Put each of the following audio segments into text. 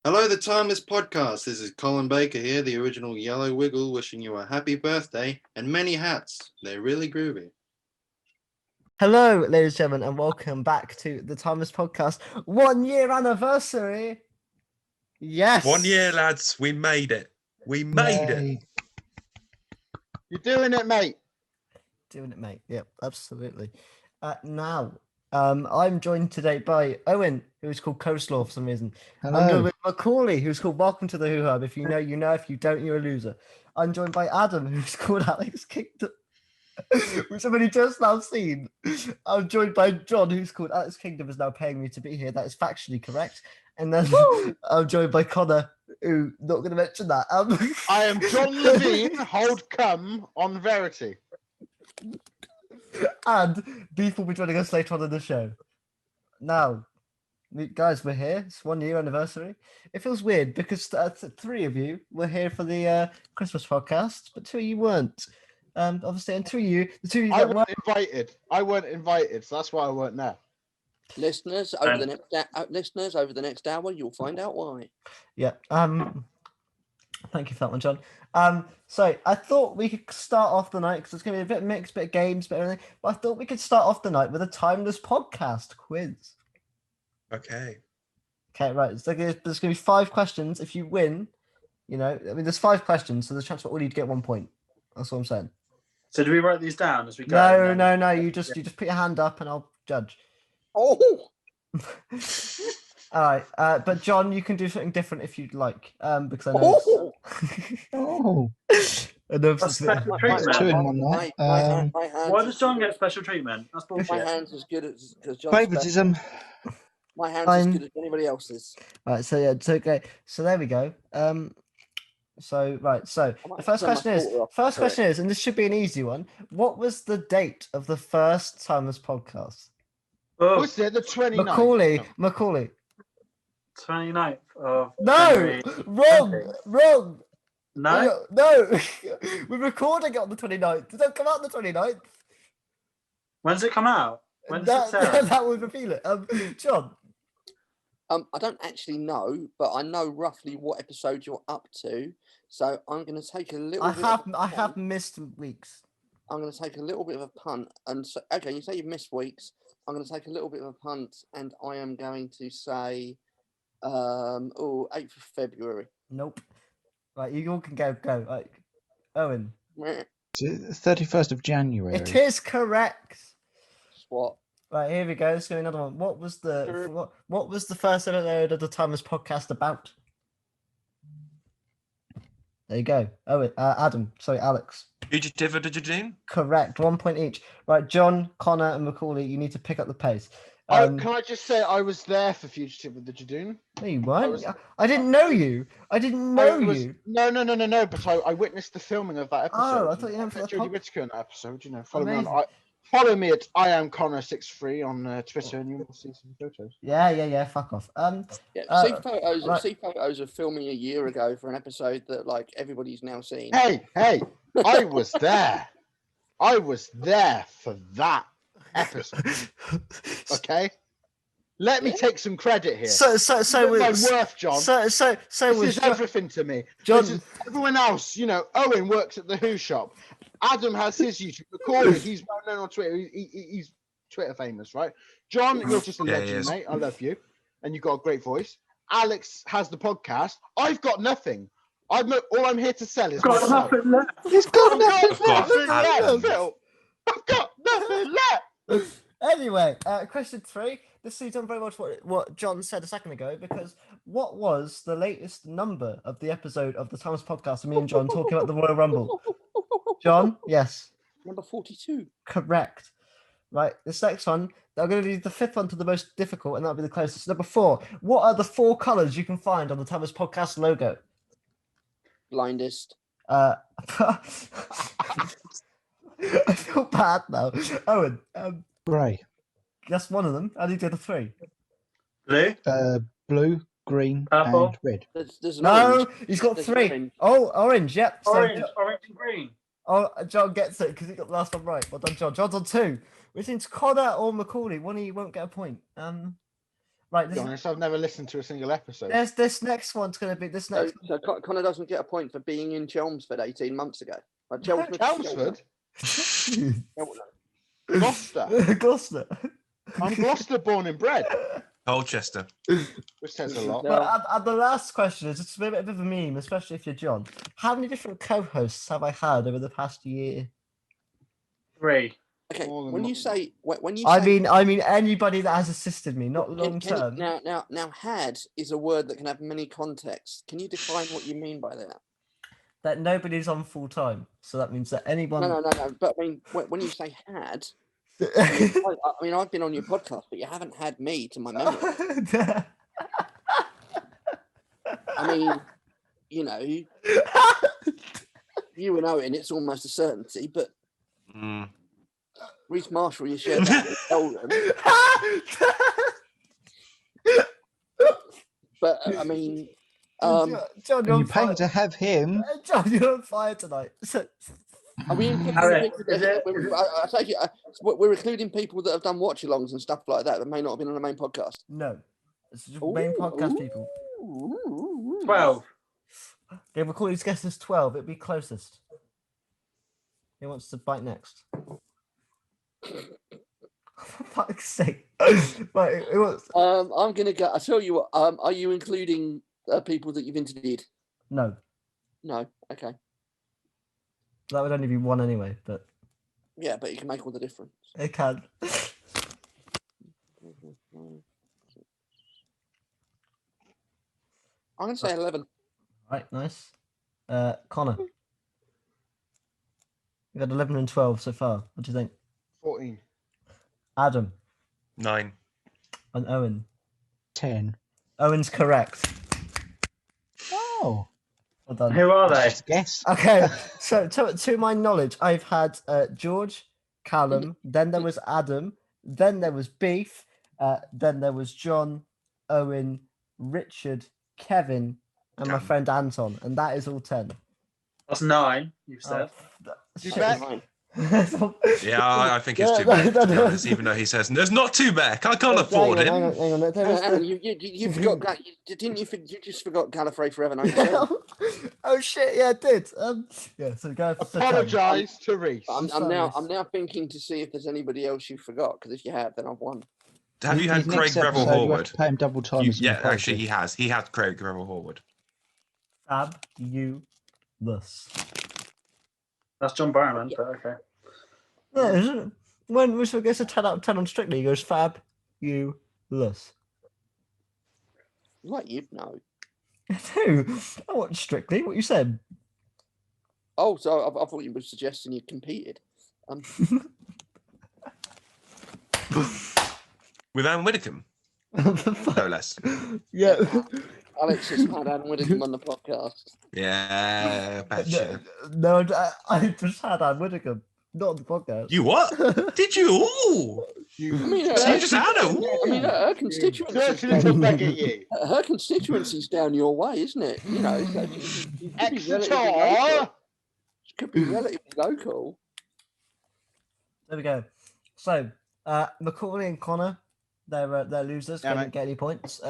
Hello, the Timeless Podcast. This is Colin Baker here, the original Yellow Wiggle, wishing you a happy birthday and many hats. They're really groovy. Hello, ladies and gentlemen, and welcome back to the Timeless Podcast 1 year anniversary. Yes, 1 year, lads. We made it. We made it. You're doing it, mate. Doing it, mate. Yep, absolutely. Now, I'm joined today by Owen, who's called Coleslaw for some reason. I'm joined Hello. with Macaulay, who's called Welcome to the Who Hub. If you know, you know. If you don't, you're a loser. I'm joined by Adam, who's called Alex Kingdom, which I've only just now seen. I'm joined by John, who's called Alex Kingdom, is now paying me to be here. That is factually correct. And then I'm joined by Connor, who not going to mention that. I am John Levine, hold cum on Verity. And Beef will be joining us later on in the show. Now, guys, we're here. It's 1 year anniversary. It feels weird because three of you were here for the Christmas podcast, but two of you weren't. Obviously, and the two of you I that weren't invited. I weren't invited, so that's why I weren't there. Listeners, over the next hour, you'll find out why. Yeah. Thank you for that one, John. So I thought we could start off the night because it's going to be a bit mixed, bit of games, bit of everything. But I thought we could start off the night with a timeless podcast quiz. Okay. Okay, right. So there's going to be 5 questions. If you win, there's 5 questions, so there's a chance for all you to get 1 point. That's what I'm saying. So do we write these down as we go? No. You just put your hand up and I'll judge. Oh, All right. But John, you can do something different if you'd like. Because I know. Oh. I know That's special treatment. Two in one night. my hands. Why does John get special treatment? That's My bullshit. hands as good as John's. Favoritism. My hands Fine. as good as anybody else's. All right. So yeah. So okay. So there we go. So the first question is, and this should be an easy one. What was the date of the first Timeless podcast? Oh, Was it the 29th? Macaulay. 29th of No, January. wrong. No? No. We're recording it on the 29th. Did that come out on the 29th? When's it come out? When's it set? That would reveal it. John. I don't actually know, but I know roughly what episode you're up to. So I'm going to take a little. I have missed weeks. I'm going to take a little bit of a punt, and so okay, you say you've missed weeks. I'm going to take a little bit of a punt, and I am going to say, 8th of February. Nope. Right, you all can go. Right. Owen. Meh. 31st of January. It is correct. What? Right, here we go. Let's go another one. What was the first episode of the Timeless podcast about? There you go. Oh, Alex. Fugitive of the Jadine? Correct. 1 point each. Right, John, Connor, and Macaulay, you need to pick up the pace. Can I just say I was there for Fugitive of the Jadoon? No, you weren't. I didn't know you. I didn't know you. No. But I witnessed the filming of that episode. Oh, I thought you meant for the Jodie pod- Whittaker in that episode. Follow me Amazing. on. Follow me at I am Connor63 on Twitter, and you will see some photos. Yeah. Fuck off. Yeah, see photos. right. See photos of filming a year ago for an episode that everybody's now seen. Hey! I was there. I was there for that episode. Okay. Let me take some credit here. So my worth, John. So This was is everything to me. John. This is everyone else, Owen works at the Who Shop. Adam has his YouTube. Macaulay, he's well known on Twitter. He's Twitter famous, right? John, you're just a Yeah, he legend, is. mate. I love you. And you've got a great voice. Alex has the podcast. I've got nothing. All I'm here to sell is Got myself. nothing left. He's got Of course, nothing left, Adam. Phil. I've got nothing left. Anyway, question 3. This leads on very much what John said a second ago, because what was the latest number of the episode of the Timeless podcast of me and John talking about the Royal Rumble? John? Yes. Number 42. Correct. Right, this next one, I'm going to leave the 5th one to the most difficult, and that'll be the closest. Number 4. What are the 4 colours you can find on the Timeless podcast logo? Blindest. I feel bad now. Owen, Grey. that's one of them. I need the other 3. Blue? Blue, green, Purple. and red. There's an No, orange. he's got There's 3. orange. Oh, orange, yep. So Orange and green. Oh, John gets it because he got the last one right. Well done, John. John's on 2, which means Connor or Macaulay, one of you won't get a point. Right. To be This, honest, I've never listened to a single episode. this next one's going to be this So, next. so Connor doesn't get a point for being in Chelmsford 18 months ago. Like Chelmsford. Chelmsford? Cheltenham. Gloucester. Gloucester. I'm Gloucester born and bred, Colchester. which says a lot. No. But and the last question is it's a bit of a meme, especially if you're John. How many different co-hosts have I had over the past year? 3. Okay, More than when you mo- say when you I say mean anybody that has assisted me, not can- long can you- term. now had is a word that can have many contexts. Can you define what you mean by that? That nobody's on full time, so that means that anyone. No. But I mean, when you say had, I mean, I've been on your podcast, but you haven't had me to my memory. I mean, you know, you and Owen, it's almost a certainty, but Mm. Reece Marshall, you shared that with Oldham. But I mean, John, you're And on you're paying fire. to have him. John, you're on fire tonight. So, are we including Alex, people that, is it- I take it, we're including people that have done watch-alongs and stuff like that that may not have been on the main podcast. no, it's just main podcast people. Ooh. 12. Okay, we're calling this guest as 12. It'd be closest. Who wants to bite next? For fuck's sake! Right, who wants? I'm gonna go. I tell you what. Are you including people that you've interviewed? No, No. Okay. that would only be one anyway, but Yeah, but you can make all the difference. it can. I'm gonna say 11. Right, nice. Connor, you got 11 and 12 so far. What do you think? 14. Adam 9. and Owen. 10. Owen's correct. Oh. Well done. Who are they? Just guess. Okay, so to my knowledge, I've had George, Callum, then there was Adam, then there was Beef, then there was John, Owen, Richard, Kevin, and my Damn. friend Anton, and that is all 10. That's 9, you've said. You shit. bet. Yeah, I think it's Yeah, too bad, no, to be no. honest, even though he says, there's not too bad. I can't Hang afford on, him. hang on, hang on. There was Aaron, the- you forgot. Didn't you? You just forgot Gallifrey Forever 97. Oh shit! Yeah, I did. Yeah, so go for 10. Apologise to Reese. I'm sorry. now thinking to see if there's anybody else you forgot. Because if you have, then I've won. Have you had His Craig next Revel episode, you have Horwood? to pay him double time. as Yeah, an apology. actually, he has. He had Craig Revel Horwood. Fabulous. That's John Barrowman, but okay. Yeah, isn't it? When Russell gets a 10 out of 10 on Strictly, he goes fabulous. Like you know. Who? I watched Strictly. What you said? Oh, so I thought you were suggesting you competed. With Anne Widdecombe, What the fuck? no less. Yeah. Alex has had Adam Widdicombe on the podcast. Yeah, betcha. No, I just had Anne Widdicombe, not on the podcast. You what? Did you? Ooh. You I mean, So you just had I mean, it? her constituency's dirty little down, beggar, you. her constituency's down your way, isn't it? You know, so she could be relatively Exeter! local. She could be relatively local. There we go. So, Macaulay and Connor, they're losers. Yeah, They mate. didn't get any points.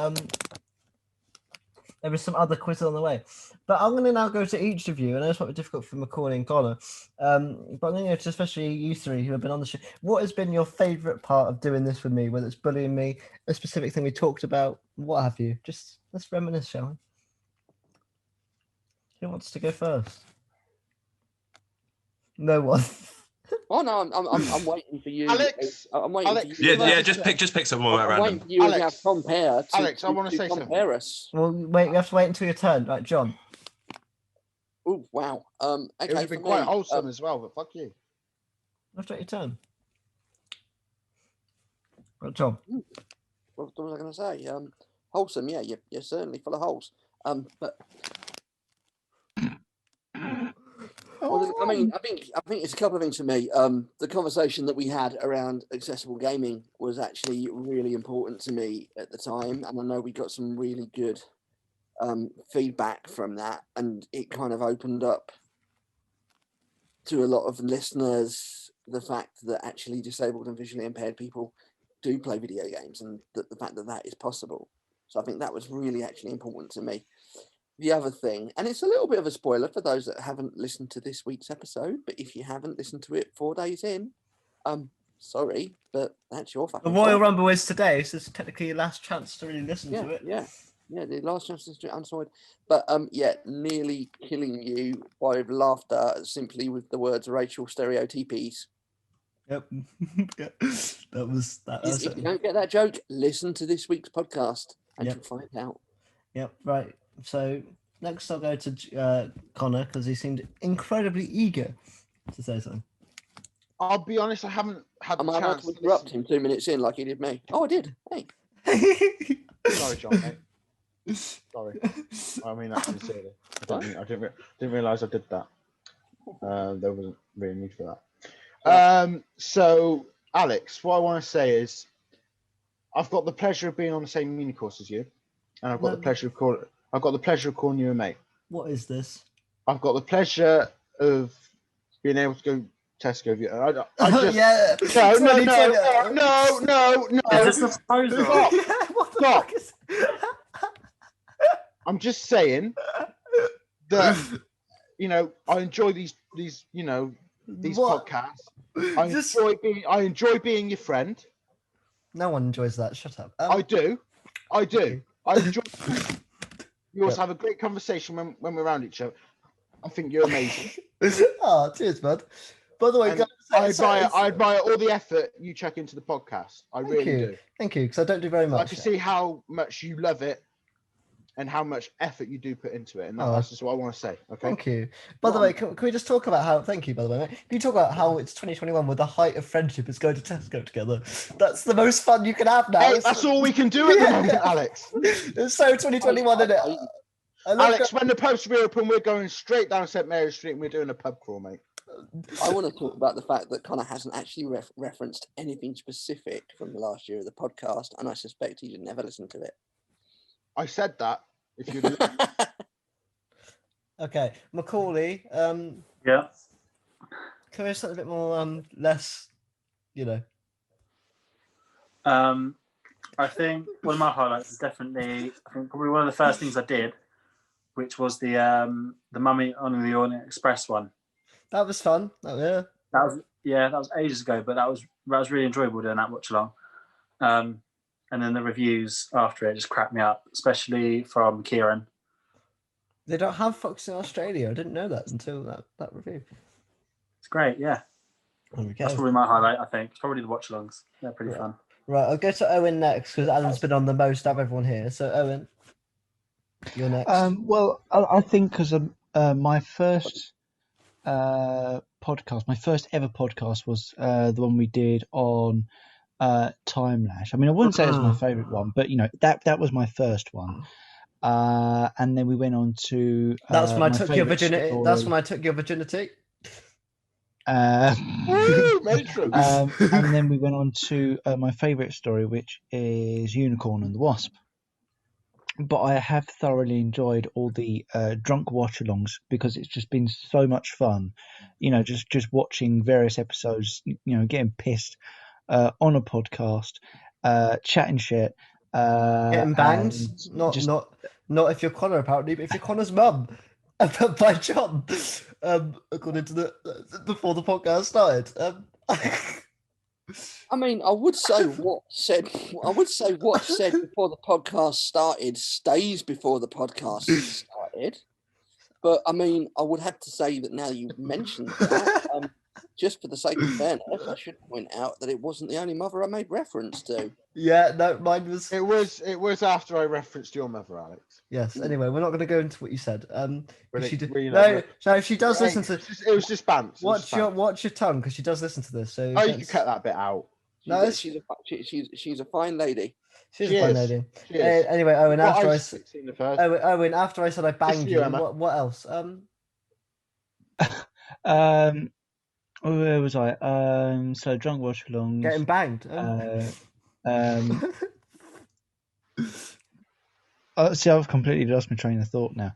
There was some other quizzes on the way, but I'm going to now go to each of you, and I know it's might be difficult for Macaulay and Connor, but I'm going to go to especially you three who have been on the show. What has been your favourite part of doing this with me? Whether it's bullying me, a specific thing we talked about, what have you? Just let's reminisce, shall we? Who wants to go first? No one. Oh no, I'm waiting for you. Alex, I'm waiting Alex, for you. Yeah, just pick someone at I'm waiting random. for you and Alex, have compare. Alex, I wanna say something. compare us. Well, wait. You have to wait until your turn, right, John? Oh wow. Okay. It would have for been quite me, wholesome as well, but fuck you. You have to wait your turn. Right, John. What was I going to say? Wholesome. Yeah, you're certainly full of holes. But well, I mean, I think it's a couple of things for me. The conversation that we had around accessible gaming was actually really important to me at the time, and I know we got some really good feedback from that, and it kind of opened up to a lot of listeners the fact that actually disabled and visually impaired people do play video games, and the fact that that is possible. So I think that was really actually important to me. The other thing, and it's a little bit of a spoiler for those that haven't listened to this week's episode, but if you haven't listened to it 4 days in, sorry, but that's your The fucking Royal fault. Rumble is today, so it's technically your last chance to really listen to it. Yeah, the last chance to do it unsorted. But nearly killing you by laughter simply with the words racial stereotypes. Yep. That was If you don't get that joke, listen to this week's podcast and Yep. you'll find out. Yep, right. So next I'll go to Connor because he seemed incredibly eager to say something. I'll be honest, I haven't had Am the I allowed chance to to interrupt listen. him 2 minutes in like he did me? Oh, I did. Hey. Sorry, John, mate. Sorry. I mean that sincerely. I didn't realise I did that. There wasn't really need for that. So, Alex, what I want to say is, I've got the pleasure of being on the same uni course as you, and I've got the pleasure of calling you a mate. What is this? I've got the pleasure of being able to go Tesco with you. I just yeah. no. Is this the proposal? Stop. What the Stop. fuck is? I'm just saying that I enjoy these these What? podcasts. I enjoy being your friend. No one enjoys that. Shut up. I do. I enjoy. You always Yep. have a great conversation when we're around each other. I think you're amazing. Oh, cheers, bud. By the way, And guys, I admire all the effort you check into the podcast. I really do. Thank you, because I don't do very I much. can see how much you love it and how much effort you do put into it. And Oh. that's just what I want to say. Okay. Thank you. By the way, can we just talk about how? Thank you, by the way. Mate. Can you talk about how it's 2021 with the height of friendship is going to Tesco together? That's the most fun you can have now. Hey, that's all we can do at the moment, Alex. It's so 2021, isn't it? I love Alex, when the pubs reopen, we're going straight down St Mary's Street and we're doing a pub crawl, mate. I want to talk about the fact that Connor hasn't actually referenced anything specific from the last year of the podcast, and I suspect he didn't ever listen to it. I said that. If you Okay, Macaulay. Yeah. Can we something a bit more less, I think one of my highlights is definitely, I think probably one of the first things I did, which was the Mummy on the Orient Express one. That was fun. Oh, yeah. That was ages ago, but that was really enjoyable doing that watch along. And then the reviews after it just cracked me up, especially from Kieran. They don't have Fox in Australia. I didn't know that until that review. It's great, yeah. There we go. That's probably my highlight, I think. It's probably the watch alongs. They're pretty fun. Right, I'll go to Owen next because Alan's been on the most out of everyone here. So Owen, you're next. Well, I think because my first podcast, my first ever podcast was the one we did on Time Lash. I mean, I wouldn't say it was my favourite one, but that was my first one. And then we went on to That's when I my took your favourite virginity. story. That's when I took your virginity. Woo, matron. And then we went on to my favourite story, which is Unicorn and the Wasp. But I have thoroughly enjoyed all the drunk watch-alongs because it's just been so much fun. Just watching various episodes. Getting pissed on a podcast, chatting shit, Getting banged. and Not if you're Connor apparently, but if you're Connor's mum. By John, according to before the podcast started. I mean, I would say what said before the podcast started stays before the podcast started. But I mean, I would have to say that now you've mentioned that, just for the sake of fairness, I should point out that it wasn't the only mother I made reference to. Yeah, no, mine was. It was after I referenced your mother, Alex. Yes. Anyway, we're not going to go into what you said. Really- She did. really No, not- so if she does Hey, listen to. It was just bants. Watch your tongue because she does listen to this. So Oh, you can cut that bit out. No, She's a fine lady. She's She a fine is. lady. She is. Anyway, Owen, Well, after I I was s- 16 the first. Owen, after I said I banged you, you, Emma. what else? Where was I? So drunk watch-alongs. Getting banged. See, I've completely lost my train of thought now.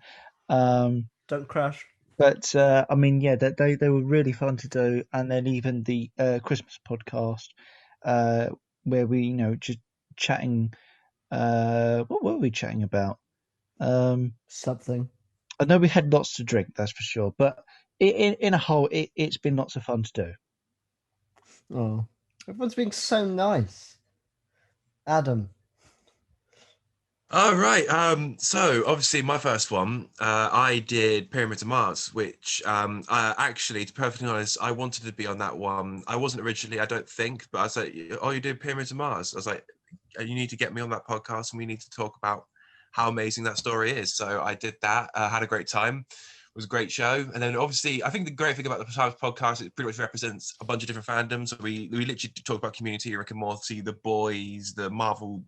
Don't crash. But I mean, yeah, they were really fun to do, and then even the Christmas podcast where we, just chatting. What were we chatting about? Something. I know we had lots to drink, that's for sure. But in a whole, it's been lots of fun to do. Oh, everyone's being so nice. Adam. All right. So obviously my first one, I did Pyramid of Mars, which I actually, to be perfectly honest, I wanted to be on that one. I wasn't originally, I don't think, but I was like, oh, you did Pyramid of Mars. I was like, you need to get me on that podcast and we need to talk about how amazing that story is. So I did that, had a great time. It was a great show. And then obviously, I think the great thing about the Times podcast, it pretty much represents a bunch of different fandoms. So we literally talk about Community, Rick and Morty, The Boys, the Marvel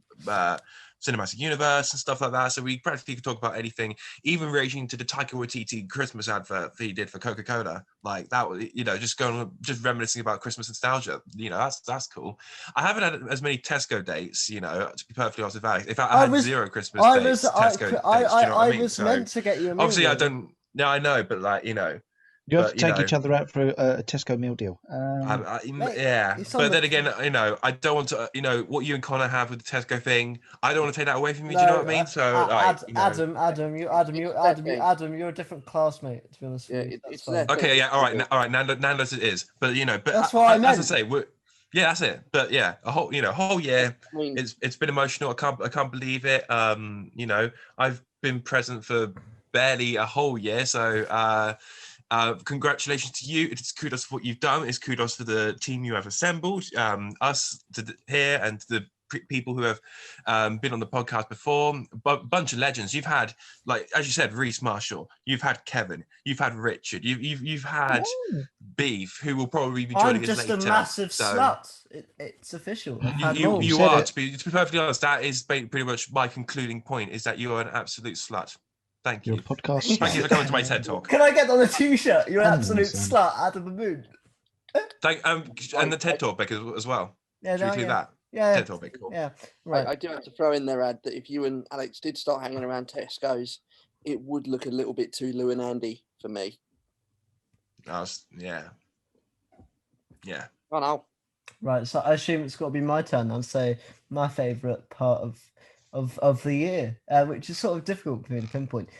Cinematic Universe and stuff like that. So we practically could talk about anything, even reaching to the Taika Waititi Christmas advert that he did for Coca-Cola. Like that was, just reminiscing about Christmas nostalgia. That's cool. I haven't had as many Tesco dates, to be perfectly honest with Alex. If I had zero Christmas dates, Tesco dates, I was meant to get you a meal obviously deal. I don't. No, I know, but You have to take each other out for a Tesco meal deal. Mate, yeah, it's on but the- then again, I don't want to, what you and Connor have with the Tesco thing. I don't want to take that away from you. Do you know what I mean? So, Adam, you're a different classmate. To be honest with you, it's fine. their okay, yeah, all right, thing. Nando's it is, but but That's what I meant. As I say, yeah, that's it. But yeah, a whole year. I mean, It's been emotional. I can't believe it. I've been present for barely a whole year, so congratulations to you. It's kudos for what you've done. It's kudos for the team you have assembled, us here, and to the people who have been on the podcast before. Bunch of legends. You've had, like as you said, Reese Marshall. You've had Kevin. You've had Richard. You've had Beef, who will probably be joining I'm us just later. a massive So slut. It's official. I've had them all. you said are it. to be perfectly honest. That is pretty much my concluding point. Is that you are an absolute slut. Thank Your you. podcast. Thank you for coming to my TED talk. Can I get on a t-shirt? You're an Come on, absolute son. slut, Adam the Moon. And the TED talk as well. Yeah, Should we no, include yeah. that? Yeah, TED topic. Cool. yeah. Right. I do have to throw in there, Ad, that if you and Alex did start hanging around Tesco's, it would look a little bit too Lou and Andy for me. Yeah. Oh no. Right, so I assume it's got to be my turn. I'll say my favourite part of the year, which is sort of difficult for me to pinpoint,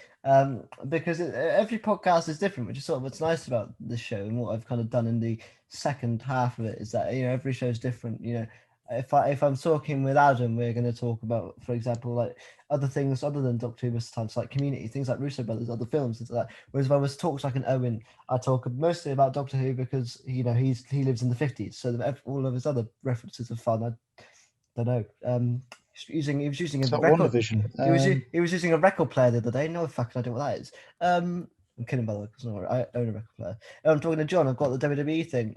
because every podcast is different, which is sort of what's nice about this show and what I've kind of done in the second half of it is that every show is different. If I'm talking with Adam, we're going to talk about, for example, like other things other than Doctor Who most of the time, so like Community, things like Russo Brothers, other films, things like that. Whereas if I was talks like an Owen, I talk mostly about Doctor Who because he lives in the 50s, so all of his other references are fun. I don't know. He was using a It's like record. WandaVision. He was using a record player the other day. No fucking idea what that is. I'm kidding, by the way, because I own a record player. I'm talking to John. I've got the WWE thing.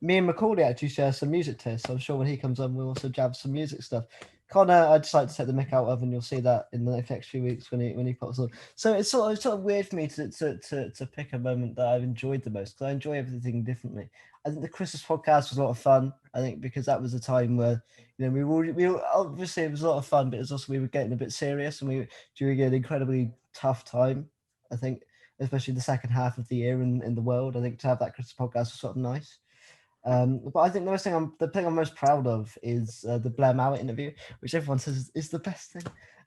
Me and Macaulay actually share some music tastes. So I'm sure when he comes on, we'll also jab some music stuff. Connor, I'd just like to take the mick out of, and you'll see that in the next few weeks when he pops on. So it's sort of weird for me to pick a moment that I've enjoyed the most, because I enjoy everything differently. I think the Christmas podcast was a lot of fun. I think because that was a time where we were obviously it was a lot of fun, but it was also we were getting a bit serious, and we were during an incredibly tough time. I think, especially the second half of the year in the world. I think to have that Christmas podcast was sort of nice. But I think the thing I'm most proud of is the Blair Mowat interview, which everyone says is the best thing.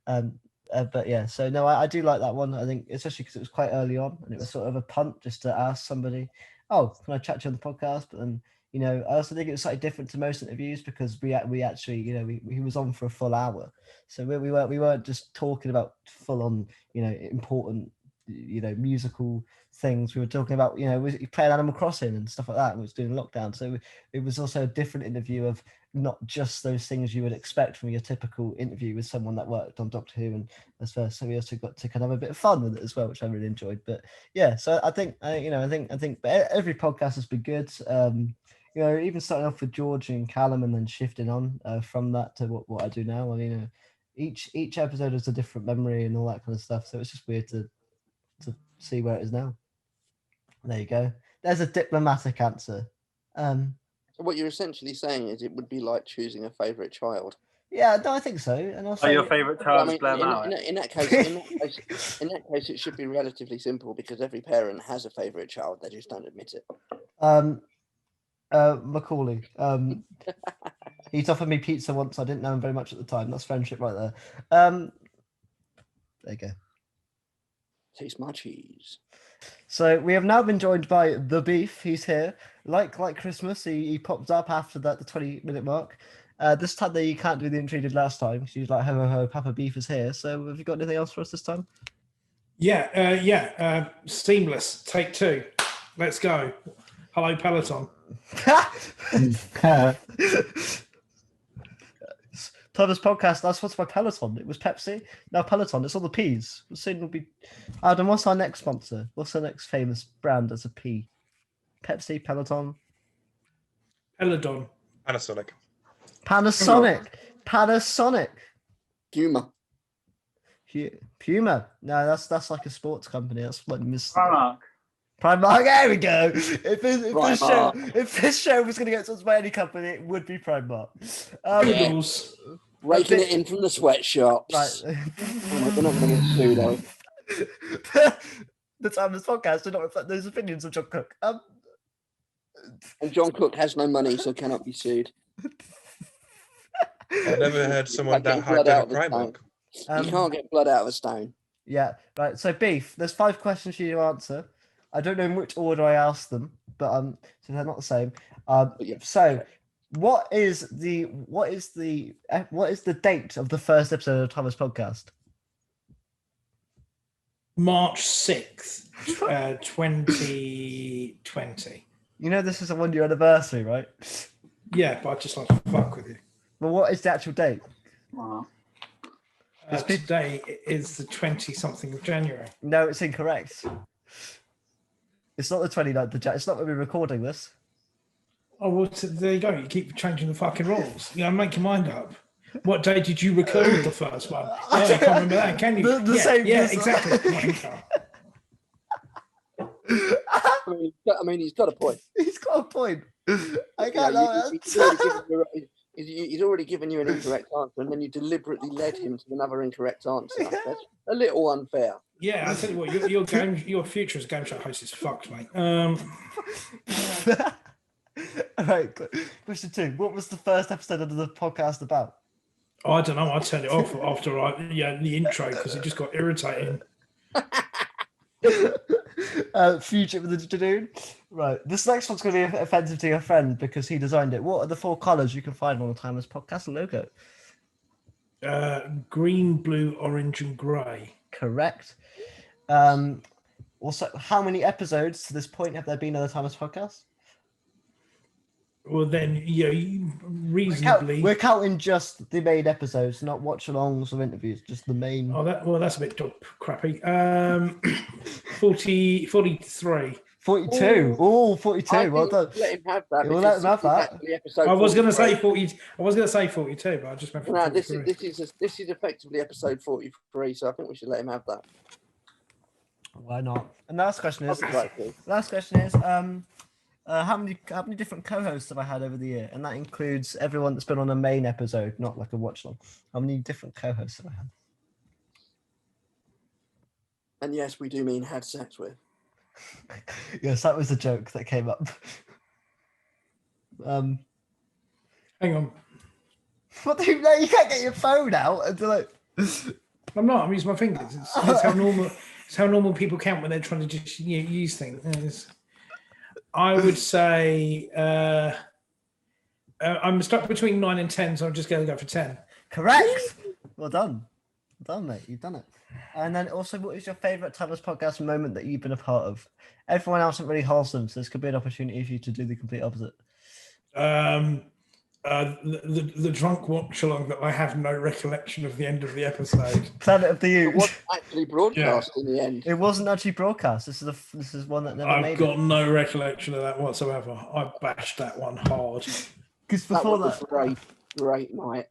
But yeah, so no, I do like that one. I think especially because it was quite early on, and it was sort of a punt just to ask somebody, "Oh, can I chat to you on the podcast?" But then, I also think it was slightly different to most interviews because we actually, he was on for a full hour, so we weren't just talking about full on, important, musical things. We were talking about, we played Animal Crossing and stuff like that, and we was doing lockdown. So it was also a different interview of not just those things you would expect from your typical interview with someone that worked on Doctor Who and as first. So we also got to kind of have a bit of fun with it as well, which I really enjoyed. But yeah, so I think every podcast has been good. Even starting off with George and Callum and then shifting on from that to what I do now. I mean, each episode is a different memory and all that kind of stuff. So it's just weird to see where it is now. There you go. There's a diplomatic answer. So what you're essentially saying is it would be like choosing a favourite child. Yeah, no, I think so. And also, Your favourite child is Blair Mowat? In that case, it should be relatively simple because every parent has a favourite child. They just don't admit it. Macaulay. He's offered me pizza once. I didn't know him very much at the time. That's friendship right there. There you go. Taste my cheese. So we have now been joined by the Beef. He's here. Like Christmas, he popped up after the 20-minute mark. This time that you can't do the intro you did last time. She's like, ho ho ho, Papa Beef is here. So have you got anything else for us this time? Seamless. Take 2. Let's go. Hello, Peloton. Thomas podcast. That's what's my Peloton. It was Pepsi. Now Peloton. It's all the P's. Soon will be. Adam, what's our next sponsor? What's the next famous brand as a P? Pepsi, Peloton, Peloton. Panasonic. Puma. Puma. No, that's like a sports company. That's like Primark. Primark. There we go. If this show was going to get to us by any company, it would be Primark. Noodles. Raking it in from the sweatshops. Right. We're not going to get sued, though. The time of this podcast do not reflect those opinions of John Cook. And John Cook has no money, so cannot be sued. I've never heard someone Like that getting blood hyped out over of a Primark. You can't get blood out of a stone. Yeah, right. So Beef, there's 5 questions for you to answer. I don't know in which order I asked them, but so they're not the same. yeah. So what is the date of the first episode of Thomas Podcast? March 6th, 2020. You know this is a 1-year anniversary, right? Yeah, but I just like to fuck with you. Well, what is the actual date? Wow. Today is the 20-something of January. No, it's incorrect. It's not the 29th of January. It's not when we're recording this. Oh, well, there you go. You keep changing the fucking rules. You know, make your mind up. What day did you record the first one? Oh, I can't remember that, can you? Exactly. I mean, he's got a point. He's got a point. I can't He's already given you an incorrect answer, and then you deliberately led him to another incorrect answer. That's a little unfair. Yeah, I tell you what, your future as game show host is fucked, mate. All right, question 2. What was the first episode of the podcast about? I don't know. I turned it off after the intro because it just got irritating. Future with the Jadoon. Right. This next one's going to be offensive to your friend because he designed it. What are the 4 colours you can find on the Timers Podcast logo? Green, blue, orange, and grey. Correct. Also, how many episodes to this point have there been on the Timers Podcast? Well, then, reasonably. We're counting just the main episodes, not watch-alongs or interviews, just the main. Oh, that's a bit crappy. 43. 42. Oh, 42. Well done. Let him have that. We'll let him have that. I was going to say 40. I was going to say 42, but I just went for No, 43. this is effectively episode 43, so I think we should let him have that. Why not? And the last question is. How many different co-hosts have I had over the year? And that includes everyone that's been on a main episode, not like a watch long. How many different co-hosts have I had? And yes, we do mean had sex with. Yes, that was a joke that came up. Hang on. What do you know? You can't get your phone out until like. I'm not. I'm using my fingers. It's how normal. It's how normal people count when they're trying to just use things. I would say I'm stuck between 9 and 10, so I'm just going to go for 10. Correct. Well done. Well done, mate. You've done it. And then also, what is your favourite Tyler's Podcast moment that you've been a part of? Everyone else isn't really wholesome, so this could be an opportunity for you to do the complete opposite. The drunk watch along that I have no recollection of the end of the episode. Planet of the It Huge. was actually broadcast in the end. It wasn't actually broadcast. This is one that never made I've got no recollection of that whatsoever. I bashed that one hard. Because That before was that, a great night.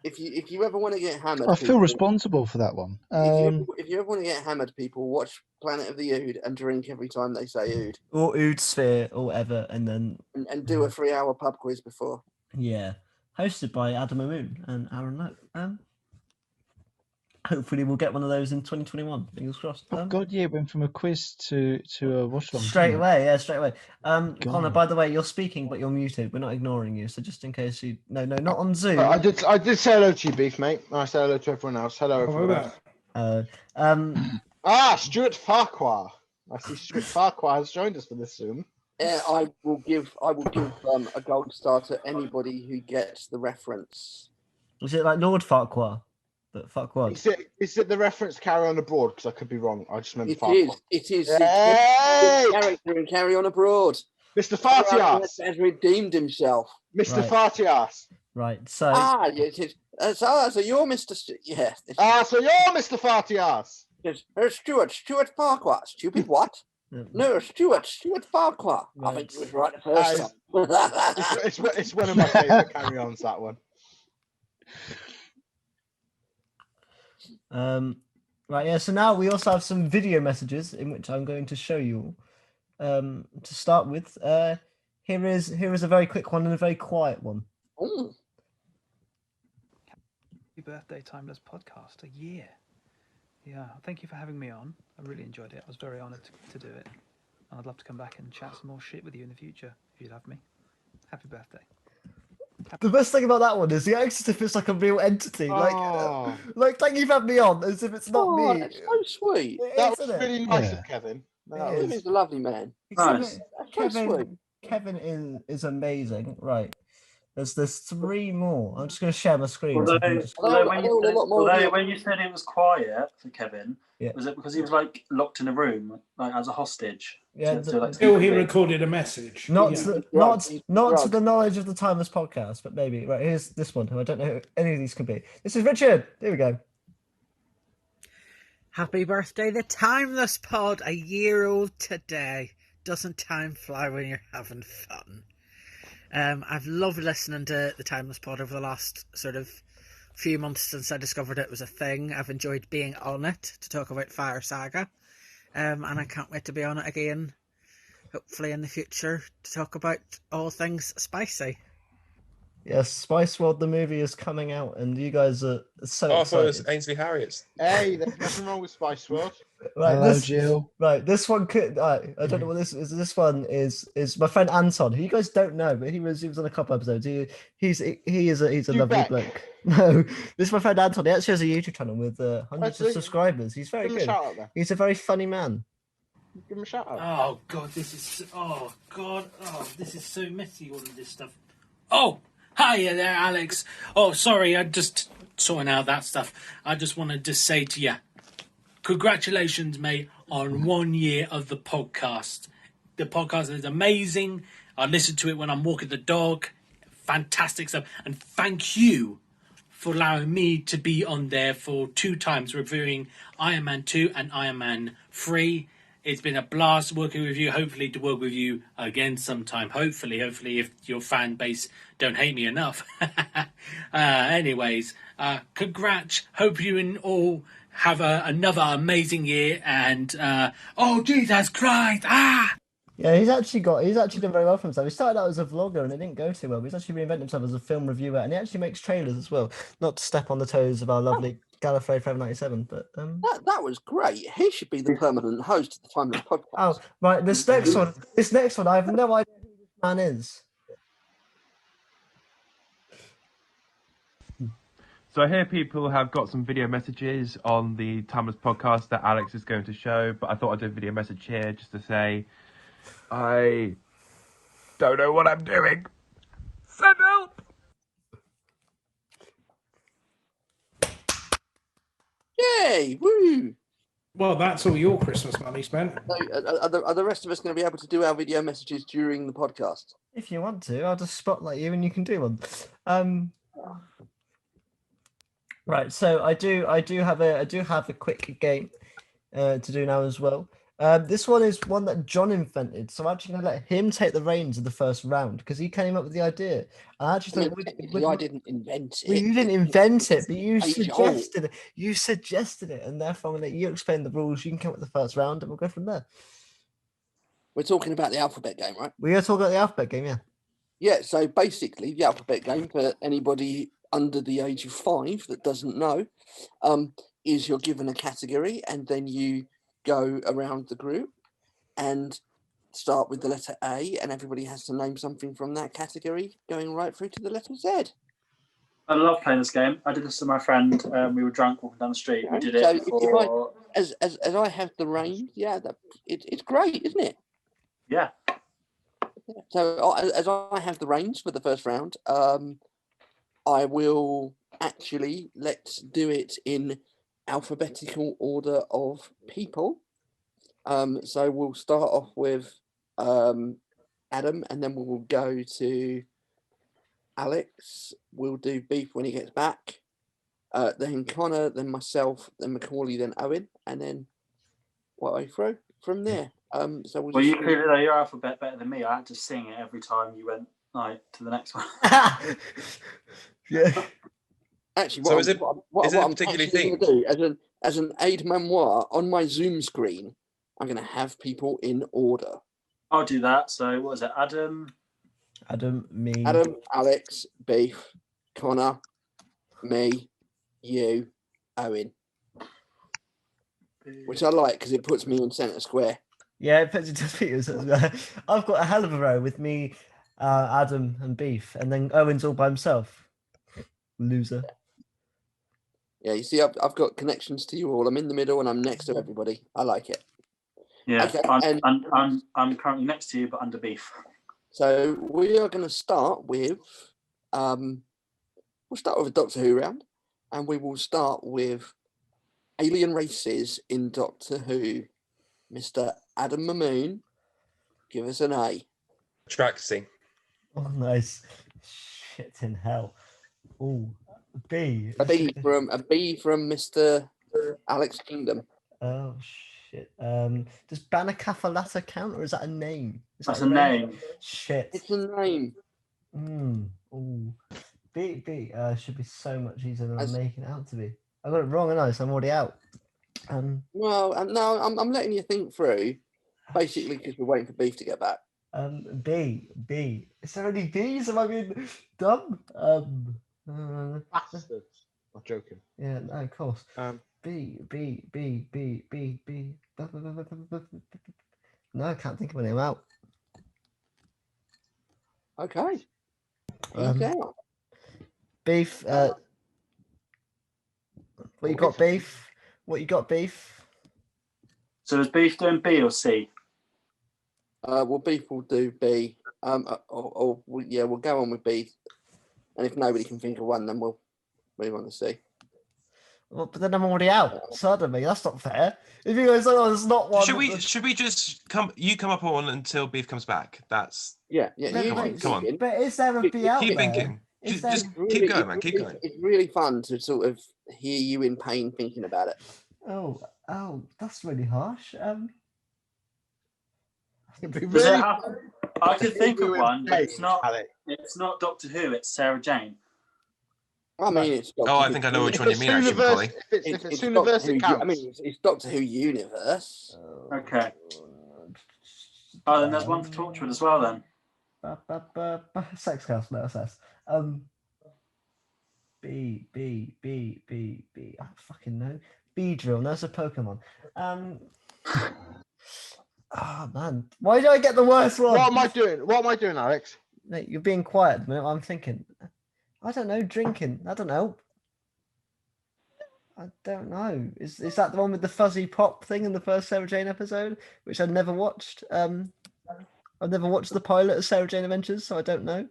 If you ever want to get hammered, I feel responsible for that one. If you ever want to get hammered, people watch Planet of the Ood and drink every time they say Ood, or Ood Sphere or whatever, and then and do a 3-hour pub quiz before. yeah, hosted by Adam Amoon and Aaron Lowe. hopefully we'll get one of those in 2021. Fingers crossed. Oh God, yeah, it went from a quiz to a watch along. Straight away. Connor, God. by the way, you're speaking, but you're muted. We're not ignoring you. So just in case you, no, not on Zoom. I did say hello to you, Beef, mate. I say hello to everyone else. Hello, everyone. Stuart Farquhar. I see Stuart Farquhar has joined us for this Zoom. Yeah, I will give a gold star to anybody who gets the reference. Was it like Lord Farquhar? But Farquhar. Is it the reference Carry On Abroad? Because I could be wrong. I just meant Farquhar. It is. Hey! Character in Carry On Abroad. Mr. Fartias has redeemed himself. Mr. Fartias. Right. So. Yes, it is. So you're Mr. So you're Mr. Fartias. Yes. Stuart Farquhar. Stupid what? No, Stuart Farquhar. Right. I think you was right the first time. It's one of my favourite carry-ons, that one. Right, yeah, so now we also have some video messages in which I'm going to show you all. To start with, here is a very quick one and a very quiet one. Ooh. Happy birthday, Timeless Podcast, a year. Yeah, thank you for having me on. I really enjoyed it. I was very honoured to do it. And I'd love to come back and chat some more shit with you in the future, if you'd have me. Happy birthday. The best thing about that one is he acts as if it's like a real entity. Like thank you for having me on, as if it's not me. That's so sweet. That was really nice of Kevin. He's a lovely man. Nice. Kevin is amazing. Right. There's three more. I'm just going to share my screen. Although when you said it was quiet for Kevin, was it because he was like locked in a room, like as a hostage? Yeah. He recorded a message. Not to the knowledge of the Timeless Podcast, but maybe. Right, here's this one. Who I don't know who any of these could be. This is Richard. Here we go. Happy birthday, the Timeless Pod, a year old today. Doesn't time fly when you're having fun? I've loved listening to the Timeless Pod over the last sort of few months since I discovered it was a thing. I've enjoyed being on it to talk about Fire Saga, and I can't wait to be on it again, hopefully in the future, to talk about all things spicy. Yes, Spice World, the movie, is coming out, and you guys are so excited. I thought it was Ainsley Harriott. Hey, there's nothing wrong with Spice World. Right, hello, Jill. Right, this one could. I don't know what this is. This one is my friend Anton, who you guys don't know, but he was on a couple episodes. He's a lovely bloke. No, this is my friend Anton. He actually has a YouTube channel with hundreds of subscribers. He's very good. He's a very funny man. Give him a shout out. Oh God, this is so messy. All of this stuff. Oh. Hiya there, Alex. Oh, sorry, I'm just sorting out that stuff. I just wanted to say to you, congratulations, mate, on 1 year of the podcast. The podcast is amazing. I listen to it when I'm walking the dog. Fantastic stuff. And thank you for allowing me to be on there for 2 times, reviewing Iron Man 2 and Iron Man 3. It's been a blast working with you. Hopefully to work with you again sometime. Hopefully if your fan base don't hate me enough. Anyways, congrats. Hope you all have another amazing year. And oh, Jesus Christ! Yeah, he's actually done very well for himself. He started out as a vlogger and it didn't go too well. But he's actually reinvented himself as a film reviewer, and he actually makes trailers as well. Not to step on the toes of our lovely Gallifrey Forever 97, but that was great. He should be the permanent host of the Timeless Podcast. Oh, right. This next one, I have no idea who this man is. So I hear people have got some video messages on the Timeless Podcast that Alex is going to show, but I thought I'd do a video message here just to say, I don't know what I'm doing. Send help! Yay! Woo! Well, that's all your Christmas money spent. So, are the rest of us going to be able to do our video messages during the podcast? If you want to, I'll just spotlight you and you can do one. Right, so I do have a quick game to do now as well. This one is one that John invented, so I'm actually going to let him take the reins of the first round because he came up with the idea. I actually I didn't invent it. Well, you didn't invent it, but you suggested it. You suggested it, and therefore I'm going to let you explain the rules. You can come up with the first round, and we'll go from there. We're talking about the alphabet game, right? We are talking about the alphabet game, yeah. Yeah, so basically the alphabet game, for anybody under the age of 5 that doesn't know, is you're given a category, and then you go around the group and start with the letter A, and everybody has to name something from that category, going right through to the letter Z. I love playing this game. I did this with my friend. We were drunk walking down the street. We did it So if for... as I have the reins, it's great, isn't it? Yeah. So as I have the reins for the first round, I will actually, let's do it in alphabetical order of people. So we'll start off with Adam, and then we will go to Alex. We'll do Beef when he gets back. Then Connor, then myself, then Macaulay, then Owen, and then what I throw from there. So Well, you clearly know your alphabet better than me. I had to sing it every time you went to the next one. Yeah. Actually, So what is it a particular thing? Do, as an aid memoir on my Zoom screen, I'm going to have people in order. I'll do that. So what is it? Adam, me. Adam, Alex, Beef, Connor, me, you, Owen. Which I like because it puts me in centre square. Yeah, it puts it to Peters. I've got a hell of a row with me, Adam, and Beef, and then Owen's all by himself. Loser. Yeah, you see, I've got connections to you all. I'm in the middle and I'm next to everybody. I like it. Yeah, Okay, I'm currently next to you, but under Beef. So we are going to start with, we'll start with a Doctor Who round, and we will start with alien races in Doctor Who. Mr. Adam Mamoon, give us an A. Traxy. Oh, nice. Shit in hell. Oh, B. A B from Mr. Alex Kingdom. Oh shit. Does Banakafalata count, or is that a name? That's a name. Shit. It's a name. Oh. B. Should be so much easier than I'm making it out to be. I got it wrong, and so I'm already out. Well, no, I'm letting you think through, basically because we're waiting for Beef to get back. B. Is there any B's? Am I being dumb? Bastards. I'm joking. Yeah, no, of course. B. No, I can't think of a name out. Okay. Okay. Beef. What you got, Beef? What you got, Beef? So is Beef doing B or C? Well, Beef will do B. We'll go on with B. And if nobody can think of one, then we'll move on to C. Well, but then I'm already out. Suddenly, that's not fair. If you guys, oh, there's not one. Should we just come? You come up on one until Beef comes back. That's yeah. Come on. But is there a B out Keep there? thinking. Just keep going, man. Keep going. It's really fun to sort of hear you in pain thinking about it. Oh, that's really harsh. I could think of one, but it's not. It's not Doctor Who. It's Sarah Jane. I mean, it's. I think I know which one you mean, actually, Macaulay. If it's universe, it counts. I mean, it's Doctor Who universe. Okay. Oh, then there's one for Torchwood as well. Then. Sex Cast, no, SS. B. I don't fucking know. Beedrill, that's a Pokemon. Oh man, why do I get the worst one? What am I doing, Alex? Mate, you're being quiet at the minute. I'm thinking. I don't know. Drinking. I don't know. Is that the one with the fuzzy pop thing in the first Sarah Jane episode, which I'd never watched? I've never watched the pilot of Sarah Jane Adventures, so I don't know.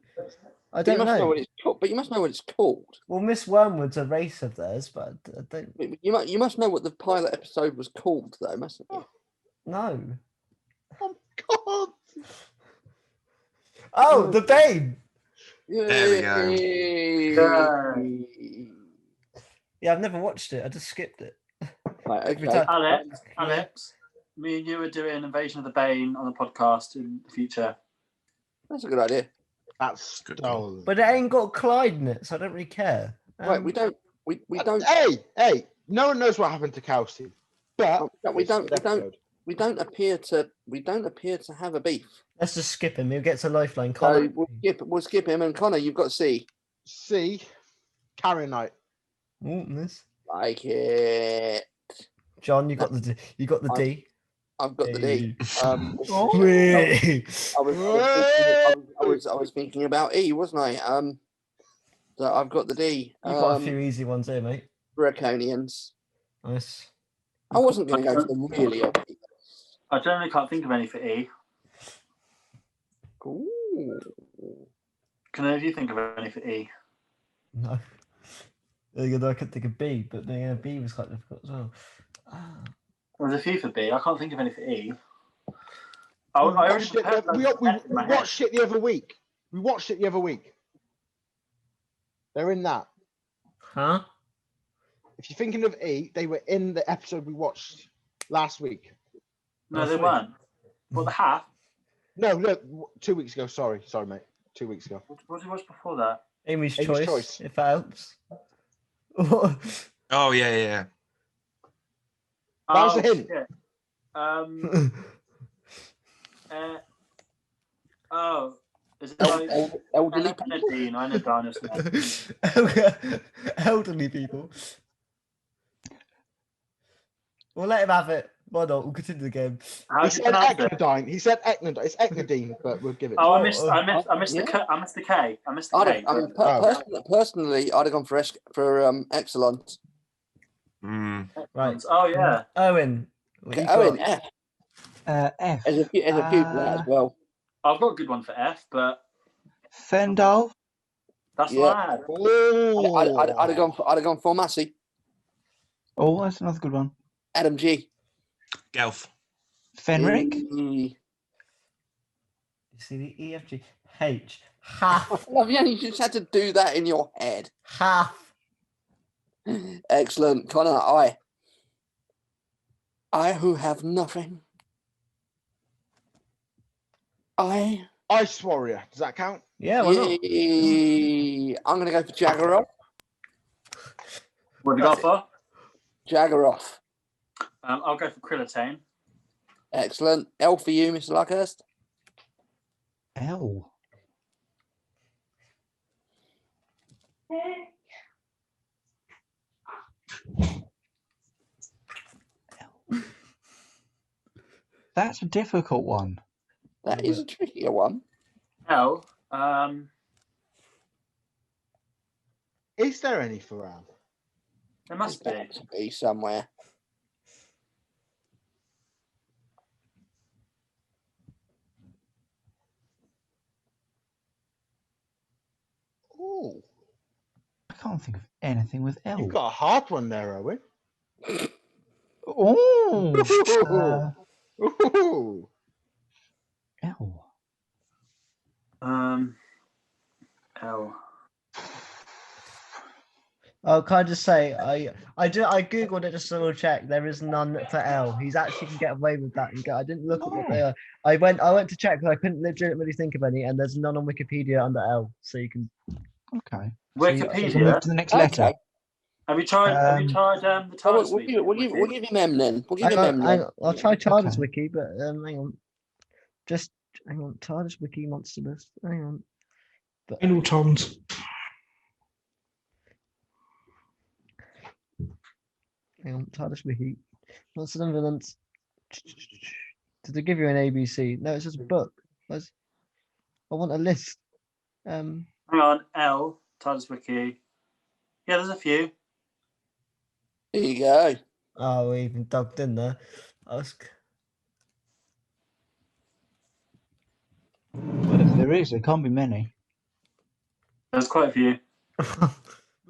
I don't know what it's called, but you must know what it's called. Well, Miss Wormwood's a race of theirs, but I don't. You must know what the pilot episode was called, though, mustn't you? No. Oh God! Oh, the Bane. There we go. Yeah, I've never watched it. I just skipped it. Right, okay. Alex, me and you are doing Invasion of the Bane on the podcast in the future. That's a good idea. That's good. Stolen. But it ain't got Clyde in it, so I don't really care. Right, we don't. Hey! No one knows what happened to Kelsey, but we don't appear to have a beef. Let's just skip him. He'll get to Lifeline. So we'll skip him. And Connor, you've got C. C. Carrier Knight. This. Like it. John, you got the D. You got the D. I've got the D. Whee! I was thinking about E, wasn't I? So I've got the D. You've got a few easy ones here, mate. Draconians. Nice. I wasn't going to go for the really obvious. I generally can't think of any for E. Ooh. Can any of you think of any for E? No. I could think of B, but B was quite difficult as well. There's a few for B. I can't think of any for E. We watched it the other week. We watched it the other week. They're in that. Huh? If you're thinking of E, they were in the episode we watched last week. No, they weren't. What, the half? No, look, 2 weeks ago. Sorry, mate. 2 weeks ago. What did we watch before that? Amy's choice, if that helps. Oh yeah. That was a hint. Shit. Is it like elderly people? I know dinosaur. Elderly people. We'll let him have it. Why not? We'll continue the game. He said Ecnodine. He said Ecnodine. It's Ecnodine, but we'll give it. Oh, I missed the K. I missed the K. Personally, I'd have gone for excellent. Right. Oh yeah. Owen. Okay, Owen, F. F. There's a few for that as well. I've got a good one for F, but Fendal. that's Yeah. mad. I'd have gone for Massey. Oh, that's another good one. Adam G. Gelf. Fenric. E. You see the EFG. H. Half. Love you, you just had to do that in your head. Half. Excellent. Connor, I who have nothing. Ice Warrior. Does that count? Yeah, why not? I'm going to go for Jaggeroff. What have you got for? Jaggeroff. I'll go for Krillitane. Excellent. L for you, Mr. Luckhurst. L. That's a difficult one. That is a trickier one. L. Is there any for Al? There must be. There's got to be somewhere. Oh, I can't think of anything with L. you've got a hard one there, Owen. Oh. Ooh. L. L. Oh, can I just say, I googled it just to double check. There is none for L. He's actually can get away with that. I didn't look at what they are. I went to check because I couldn't legitimately think of any, and there's none on Wikipedia under L. So you can. Okay. Wikipedia. So move to the next letter. Okay. Have you tried? the TARDIS We'll give him M then. We'll give Hang him on, M then. I'll try TARDIS Okay. Wiki, but hang on. Just hang on. TARDIS Wiki monster list. Hang on. Final Toms. Hang on. TARDIS Wiki. Monster and villains. Did they give you an ABC? No, it's just a book. I want a list. Hang on. L. TARDIS Wiki. Yeah, there's a few. There you go. Oh, we even dubbed in there. Well, if there is, there can't be many. There's quite a few.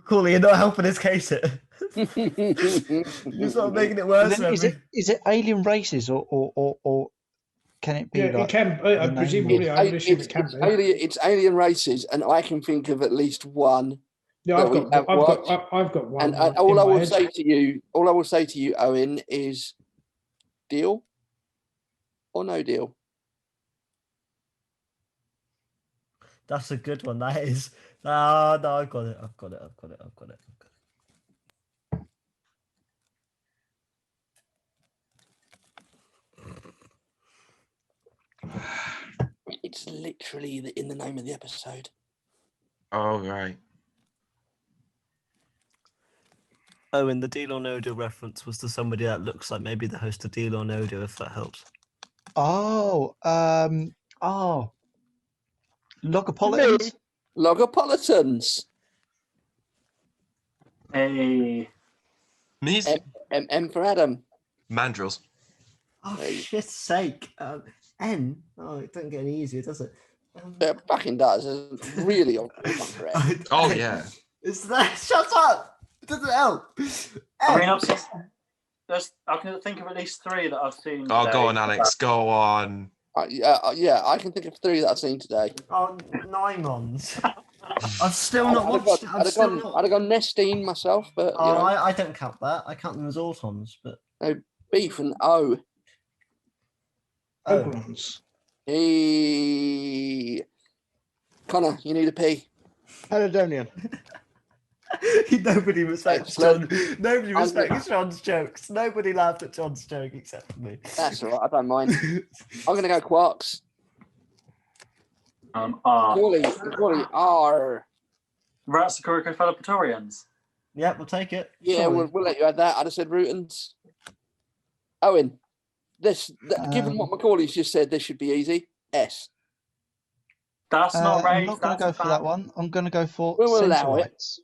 Cool, you're not helping us case it. You're sort of making it worse. Then is it alien races or can it be Yeah, like it can. the name Presumably, I would assume it can be. It's alien races, and I can think of at least one. Yeah, that we have watched. I've got one. And all I will say to you, Owen, is deal or no deal. That's a good one. That is. No, I've got it. It's literally in the name of the episode. Oh right. Owen, the Deal or No Deal reference was to somebody that looks like maybe the host of Deal or No Deal, if that helps. Oh, Logopolitans. Logopolitans. Hey. Me's M for Adam. Mandrills. Oh, shit's sake. N? Oh, it doesn't get any easier, does it? It fucking does. It's really incorrect. Oh yeah. Is that? Shut up! It doesn't help. I mean, I can think of at least 3 that I've seen. Oh, today. go on, Alex. Go on. Yeah, I can think of 3 that I've seen today. Oh, Nymons. I've still not watched. I'd have gone Nestine myself, but you know. I don't count that. I count them as Autons, but No, Beef and O. Ogrons. Connor, you need a pee. Peladonian. Nobody respects John. Nobody respects John's jokes. Nobody laughed at John's joke except for me. That's all right. I don't mind. I'm going to go Quarks. R. Macaulay, R. Ratsakura fellow Praetorians. Yeah, we'll take it. Yeah, Surely. we'll let you add that. I'd have said Rootons. Owen, given what Macaulay's just said, this should be easy. S. That's not right. I'm not going to go for that one. I'm going to go for We will allow it. Centaurites.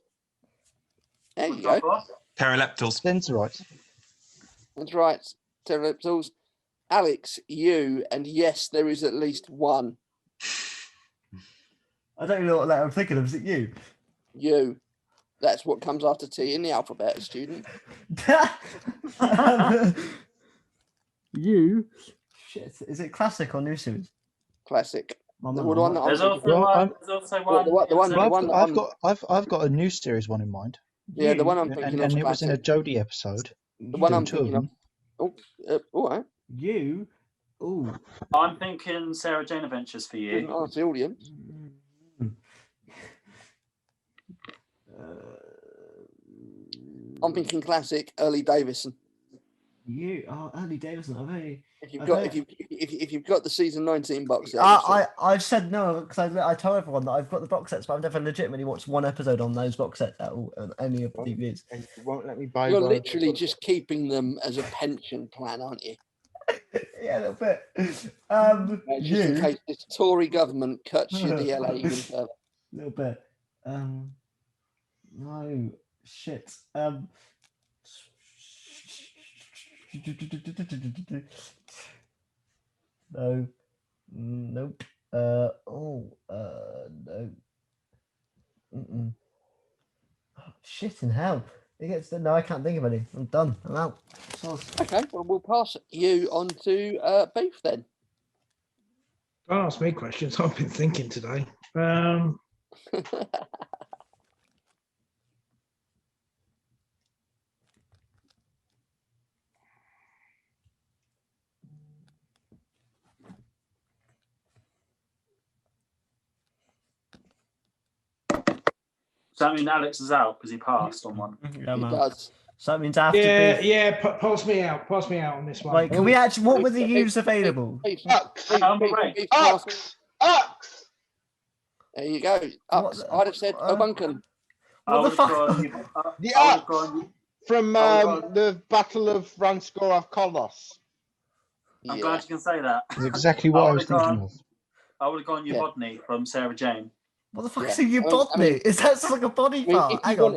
There you go. Pteroleptals. Centaurites. That's right. Pteroleptals. Alex, you, and yes, there is at least one. I don't even know what letter I'm thinking of. Is it you? You. That's what comes after T in the alphabet, student. You? Shit. Is it classic or new series? Classic. My The mum- one that I'm There's thinking also of. one. There's also one. The one that I've got a new series one in mind. Yeah, the one I'm thinking of. And is it was in a classic. Jodie episode. The one I'm Doing two of thinking of. them. All right. You? Ooh. I'm thinking Sarah Jane Adventures for Didn't you. ask the audience. I'm thinking classic, early Davison. You? Oh, Andy Davison. I've only. If you've I've got only- if you've got the season 19 box set, I've said no because I told everyone that I've got the box sets, but I've never legitimately watched one episode on those box sets at all, on any of the DVDs. And you won't let me buy you're one. literally just keeping them as a pension plan, aren't you? Yeah, a little bit. Just in You? case this Tory government cuts your DLA even further. A little bit. No. Shit. No. Nope. No. Mm-mm. Oh, shit in hell. It gets no, I can't think of any. I'm done. I'm out. Okay, well we'll pass you on to Beef then. Don't ask me questions. I've been thinking today. Does that mean Alex is out because he passed on one? Yeah, He man. does. So that means after Yeah, Beef. yeah. Pass me out. Pass me out on this one. Wait, can we actually? What were the U's available? Beef, Wait. pass. Ux! There you go. Ux. I'd have said Obuncan. What the fuck? The Ux from the Battle of Ranskorav Kolos. I'm glad you can say that. That's exactly what I was thinking of. I would have gone Yeah. Uvodny from Sarah Jane. What the fuck Yeah. is a Ubotny? Is that like a body I mean, part? if Hang you on.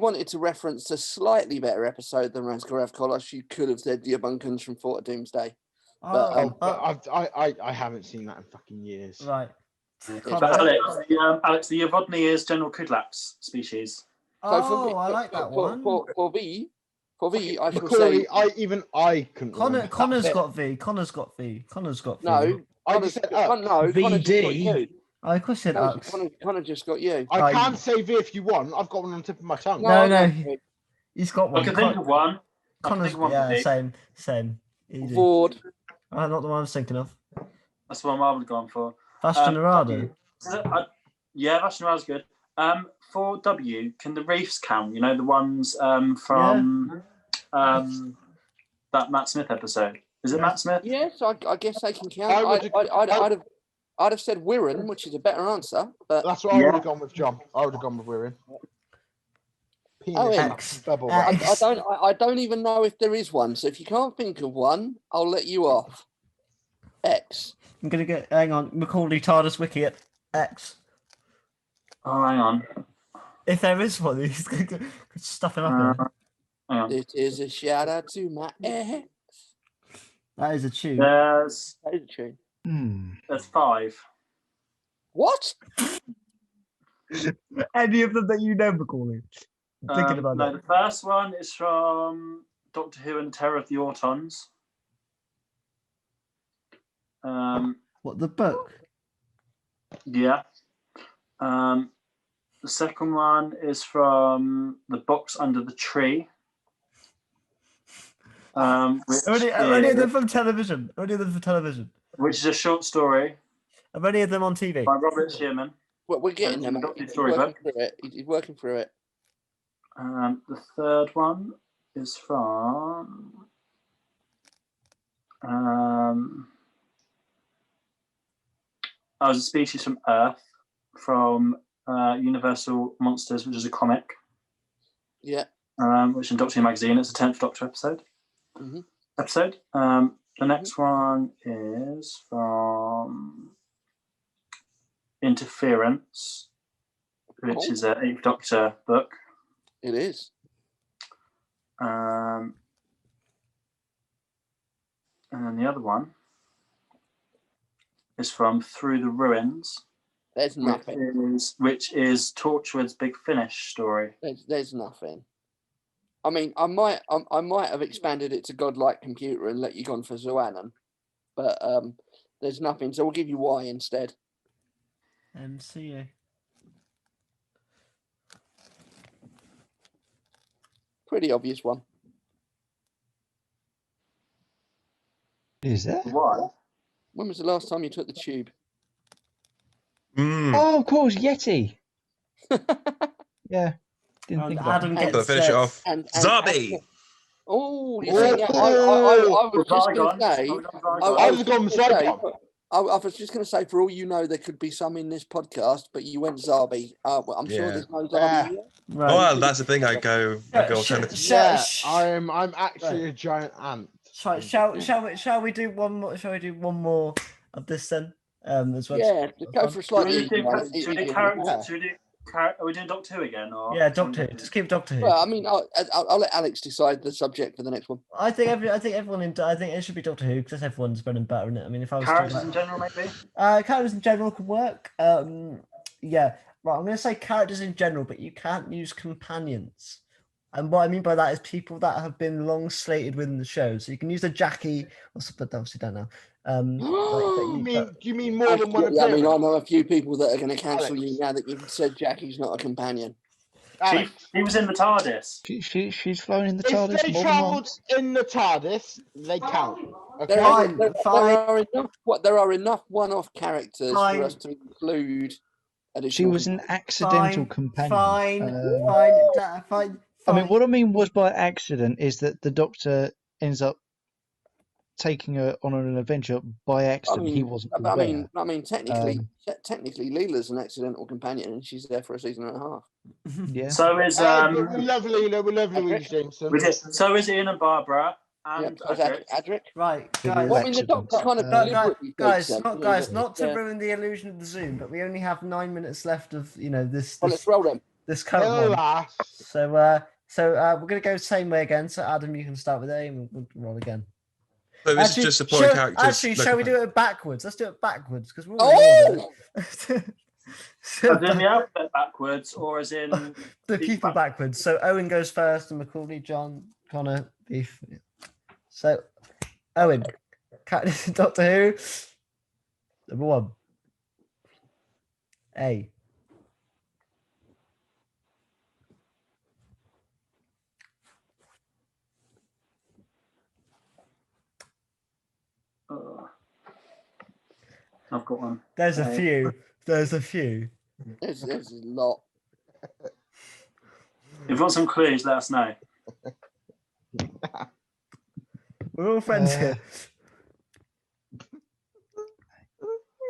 wanted to reference a slightly better episode than Ranskorav Kolos, you could have said the Obunkans from Fort of Doomsday. But, I haven't seen that in fucking years. Right. But Alex, the Uvodny is General Kudlap's species. Oh, I like that one. For V, I shall Macaulay, say I couldn't. remember Connor's that bit. got V. Connor's got V. no. I just said Ux. Connor just got you. Oh, of course it Ux. Connor just got you. I can say V if you want. I've got one on the tip of my tongue. No. He's got one. I can think of one. Connor's, yeah, same. Easy. Ford. Not the one I was thinking of. That's the one I would have gone for. Bastionarado. Yeah, Bastionarado's good. For W, can the reefs count? You know, the ones from that Matt Smith episode. Is it Matt Smith? Yes, I guess they can count. I'd have said Wirren, which is a better answer. But that's what I would have gone with, John. I would have gone with Wirren. Penis double. I don't even know if there is one. So if you can't think of one, I'll let you off. X. I'm gonna get. Hang on, Macaulay TARDIS wiki at X. Oh, hang on. If there is one, he's gonna get stuff it up. It is a shout out to my ex. That is a tune. That is a tune. There's 5. What? Any of them that you know, Macaulay? I'm thinking about no, that. the first one is from Doctor Who and Terror of the Autons. What, the book? Yeah. The second one is from The Box Under the Tree. Only of them from television. Only of them from television. Which is a short story. Have any of them on TV? By Robert Shearman. Well, we're getting them. He's working through it. He's working through it. The third one is from I Was a Species from Earth, from Universal Monsters, which is a comic. Yeah. Which in Doctor Who magazine, it's a 10th Doctor episode. Episode. The next one is from Interference, which is an 8th Doctor book. It is. And then the other one is from Through the Ruins. There's nothing. Which is Torchwood's Big Finish story. There's nothing. I mean, I might have expanded it to Godlike Computer and let you go on for Zoannon, but there's nothing. So we'll give you Y instead. MCA. Pretty obvious one. Is that? Why? When was the last time you took the tube? Oh, of course, Yeti. Yeah. Didn't think about Adam that. gets finish it off. Zarby. Oh, you think I was just going to say. I was just going to say, for all you know, there could be some in this podcast, but you went Zarby. I'm sure there's no Zarby here. Right. Oh, well, that's the thing. I go alternative. I'm actually a giant ant. Shall we do one more? Shall we do one more of this then? As well. Yeah, go for a slightly. Are we doing Doctor Who again? Or Yeah, Doctor Who. Just keep Doctor Who. Well, I mean, I'll let Alex decide the subject for the next one. I think everyone I think it should be Doctor Who because that's everyone's bread and butter, isn't it? I mean, if I was characters in general, maybe. Characters in general could work. Yeah, right. I'm going to say characters in general, but you can't use companions. And what I mean by that is people that have been long slated within the show. So you can use a Jackie, but obviously don't know. Do you mean more than one? I mean, I know a few people that are going to cancel you now that you've said Jackie's not a companion. He was in the TARDIS. She's flown in the TARDIS. If they travelled in the TARDIS, they count. Okay? There are enough one-off characters for us to include. She was an accidental companion. Fine. I mean, what I mean was by accident is that the Doctor ends up taking her on an adventure by accident. He wasn't aware. I mean, technically, Leela's an accidental companion, and she's there for a season and a half. Yeah. So is we love Leela. We love Louise Jameson. So is Ian and Barbara and Adric. Right, guys. I mean, the Doctor kind of guys, not to ruin the illusion of the Zoom, but we only have 9 minutes left of this. Well, let's roll them. This current one. So we're gonna go same way again. So Adam, you can start with A, and we'll roll again. So this is just supporting characters. Actually, shall we do it backwards? Let's do it backwards because we're As in the alphabet backwards, or as in the people backwards. So Owen goes first, and Macaulay, John, Connor, Beef. So Owen, Doctor Who, number 1. A. I've got one. There's a few. There's a lot. If you want some clues, let us know. We're all friends here.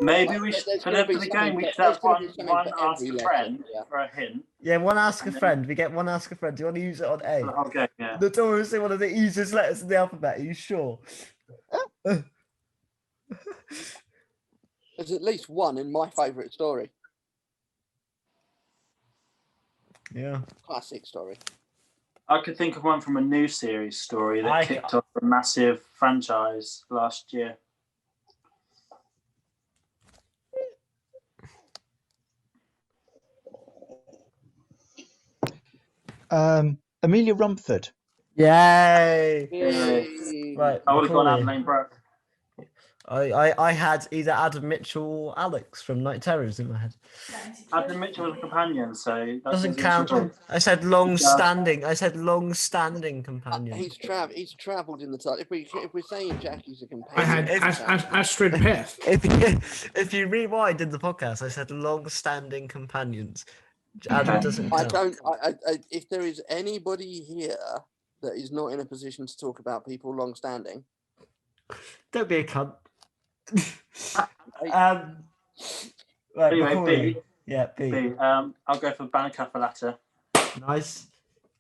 Maybe we should, There's for gonna the be game, something we for- should have there's gonna be one something for ask every a letter, friend yeah. for a hint. Yeah, one ask a And then- friend. We get one ask a friend. Do you want to use it on A? For the whole game, yeah. The door is one of the easiest letters in the alphabet. Are you sure? There's at least one in my favourite story. Yeah. Classic story. I could think of one from a new series story that kicked off a massive franchise last year. Amelia Rumford. Yay! Yay. Right. I would have gone Macaulay. Adelaine Brooke. I had either Adam Mitchell or Alex from Night Terrors in my head. Adam Mitchell was a companion, so that Doesn't seems count. interesting. I said long-standing. I said long-standing companion. He's travelled in the time. If we're saying Jackie's a companion, I had Astrid Peth. If you rewind in the podcast, I said long-standing companions. Adam doesn't I count. don't. If there is anybody here that is not in a position to talk about people long-standing, Don't be a cunt. Right, Anyway, Macaulay. B. Yeah, B. I'll go for Banneker for latter. Nice.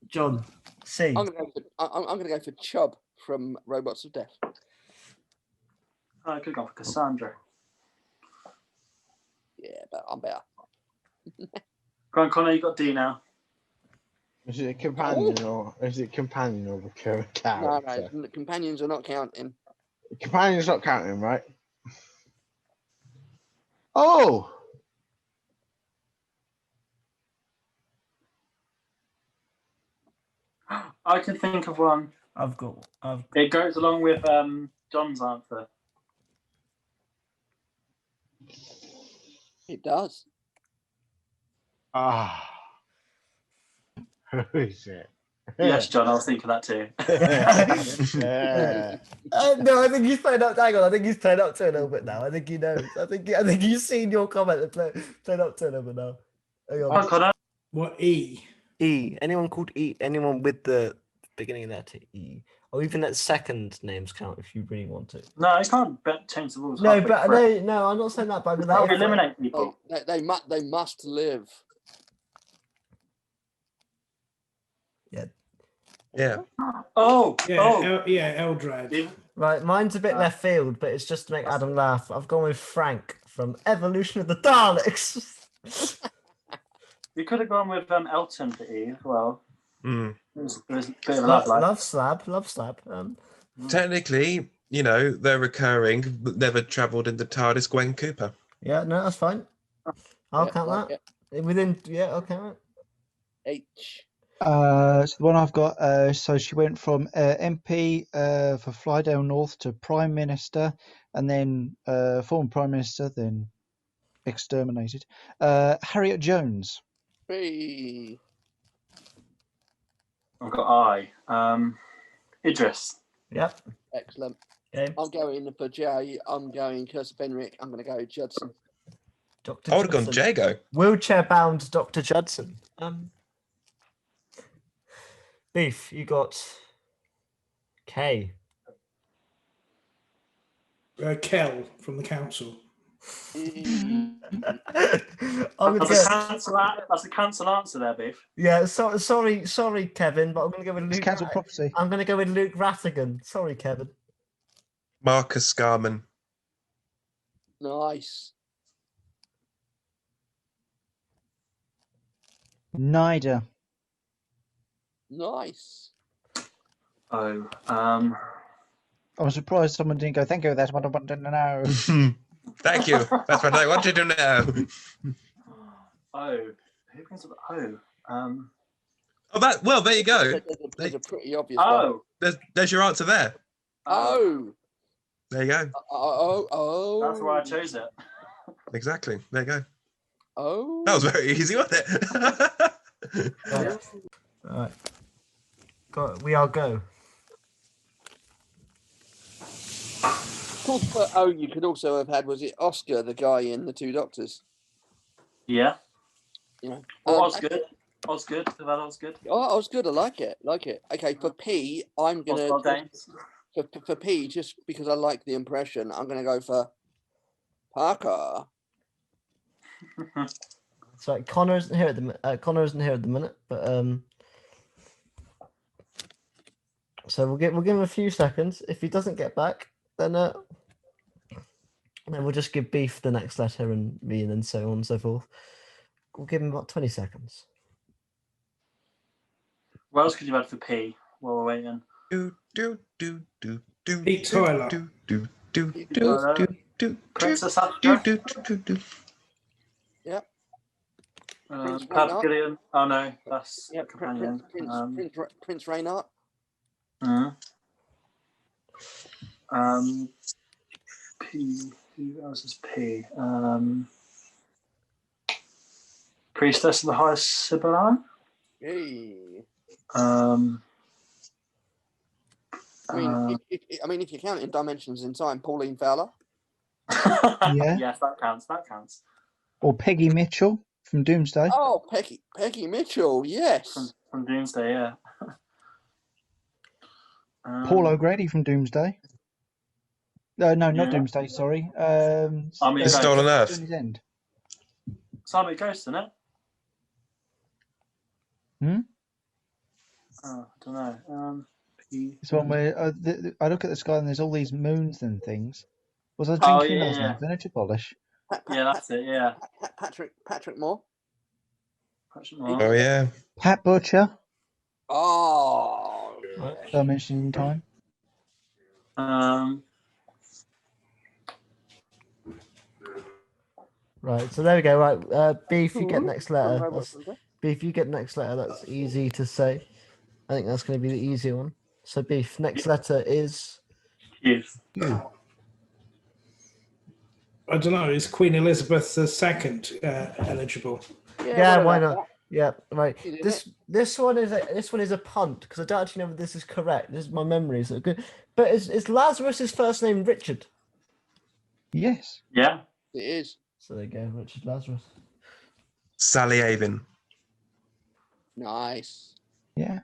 John. C. I'm gonna go for Chubb from Robots of Death. I could have gone for Cassandra. Yeah, but I'm better. Go on, Connor, you got D now. Is it a companion or recurring character? No, companions are not counting. Companion's not counting, right? Oh, I can think of one. It goes along with John's answer. It does. Who is it? Yes, John, I was thinking that too. No, I think he's playing up. Hang on, I think he's playing up to a little bit now. I think he knows. I think he's seen your comment and playing up to a little bit now. Hang on. What E? E. Anyone called E? Anyone with the beginning letter E, or even that second names count if you really want to. No, you can't change the rules. No, halfway but through. no, I'm not saying that. But That would eliminate people. They must live. Yeah. Oh, Yeah, Eldrad. Right, mine's a bit left field, but it's just to make Adam laugh. I've gone with Frank from Evolution of the Daleks. You could have gone with Elton for E as well. Mm. It was a bit of a love life. Love slab. Technically, they're recurring, but never travelled in the TARDIS. Gwen Cooper. Yeah, no, that's fine. I'll count that. I'll count it. H. So the one I've got, so she went from MP for Flydale North to Prime Minister, and then former Prime Minister, then exterminated. Harriet Jones. B. I've got I. Idris. Yep. Excellent. Okay. I'm going for J. I'm going Curse of Benrick. I'm going to go Judson. Dr. I would have gone Jago. Wheelchair-bound Dr. Judson. Beef, you got K. Kel from the council. That's a cancel answer there, Beef. Yeah, sorry, Kevin, but I'm going to go with Luke. Cancel prophecy. I'm going to go with Luke Rattigan. Sorry, Kevin. Marcus Scarman. Nice. Nida. Nice. Oh, I'm surprised someone didn't go, thank you, that's what I wanted to know. Thank you. That's what I wanted to know. Oh, who brings up O? Well, there you go. There's a pretty obvious one. There's your answer there. Oh. There you go. Oh. That's why I chose it. Exactly. There you go. Oh. That was very easy, wasn't it? All right. We are go. For O, you could also have had, was it Oscar, the guy in The Two Doctors? Yeah. Yeah. Osgood. Osgood. That was good. Oh, Osgood. I like it. Okay, for P, I'm going to... For P, just because I like the impression, I'm going to go for Parker. So Connor isn't here at the minute, but so we'll give him a few seconds. If he doesn't get back, then we'll just give Beef the next letter and me, and then so on and so forth. We'll give him about 20 seconds. What else could you add for P while we're waiting? Pete Tyler. Princess Astra. Yep. Pat Gideon. Oh no, that's companion. Prince Reynard. P. Who else is P? Priestess of the High Sibyllin. Hey. If you count in Dimensions in Time, Pauline Fowler. Yeah. Yes, that counts. That counts. Or Peggy Mitchell from Doomsday. Oh, Peggy Mitchell, yes. From Doomsday, yeah. Paul O'Grady from Doomsday. No, not Yeah. Doomsday. Sorry. Stolen Earth. Journey's End. Simon Ghost, isn't it? Hmm? Oh, I don't know. P. It's one where I look at the sky and there's all these moons and things. Was I Oh, drinking yeah, last yeah. night? Furniture polish. Yeah, that's it. Yeah. Patrick Moore. Oh yeah. Pat Butcher. Oh. Dimension in Time. Right, so there we go. Right, Beef, you get next letter. Beef, you get next letter. That's easy to say. I think that's going to be the easier one. So Beef, next letter is Yes. I don't know. Is Queen Elizabeth II eligible? Yeah, why not? Yeah, right. This one is a punt because I don't actually know if this is correct. This is my memory, so good. But is Lazarus's first name Richard? Yes. Yeah. It is. So there you go, Richard Lazarus. Sally Avon. Nice. Yeah.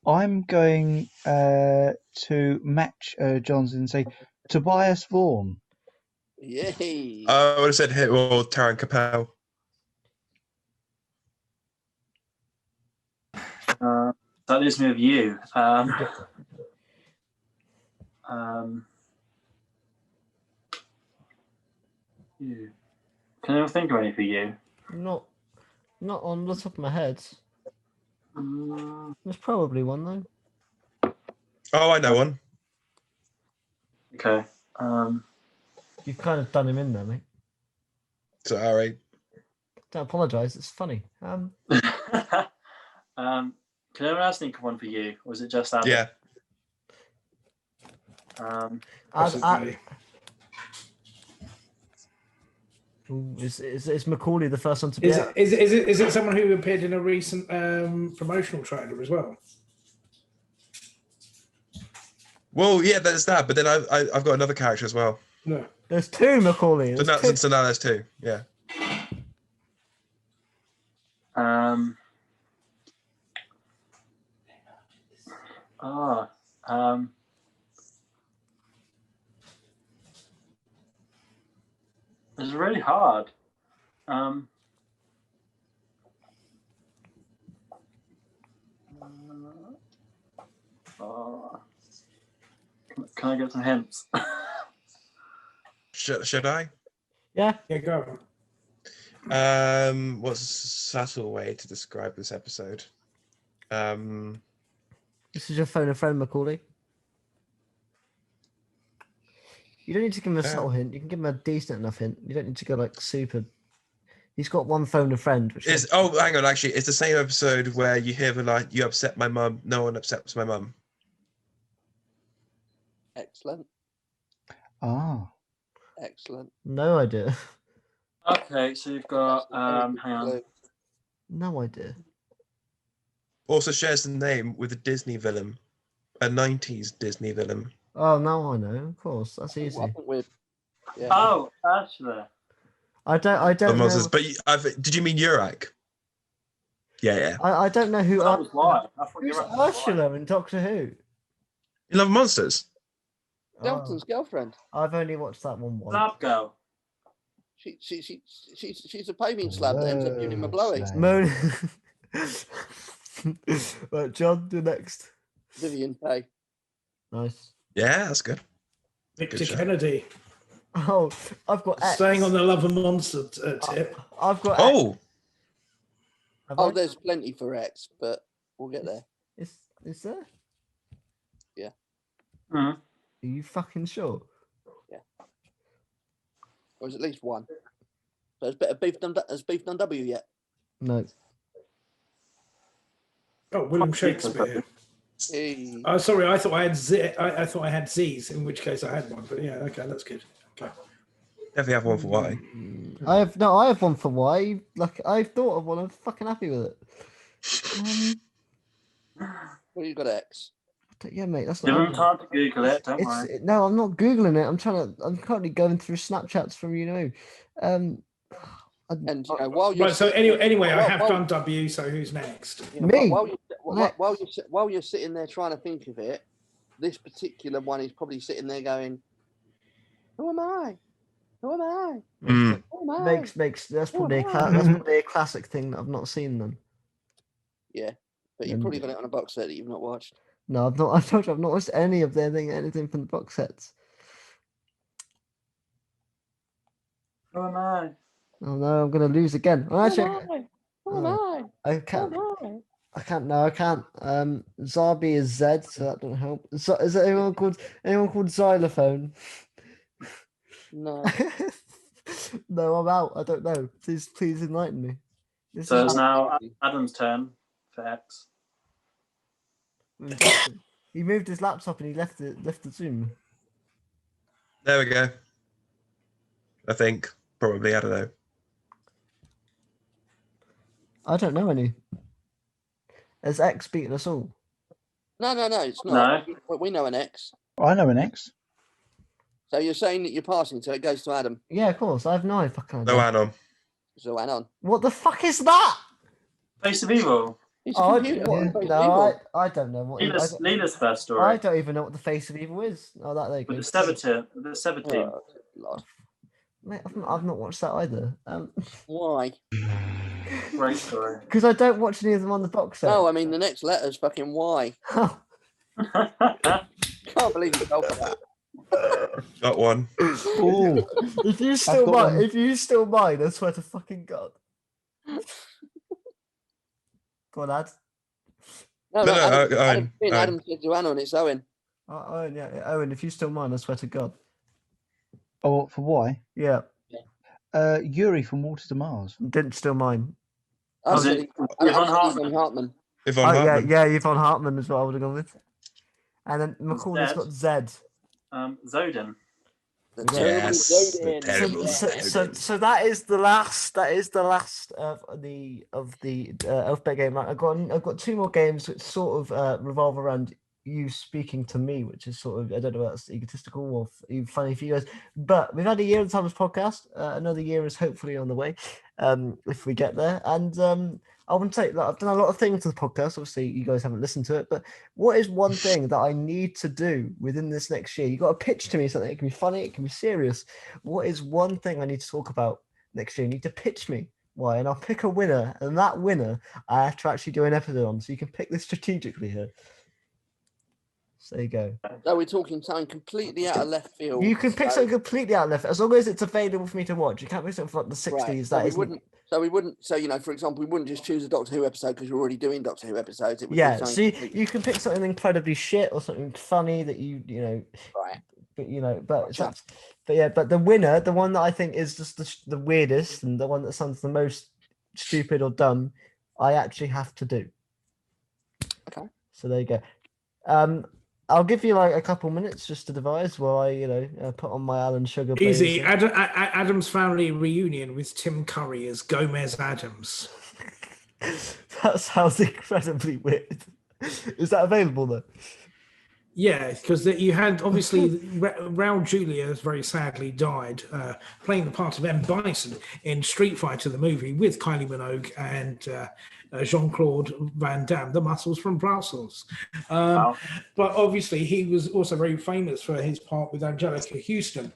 I'm going to match Johnson and say Tobias Vaughan. Yay. I would have said hit or Taran Capel. That leaves me with you. You. Can anyone think of any for you? Not on the top of my head. There's probably one though. Oh, I know one. Okay. You've kind of done him in there, mate. Sorry. Don't apologise. It's funny. Can anyone else think of one for you, or is it just Adam? Yeah. Is Macaulay the first one to be Is out? it someone who appeared in a recent promotional trailer as well? Well, yeah, there's that. But then I've got another character as well. No. There's two Macaulay. So now there's two. Yeah. It's really hard. Can I get some hints? Should I? Yeah. Yeah, go. What's a subtle way to describe this episode? This is your phone a friend, Macaulay. You don't need to give him a subtle hint. You can give him a decent enough hint. You don't need to go like super. He's got one phone a friend. Which hang on. Actually, it's the same episode where you hear the line, "You upset my mum. No one upsets my mum." Excellent. Ah. Excellent. No idea. Okay, so you've got hang on. No idea. Also shares the name with a Disney villain, a 90s Disney villain. Oh, now I know. Of course, that's easy. Yeah. Oh, Ursula. I don't know. But did you mean Urak? Yeah. I don't know who. That was why. I thought Who's you were Ursula in Doctor Who? You love monsters? Dalton's girlfriend. I've only watched that one once. Slab girl. She's a paving slab that ends up giving him a blowy. Moon. Right, John, do next. Vivian Pay. Nice. Yeah, that's good. Victor show. Kennedy. Oh, I've got X. Staying on the Love and Monster tip. I've got Oh, X. Have Oh, I? there's plenty for X, but we'll get there. Is there? Yeah. Mhm. Are you fucking sure? Or is at least one. So has Beef done W yet? No. Oh, William Shakespeare. Hey. Oh, sorry, I thought I had Z. I thought I had Z's, in which case I had one. But yeah, okay, that's good. Okay. definitely have one for Y. I have one for Y. Like I've thought of one. I'm fucking happy with it. Well, you got X. Yeah, mate. That's Give not. him time to Google it. Don't worry. No, I'm not googling it. I'm currently going through Snapchats from And you know, while you're Right. So anyway, I while- have while- done W. So who's next? you know, Me. while you're sitting there trying to think of it, this particular one is probably sitting there going, "Who am I? Who am I? Mm. Who am I?" Makes that's Who probably am a I? that's probably a classic thing that I've not seen then. Yeah, but you've And- probably got it on a box set that you've not watched. No, I've not. I told you I've not watched any of anything from the box sets. Who am I? Oh no, I'm gonna lose again. Well, actually, Who am I? Who am oh, I? I Who can't. am I? I can't. No, I can't. Zarbi is Z, so that doesn't help. So, is there anyone called Xylophone? No. No, I'm out. I don't know. Please enlighten me. This So is it's now Adam's turn for X. He moved his laptop and he left the Zoom. There we go. I think probably. I don't know. I don't know any. Has X beaten us all? No, it's not. No. We know an X. I know an X. So you're saying that you're passing, so it goes to Adam. Yeah, of course. I have no fucking No idea. add-on. So hang on. What the fuck is that? Face of Evil. It's a Oh, computer. what- Face of no, Evil. I don't know what. Leela's first story. I don't even know what the face of evil is. Oh, that there you go. With the Sever team. Oh, Lord. Mate, I've not watched that either. Why? Great story. Because I don't watch any of them on the box set. No, I mean the next letter's fucking Y. Can't believe you fell for that. Got one. Oh, if you still mind, I swear to fucking God. Go on, lad. No, No, Adam, Owen, Owen. Adam said to Anon, it's Owen. Owen, yeah, Owen, if you still mind, I swear to God. oh, for Y? Yeah, Yuri from Water to Mars. didn't steal mine. I Was said it Adam Yvonne said Yvonne Hartman. Yvonne Oh, yeah, Hartman. yeah, Yvonne Hartman is what I would have gone with. And then McCall has got Z. Zodin. The Yes, terrible the Zodin. terrible So that is the last. That is the last of the alphabet game. I've got two more games which sort of revolve around you speaking to me, which is sort of, I don't know if that's egotistical or even funny for you guys. But we've had a year of the Thomas podcast. Another year is hopefully on the way, if we get there. And I wouldn't say that I've done a lot of things to the podcast. Obviously, you guys haven't listened to it, but what is one thing that I need to do within this next year? You got to pitch to me something. It can be funny, it can be serious. What is one thing I need to talk about next year? You need to pitch me. Why? And I'll pick a winner, and that winner I have to actually do an episode on. So you can pick this strategically here. So there you go. So we're talking something completely out of left field. You can pick so- something completely out of left, as long as it's available for me to watch. You can't pick something from like the 60s. Right, That we isn't. wouldn't. So you know, for example, we wouldn't just choose a Doctor Who episode because you're already doing Doctor Who episodes. It would be Yeah, something see, completely- you can pick something incredibly shit or something funny that you know, right. but the winner, the one that I think is just the weirdest and the one that sounds the most stupid or dumb, I actually have to do. Okay. So there you go. I'll give you like a couple minutes just to devise while I, put on my Alan Sugar. Easy. blazer. Adam's Family reunion with Tim Curry as Gomez Adams. That sounds incredibly weird. Is that available though? Yeah, because you had obviously Raul Julia has very sadly died playing the part of M. Bison in Street Fighter the movie with Kylie Minogue and Jean-Claude Van Damme, the muscles from Brussels. Wow. But obviously he was also very famous for his part with Angelica Houston,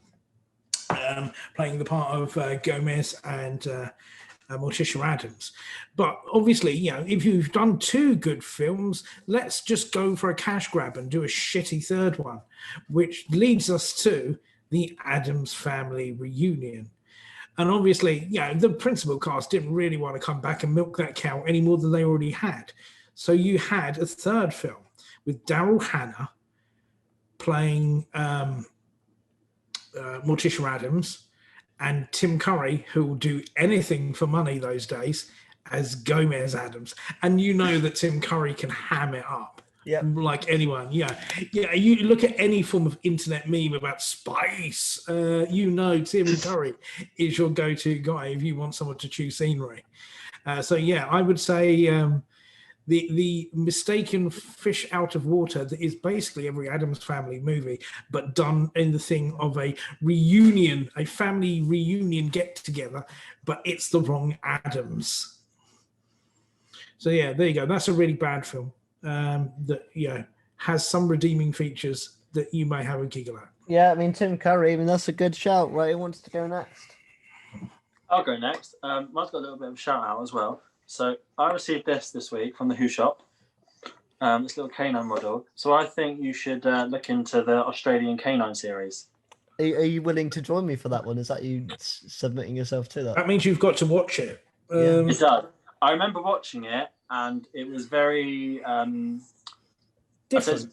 playing the part of Gomez and Morticia Adams. But obviously, you know, if you've done two good films, let's just go for a cash grab and do a shitty third one, which leads us to the Addams Family reunion. And obviously, you know, the principal cast didn't really want to come back and milk that cow any more than they already had. So you had a third film with Daryl Hannah playing Morticia Adams, and Tim Curry, who will do anything for money those days, as Gomez Adams. And you know that Tim Curry can ham it up like anyone. Yeah. You look at any form of internet meme about spice, you know Tim Curry is your go-to guy if you want someone to chew scenery. So yeah, I would say the mistaken fish out of water that is basically every Addams Family movie, but done in the thing of a reunion, a family reunion get together, but it's the wrong Addams. So yeah, there you go. That's a really bad film that, you know, has some redeeming features that you may have a giggle at. Yeah, I mean, Tim Curry, I mean, that's a good shout, right? Who wants to go next? I'll go next. Mine's got a little bit of a shout out as well. So I received this week from the Who Shop, this little canine model. So I think you should look into the Australian canine series. Are you willing to join me for that one? Is that you submitting yourself to that? That means you've got to watch it. It does. I remember watching it, and it was very different.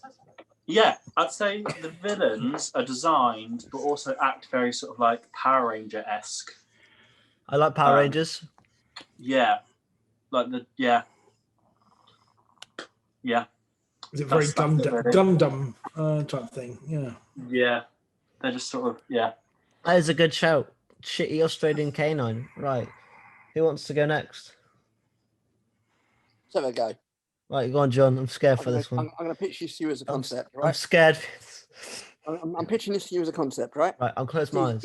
I'd say the villains are designed, but also act very sort of like Power Ranger-esque. I like Power Rangers. Yeah. Like yeah. Is it very Gundam type thing? Yeah. Yeah. They're just sort of, yeah. That is a good shout. Shitty Australian canine. Right. Who wants to go next? So there we go. Right, go on, John. I'm scared for this one. I'm going to pitch this to you as a concept, right? I'm scared. I'm pitching this to you as a concept, right? Right, I'll close my eyes.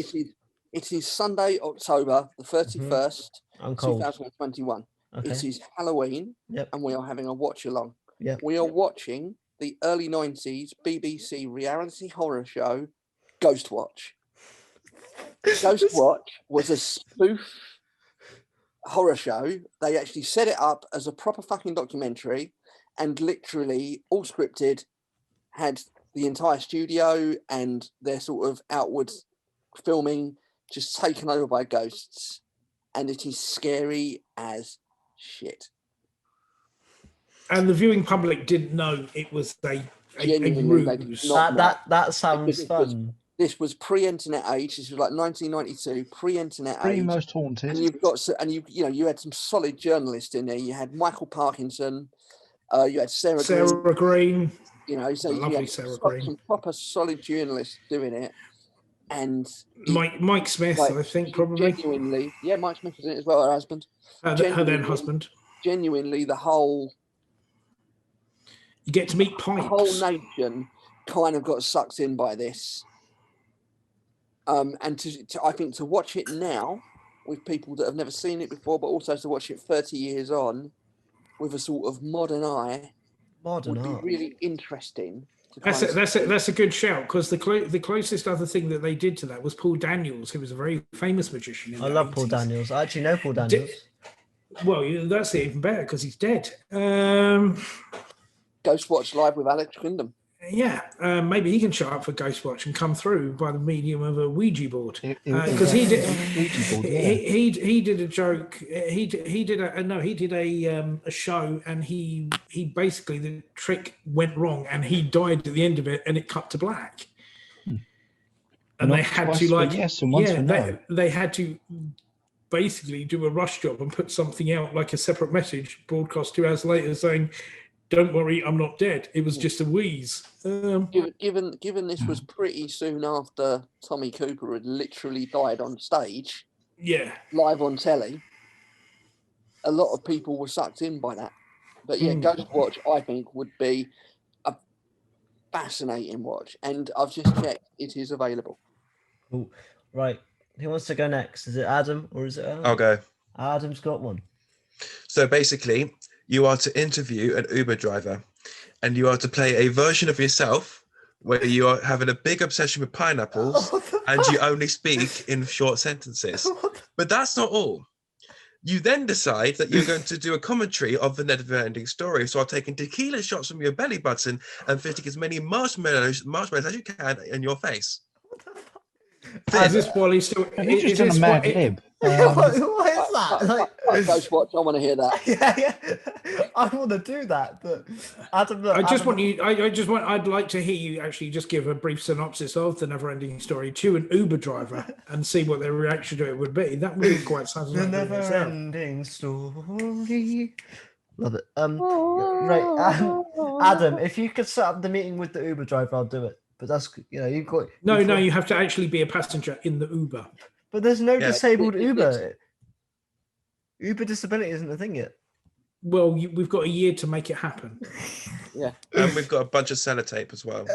It is Sunday, October the 31st, I'm cold. 2021. Okay. It is Halloween, and we are having a watch along. Yep. We are watching the early 90s BBC reality horror show, Ghost Watch. Ghost Watch was a spoof horror show. They actually set it up as a proper fucking documentary and literally all scripted, had the entire studio and their sort of outward filming just taken over by ghosts. And it is scary as shit. And the viewing public didn't know it was a ruse. That sounds fun. This was pre-internet age. This was like 1992, pre-internet age. Pre-Most Haunted. And you've got, and you had some solid journalists in there. You had Michael Parkinson. You had Sarah Green. You know, so you had some proper solid journalists doing it. And Mike Smith, I think, probably. Genuinely, yeah, Mike Smith was in it as well, her husband. Her then husband. Genuinely, the whole... You get to meet Pipes. The whole nation kind of got sucked in by this. And I think to watch it now with people that have never seen it before, but also to watch it 30 years on with a sort of modern eye would be really interesting. That's a good shout, because the closest other thing that they did to that was Paul Daniels, who was a very famous magician. I love Paul Daniels. I actually know Paul Daniels. Well, that's even better because he's dead. Ghost Watch Live with Alex Quindam. Yeah, maybe he can show up for Ghost Watch and come through by the medium of a Ouija board, because he did. He did a joke. He did a show, and he basically, the trick went wrong, and he died at the end of it, and it cut to black. And they had to they had to basically do a rush job and put something out like a separate message broadcast 2 hours later saying, "Don't worry, I'm not dead. It was just a wheeze." Given this was pretty soon after Tommy Cooper had literally died on stage, live on telly, a lot of people were sucked in by that. But yeah, Ghost Watch, I think, would be fascinating watch, and I've just checked; it is available. Cool. Right. Who wants to go next? Is it Adam or is it? I'll go. Adam's got one. So basically, you are to interview an Uber driver, and you are to play a version of yourself where you are having a big obsession with pineapples, and you only speak in short sentences. But that's not all. You then decide that you're going to do a commentary of the never-ending story. So I'm taking tequila shots from your belly button and fitting as many marshmallows as you can in your face. Is this while he's still? He's just done a mad lib. What is that? Like, Ghost Watch. I want to hear that. yeah. I want to do that, but Adam. I just want you. I'd like to hear you actually just give a brief synopsis of the never-ending story to an Uber driver and see what their reaction to it would be. That would be quite The satisfying. never-ending story. Love it. Right, Adam. If you could set up the meeting with the Uber driver, I'll do it. But that's you've got. No, you have to actually be a passenger in the Uber. But there's no disabled Uber. Uber disability isn't a thing yet. Well, we've got a year to make it happen. Yeah. And we've got a bunch of sellotape as well.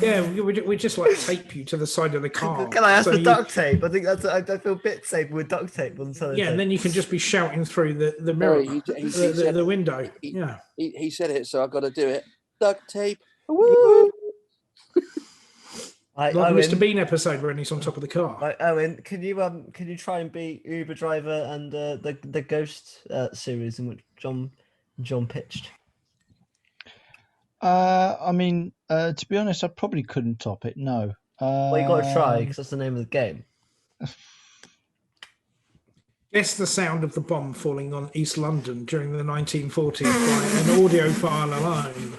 Yeah, we just like tape you to the side of the car. Can I ask So the you- duct tape? I think that's. I feel a bit safe with duct tape on the Yeah, and then you can just be shouting through the mirror, Sorry, he said the it. window. Yeah. He said it, so I've got to do it. Duct tape. Woo! Like Owen, Mr. Bean episode when he's on top of the car. Right, Owen, can you try and be Uber driver and the Ghost series in which John pitched? I mean, to be honest, I probably couldn't top it. No. Well, you got to try because that's the name of the game. Guess the sound of the bomb falling on East London during the 1940s by an audio file alone.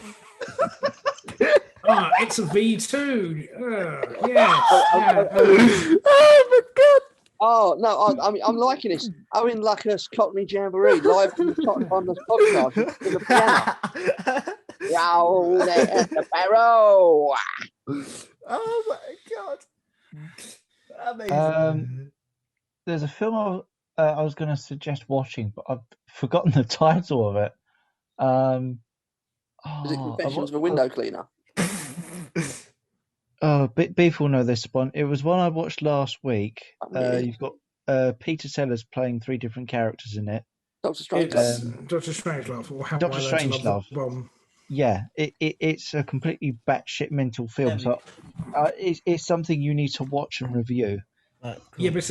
It's a V2. Yeah. Oh my god! Oh no, I'm liking this. Owen Lucas Cockney Jamboree live from the Tottenham podcast with the piano. Roll the barrow. Oh my god! Amazing. There's a film I was going to suggest watching, but I've forgotten the title of it. Is it Confessions of a Window Cleaner? Beef will know this one. It was one I watched last week. You've got Peter Sellers playing 3 different characters in it. Doctor Strangelove. Dr. Strangelove. Or How Dr. I Learned to Love the Strangelove. Bomb. Yeah, it's a completely batshit mental film. So it's something you need to watch and review. Yeah, but it's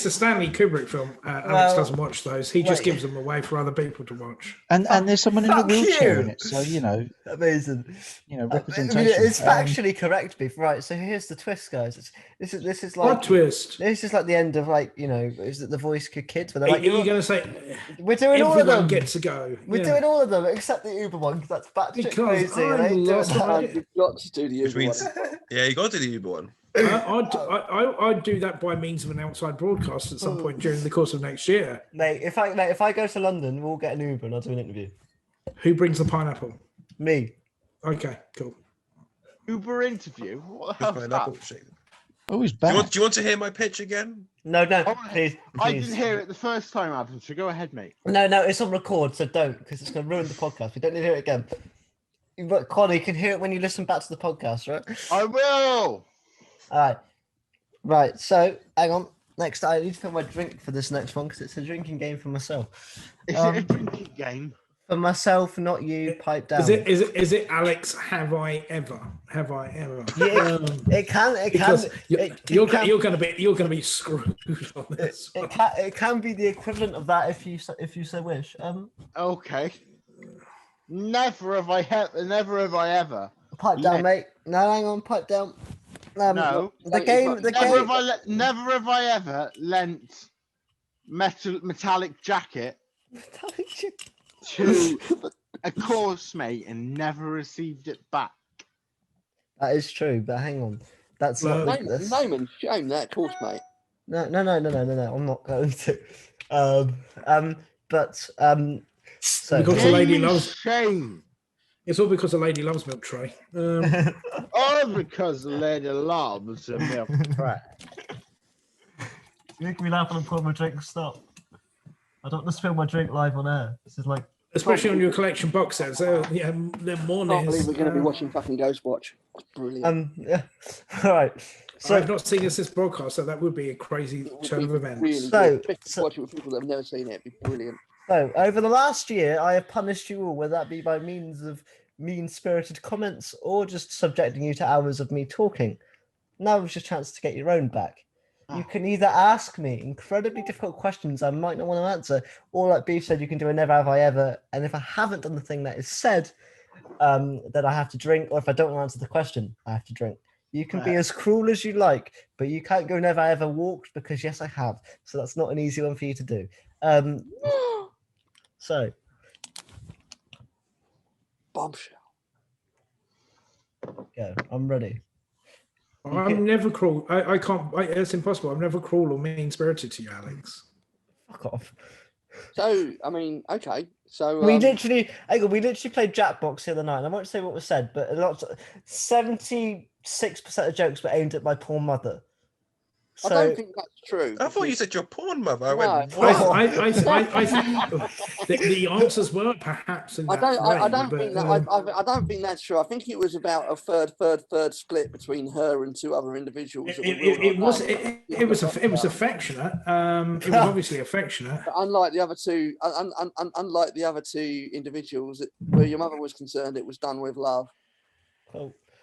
a Stanley Kubrick film. Alex doesn't watch those. He just gives them away for other people to watch. And there's someone in a Fuck wheelchair you! in it, so Amazing. Representation. I mean, it's factually correct, Beef. Right. So here's the twist, guys. This is like What twist? This is like the end of is it the Voice Kids? Where they're Are like, you going to say we're doing all of everyone them. gets to go? We're Yeah. doing all of them except the Uber one because that's batshit Because crazy. I'm and I ain't doing lost that. my- You've got to do the Which Uber means, one. yeah, you got to do the Uber one. I'd do that by means of an outside broadcast at some point during the course of next year. Mate, if I go to London, we'll get an Uber and I'll do an interview. Who brings the pineapple? Me. Okay, cool. Uber interview? What the Good hell's pineapple that? shake. Oh, he's Do back. you want to hear my pitch again? No, Oh, please. I didn't hear it the first time, Adam, so go ahead, mate. No, it's on record, so don't, because it's going to ruin the podcast. We don't need to hear it again. But Connie, you can hear it when you listen back to the podcast, right? I will! All right. So, hang on. Next, I need to fill my drink for this next one because it's a drinking game for myself. Is it a drinking game? For myself, not you. Pipe down. Is it Alex? Have I ever? Yeah, it can. Because you're can- going to be screwed on this. It can be the equivalent of that if you so wish. Okay. Never have I ever. Pipe down, mate. No, hang on. Pipe down. No. The game. Never have I ever lent metallic jacket to a course mate and never received it back. That is true, but hang on. That's not this. Neyman, shame that course, mate. No. I'm not going to. So Because the lady loves. Shame. It's all because the lady loves milk tray. All because the lady loves a milk tray. You make me laugh and pour my drink. Stop. I don't want to spill my drink live on air. This is like Especially on your collection box sets. They're more I can't believe NES. we're going to be watching fucking Ghostwatch. It's brilliant. Yeah. All right. So I've not seen this broadcast, so that would be a crazy It would turn be of events. really So- good. Especially watching with people that have never seen it. It'd be brilliant. So, over the last year, I have punished you all, whether that be by means of mean-spirited comments or just subjecting you to hours of me talking. Now is your chance to get your own back. You can either ask me incredibly difficult questions I might not want to answer, or like Beef said, you can do a never have I ever, and if I haven't done the thing that is said, then I have to drink, or if I don't want to answer the question, I have to drink. You can be as cruel as you like, but you can't go never ever walked, because yes, I have. So that's not an easy one for you to do. So, Bombshell. go. I'm ready. I'm never cruel. I can't. It's impossible. I'm never cruel or mean-spirited to you, Alex. Fuck off. So, I mean, okay. So We literally played Jackbox the other night, and I won't say what was said, but 76% of jokes were aimed at my poor mother. I don't think that's true. I thought you said your porn mother. I No. went, I think the answers were perhaps in I that don't way, think but, that. I don't think that's true. I think it was about a third split between her and two other individuals. it was affectionate. It was obviously affectionate. But unlike the other two, unlike the other two individuals, where your mother was concerned, it was done with love,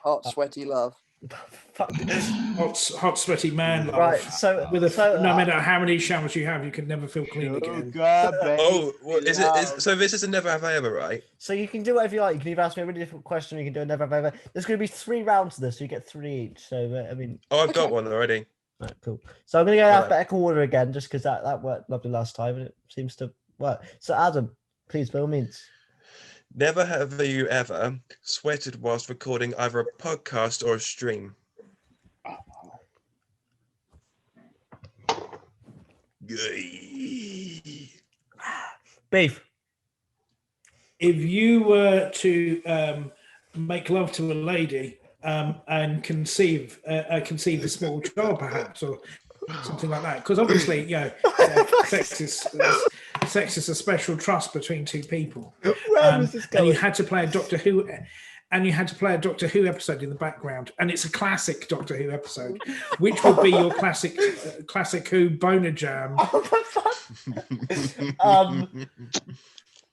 hot, sweaty love. Hot, sweaty man love. Right, so no matter how many showers you have, you can never feel clean again. oh, well, so this is a never have I ever, right? So you can do whatever you like. You can either ask me a really difficult question, or you can do a never have I ever. There's going to be 3 rounds to this, so you get 3 each. So I mean. Oh, I've got one already. Right, cool. So I'm going to go alphabetical order again, just because that worked lovely last time, and it seems to work. So Adam, please, by all means. Never have you ever sweated whilst recording either a podcast or a stream. Beef. If you were to make love to a lady and conceive a small child, perhaps, or something like that, because obviously, sex is a special trust between two people. And you had to play a Doctor Who. And you had to play a Doctor Who episode in the background, and it's a classic Doctor Who episode. Which would be your classic Who boner jam?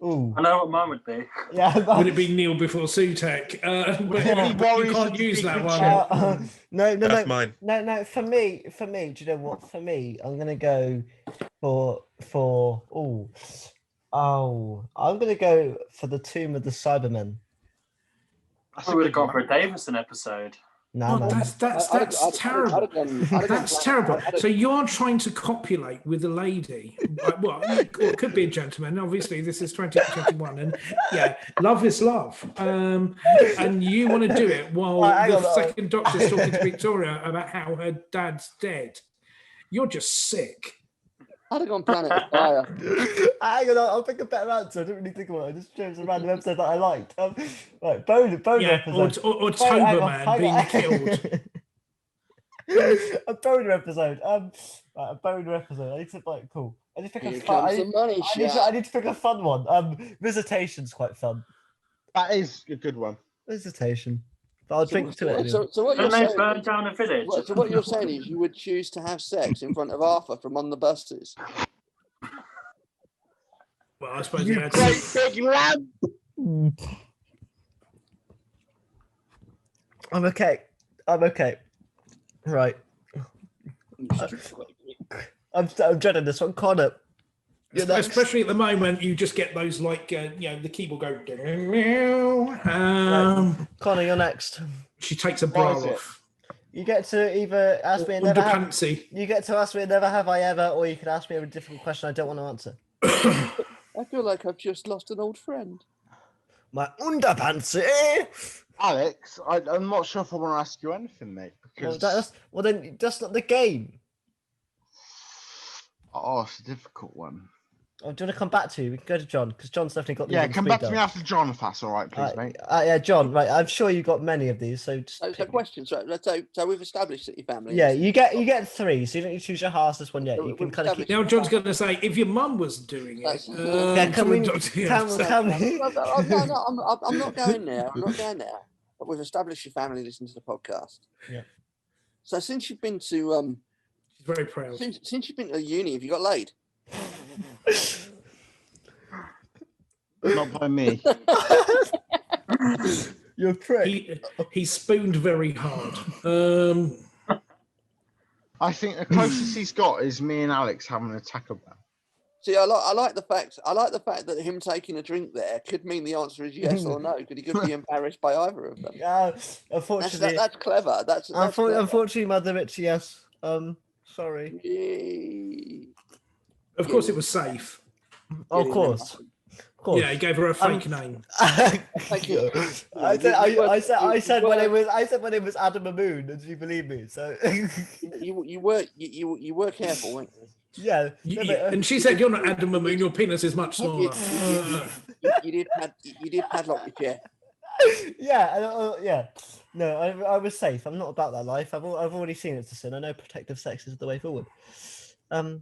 Ooh. I know what mine would be. Yeah, would it be Neil before Sutek? But you can't use that one. No, That's mine. No. For me, do you know what? For me, I'm gonna go for I'm gonna go for the Tomb of the Cybermen. I would have gone for a Davison episode. No, that's terrible. That's terrible. So you're trying to copulate with a lady. Well, it could be a gentleman. Obviously, this is 2021, and love is love. And you want to do it while the second Doctor's talking to Victoria about how her dad's dead. You're just sick. I'd have gone Planet of Fire. Hang on, I'll pick a better answer. I didn't really think about it. I just chose a random episode that I liked. Right, boner episode. Or Toberman being killed. A boner episode. Right, a boner episode. I need to cool. I need to pick a fun. I need to pick a fun one. Visitation's quite fun. That is a good one. Visitation. But I'll drink to it. So what you're saying? Burn down a village. So what you're saying is you would choose to have sex in front of Arthur from On the Buses. Well, I suppose You great big lamp. I'm okay. Right. I'm dreading this one. Connor. Especially at the moment, you just get those the keyboard go. Connor, you're next. She takes a bra off. You get to either ask me a never have. You get to ask me a never have I ever, or you can ask me a difficult question I don't want to answer. I feel like I've just lost an old friend. My underpants. Alex, I'm not sure if I want to ask you anything, mate. Because then that's not the game. Oh, it's a difficult one. Oh, do you want to come back to? We can go to John because John's definitely got these. Yeah, on come speed back to dial. me after John, if that's all right, please, mate. Yeah, John. Right, I'm sure you got many of these. So just So questions. So we've established that your family. yeah, is- you get 3, so you don't need to choose your hardest one yet. You can kind of keep. Now John's going to say, if your mum was doing it, Yeah, can we? Dr. Can we? No, I'm not going there. I'm not going there. But we've established your family listens to the podcast. Yeah. So since you've been to She's very proud. Since you've been to uni, have you got laid? Not by me. You're a prick. He spooned very hard. I think the closest he's got is me and Alex having a Taco Bell. See, I like the fact that him taking a drink there could mean the answer is yes or no, because he could be embarrassed by either of them. Yeah, unfortunately, that's clever. That's clever. Unfortunately, Mother Rich, yes. Sorry. Of course, it was safe. Oh, of course. Yeah, he gave her a fake name. Thank you. I said when it was Adam Mamoon, and you believe me. So you were careful, weren't you? Yeah. And she said, "You're not Adam Mamoon. Your penis is much smaller." You did padlock your chair. Yeah. No, I was safe. I'm not about that life. I've already seen it's a sin. I know protective sex is the way forward. There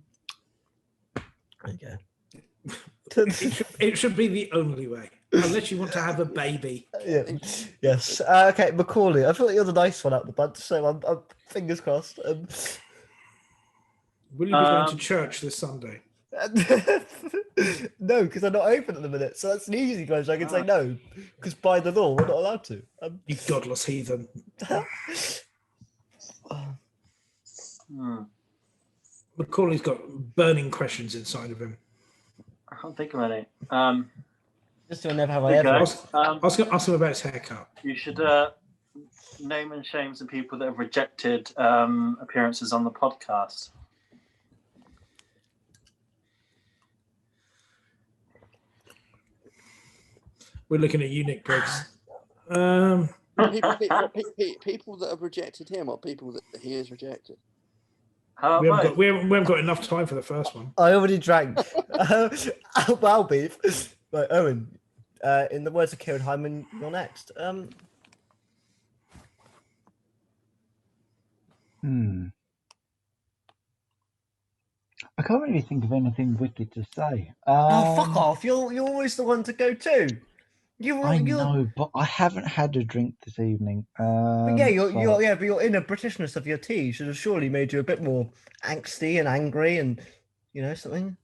you go. It should be the only way, unless you want to have a baby. Yeah. Yes. Okay, Macaulay. I feel like you're the nice one out of the bunch, so I'm fingers crossed. Will you be going to church this Sunday? No, because I'm not open at the minute, so that's an easy question. I can say no, because by the law we're not allowed to. You godless heathen. Macaulay's got burning questions inside of him. I can't think of any. Just to never have I there ever. you go. I was going to ask him about his haircut. You should name and shame some people that have rejected appearances on the podcast. We're looking at Unique Briggs. People that have rejected him, or people that he has rejected. We haven't got enough time for the first one. I already drank. Well, beef. Right, Owen. In the words of Kieran Hyman, you're next. I can't really think of anything wicked to say. Fuck off! You're always the one to go to. I know, but I haven't had a drink this evening. But yeah, but your inner Britishness of your tea should have surely made you a bit more angsty and angry, and something.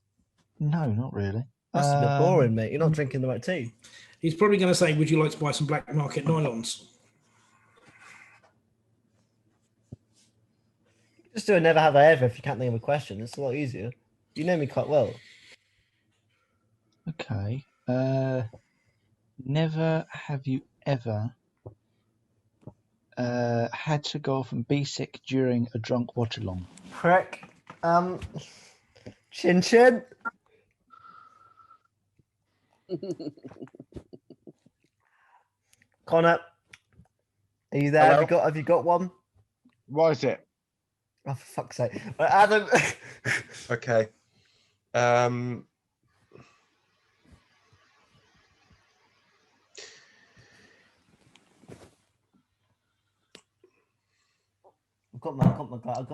No, not really. That's a bit boring, mate. You're not drinking the right tea. He's probably going to say, "Would you like to buy some black market nylons?" Just do a never have I ever if you can't think of a question. It's a lot easier. You know me quite well. Okay. Never have you ever had to go off and be sick during a drunk watch along? Prick. Chin chin. Connor, are you there? Hello? Have you got one? What is it? Oh, for fuck's sake. Adam. Okay.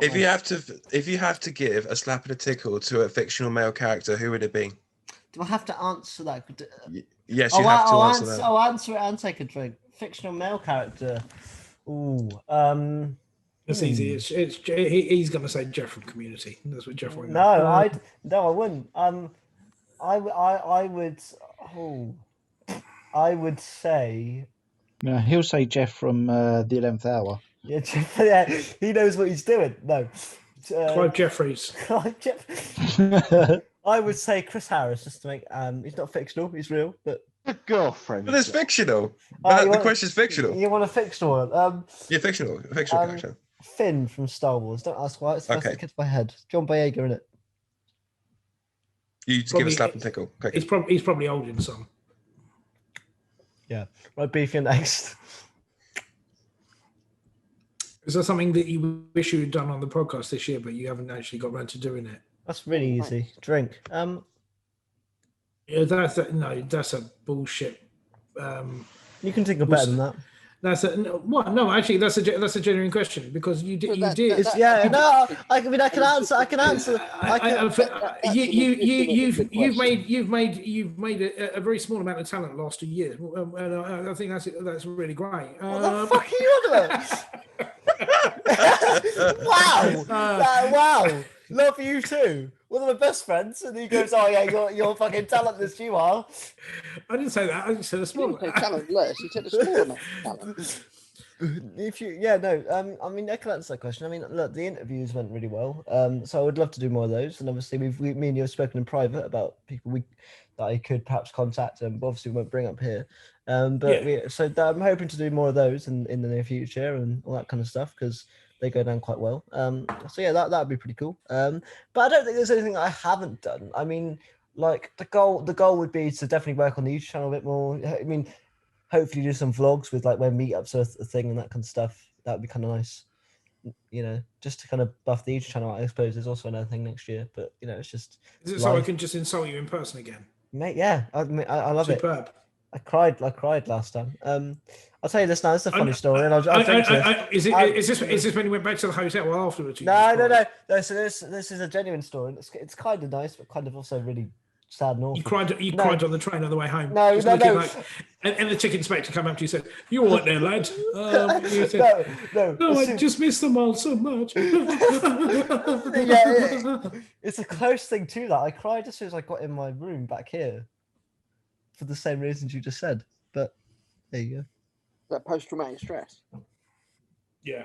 If you have to give a slap and a tickle to a fictional male character, who would it be? Do I have to answer that? Yes, you have to answer that. I'll answer it and take a drink. Fictional male character. Ooh. It's easy. He's going to say Jeff from Community. That's what Jeff went. No, I wouldn't. I would say. No, he'll say Jeff from the 11th Hour. Yeah, Jeff, yeah, he knows what he's doing. No, Clive Jeffries. I would say Chris Harris, just to make. He's not fictional. He's real, but. A girlfriend. But it's fictional. The question's fictional. You want a fictional one? Yeah, fictional. A fictional character. Finn from Star Wars. Don't ask why. It's the first thing that gets my head. John Boyega in it. You just give a slap and tickle. Okay. He's probably old in some. Yeah. Right, Beefy next. Is there something that you wish you had done on the podcast this year, but you haven't actually got around to doing it? That's really easy. Drink. Yeah, that's a bullshit. You can think of better than that. That's what? No, actually, that's a genuine question because you did. You did. I mean, I can answer. You've made a very small amount of talent last 2 years, and I think that's really great. What the fuck are you on about? Wow! Love you too. One of my best friends, and he goes, "Oh yeah, you're fucking talentless. You are." I didn't say that. I just said a small talentless. You said a small amount of talent. I mean, I can answer that question. I mean, look, the interviews went really well. So I would love to do more of those. And obviously, me and you have spoken in private about people that I could perhaps contact, and obviously we won't bring up here. I'm hoping to do more of those in the near future and all that kind of stuff because they go down quite well. So yeah, that would be pretty cool. But I don't think there's anything I haven't done. I mean, like the goal would be to definitely work on the YouTube channel a bit more. I mean, hopefully do some vlogs with like when meetups are a thing and that kind of stuff. That would be kind of nice. You know, just to kind of buff the YouTube channel. I suppose there's also another thing next year, but you know, it's just. Is it so I can just insult you in person again? Mate, yeah, I love Superb. it. I cried last time. I'll tell you this now. It's a funny story, and I'll drink is this when you went back to the hotel afterwards? No. So this is a genuine story. It's kind of nice, but kind of also really sad and awful. You cried on the train on the way home. No. And the ticket inspector came up to you and said, "You all right there, lad?" You said, no. I just missed them all so much. It's a close thing to that. I cried as soon as I got in my room back here, for the same reasons you just said. But there you go. That post-traumatic stress. Yeah.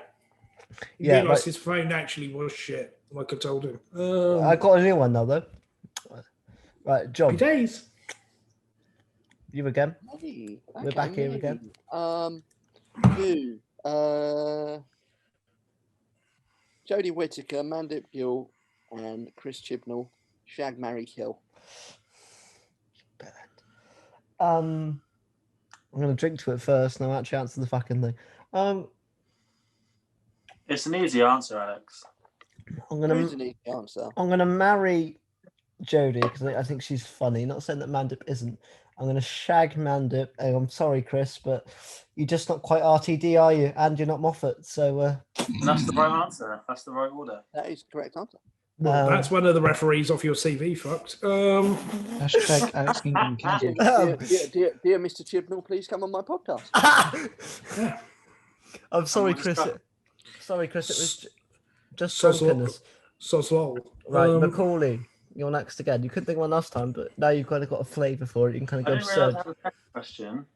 He realised his phone actually was shit, like I told him. I got a new one now, though. Right, John. Happy days. You again. Hey, We're back here again. Who? Jodie Whittaker, Mandip Gill, and Chris Chibnall. Shag, marry, kill. I'm gonna drink to it first, and I'll actually answer the fucking thing. It's an easy answer, Alex. I'm gonna marry Jodie because I think she's funny. Not saying that Mandip isn't. I'm gonna shag Mandip. Oh, I'm sorry, Chris, but you're just not quite RTD, are you? And you're not Moffat, so. That's the right answer. That's the right order. That is the correct answer. Well, that's one of the referees off your CV, fucked. Hashtag Alex Kingdom cancelled. Dear Mr. Chibnall, please come on my podcast. I'm sorry, Chris. Sorry, Chris. It was just drunkenness. So slow. Right, Macaulay, you're next again. You couldn't think of one last time, but now you've kind of got a flavour for it. You can kind of go absurd. I had a second question.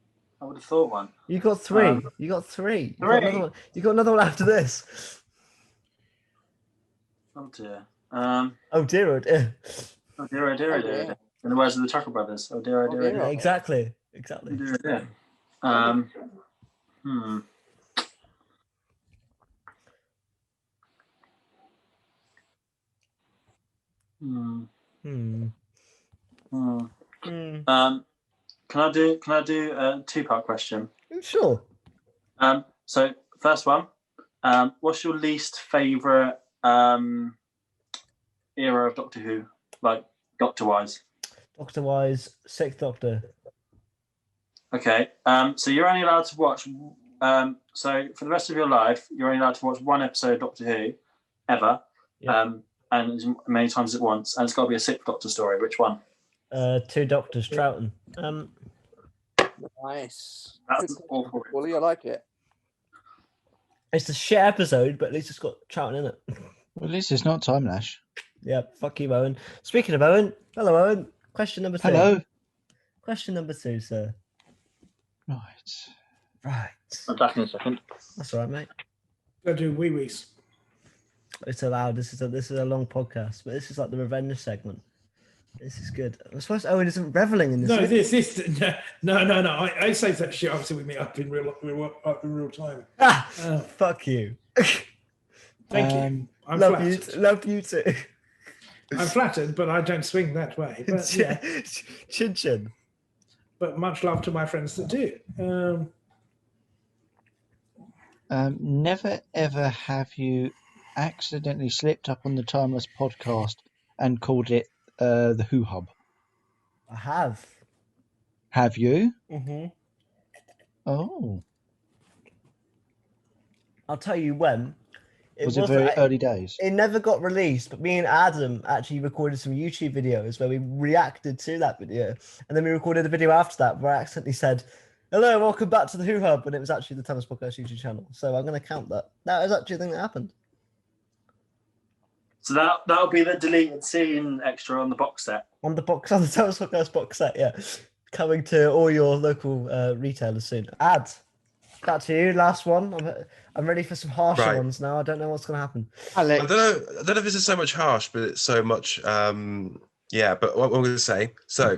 I would have thought one. You got three. You got three. You got another one after this. Oh dear. Oh dear, oh dear. Oh dear, oh dear, oh dear. In the words of the Chuckle Brothers. Oh dear, oh dear, oh dear. Exactly. Oh dear, oh dear. Can I do a two-part question? Sure. So first one, what's your least favourite era of Doctor Who, like Doctor-wise? Doctor-wise, Sixth Doctor. Okay. So you're only allowed to watch. So for the rest of your life, you're only allowed to watch one episode of Doctor Who, ever. Yeah. And as many times as once, and it's got to be a Sixth Doctor story. Which one? Two Doctors, Troughton. Nice. That's awful. Well, I like it. It's a shit episode, but at least it's got Troughton in it. Well, at least it's not Time Lash. Yeah, fuck you, Owen. Speaking of Owen, hello, Owen. Question number 2. Hello. Question number 2, sir. Right. I'm back in a second. That's all right, mate. Go do wee-wees. It's allowed. This is a long podcast, but this is like the revenge segment. This is good. I suppose Owen isn't reveling in this. No. I save that shit obviously with me up in real time. Fuck you. Thank you. I'm love you too. I'm flattered, but I don't swing that way. But, yeah. Chin chin. But much love to my friends that do. Never ever have you accidentally slipped up on the Timeless podcast and called it the Who Hub? I have. Have you? Mm-hmm. Oh. I'll tell you when. Was it wasn't- very early days? It never got released, but me and Adam actually recorded some YouTube videos where we reacted to that video. And then we recorded a video after that where I accidentally said, "Hello, welcome back to the Who Hub," when it was actually the Thomas Podcast YouTube channel. So I'm going to count that. That was actually a thing that happened. So that'll be the deleted scene extra on the box set. On the Thomas Podcast box set, yeah. Coming to all your local retailers soon. Ads. Back to you, last one. I'm ready for some harsher Right. ones now. I don't know what's going to happen. I don't know if this is so much harsh, but it's so much. Yeah, but what I'm going to say. So,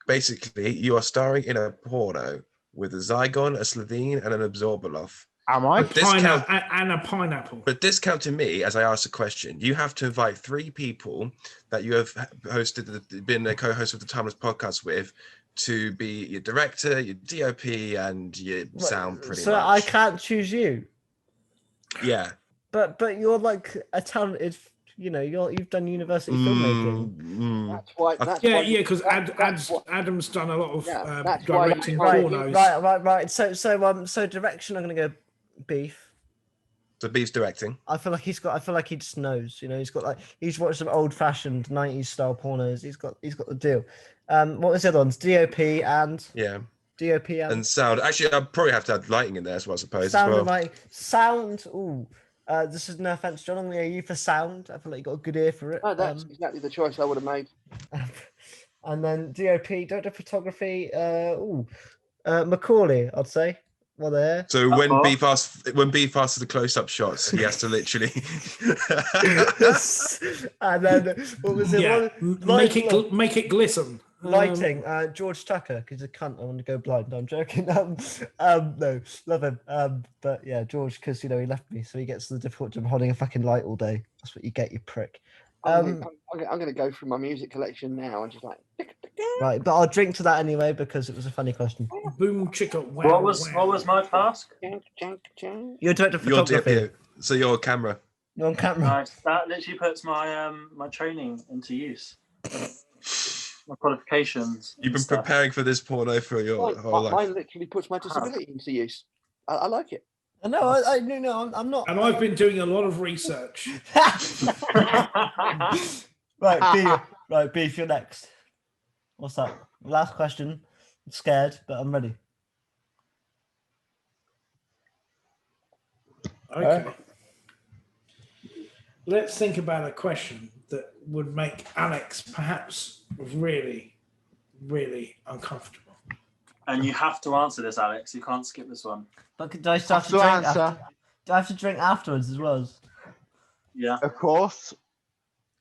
basically, you are starring in a porno with a Zygon, a Slovene, and an Absorbalov. Am I? And a pineapple. But discount to me, as I asked the question, you have to invite 3 people that you have been a co-host of the Timeless Podcast with, to be your director, your DOP, and your sound. Pretty so much. I can't choose you. Yeah. But you're like a talented, you've done university filmmaking. That's why. Yeah, because Adam's done a lot of that's why- directing Right, pornos. right. So direction. I'm gonna go Beef. So Beef's directing. I feel like he just knows. He's watched some old-fashioned '90s style pornos. He's got the deal. What was the other ones? DOP and Yeah. DOP And sound. Actually, I'll probably have to add lighting in there as well, I suppose. sound as and well. like sound. Ooh, this is no offense, John. I'm gonna go you for sound. I feel like you got a good ear for it. No, that's exactly the choice I would have made. And then DOP, director of photography. Macaulay, I'd say. Well, there. So when Beef asks for the close-up shots, he has to literally. And then what was it? Yeah, make it glisten. Lighting. George Tucker, because he's a cunt. I want to go blind. I'm joking. No, love him. But yeah, George, because he left me, so he gets the difficult job holding a fucking light all day. That's what you get, you prick. I'm going to go through my music collection now and just like. Right, but I'll drink to that anyway because it was a funny question. Boom chicka wow. What was my task? You're director of photography. So your camera. You're on camera. Nice. That literally puts my my training into use. My qualifications. You've been preparing for this porno for your whole life. Mine literally puts my disability into use. I like it. No, I'm not. And I've been doing a lot of research. Right, Beef, you're next. What's that? Last question. I'm scared, but I'm ready. Okay. Let's think about a question that would make Alex perhaps really, really uncomfortable. And you have to answer this, Alex. You can't skip this one. But do I still have to drink after? Do I have to drink afterwards as well? Yeah. Of course.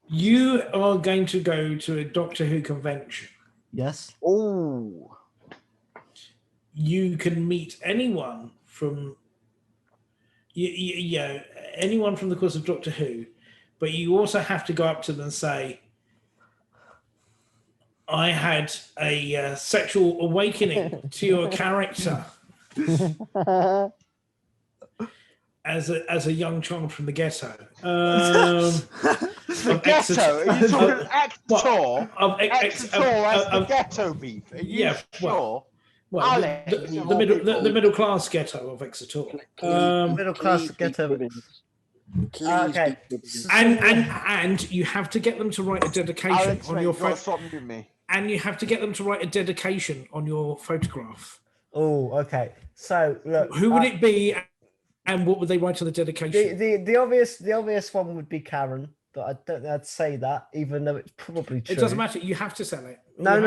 You are going to go to a Doctor Who convention. Yes. Oh. You can meet anyone from anyone from the course of Doctor Who, but you also have to go up to them and say, I had a sexual awakening to your character as a young child from the ghetto. The ghetto? Are you talking actor? As the ghetto Beef? Are you sure? Well, Alex, the middle class ghetto of Exeter. Middle class ghetto. Okay. And you have to get them to write a dedication Alex, on mate, your you've got to phone. stop with me. And you have to get them to write a dedication on your photograph. Oh, okay. So look, Who would it be, and what would they write to the dedication? The obvious one would be Karen, but I don't think I'd say that, even though it's probably true. It doesn't matter. You have to sell it. No.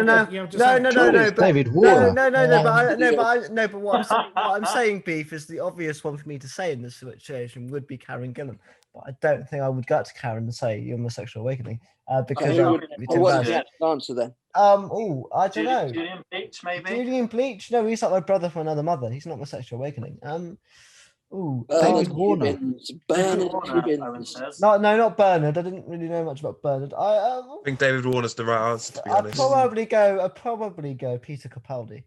David Warner. But what I'm saying, Beef, is the obvious one for me to say in this situation would be Karen Gillan. But I don't think I would go to Karen and say you're my sexual awakening because what's the answer then? I don't know. Julian Bleach, maybe. Julian Bleach? No, he's like my brother from another mother. He's not my sexual awakening. David Warner. No, not Bernard. I didn't really know much about Bernard. I think David Warner's the right answer, to be I'd honest. probably go Peter Capaldi.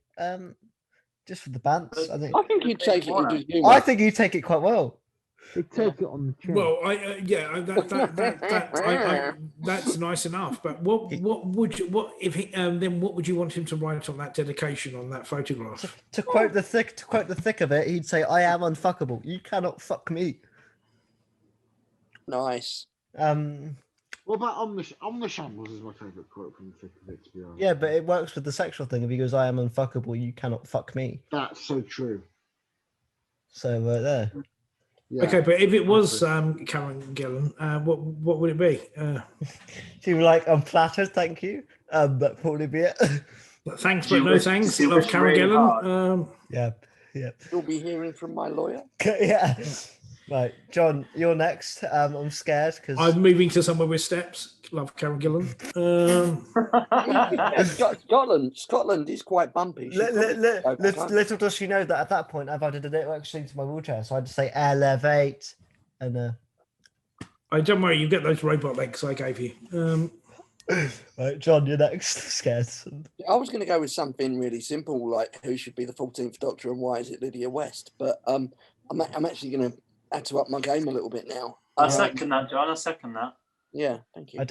Just for the bants. I think he'd take it. I think he'd take it quite well. They take it on the chin. Well, that's nice enough. But what would you want him to write on that dedication on that photograph? To quote the thick of it, he'd say, "I am unfuckable. You cannot fuck me." Nice. What about on the shambles is my favourite quote from the thick of it, to be honest. Yeah, but it works with the sexual thing. If he goes, "I am unfuckable. You cannot fuck me." That's so true. So there. Yeah. Okay, but if it was Karen Gillan, what would it be? She was like, "I'm flattered, thank you." That probably be it. Thanks, but no thanks. Love Karen Gillan. Yeah. You'll be hearing from my lawyer. Yeah. Right, John, you're next. I'm scared because I'm moving to somewhere with steps. Love Karen Gillan. Scotland is quite bumpy. Little does she know that at that point I've added a little extra to my wheelchair, so I just say elevate, and don't worry, you get those robot legs I gave you. Right, John, you're next. Scared. I was going to go with something really simple, like who should be the 14th Doctor and why is it Lydia West? But I'm actually going to add to up my game a little bit now. I second that, John. I second that. Yeah, thank you. I've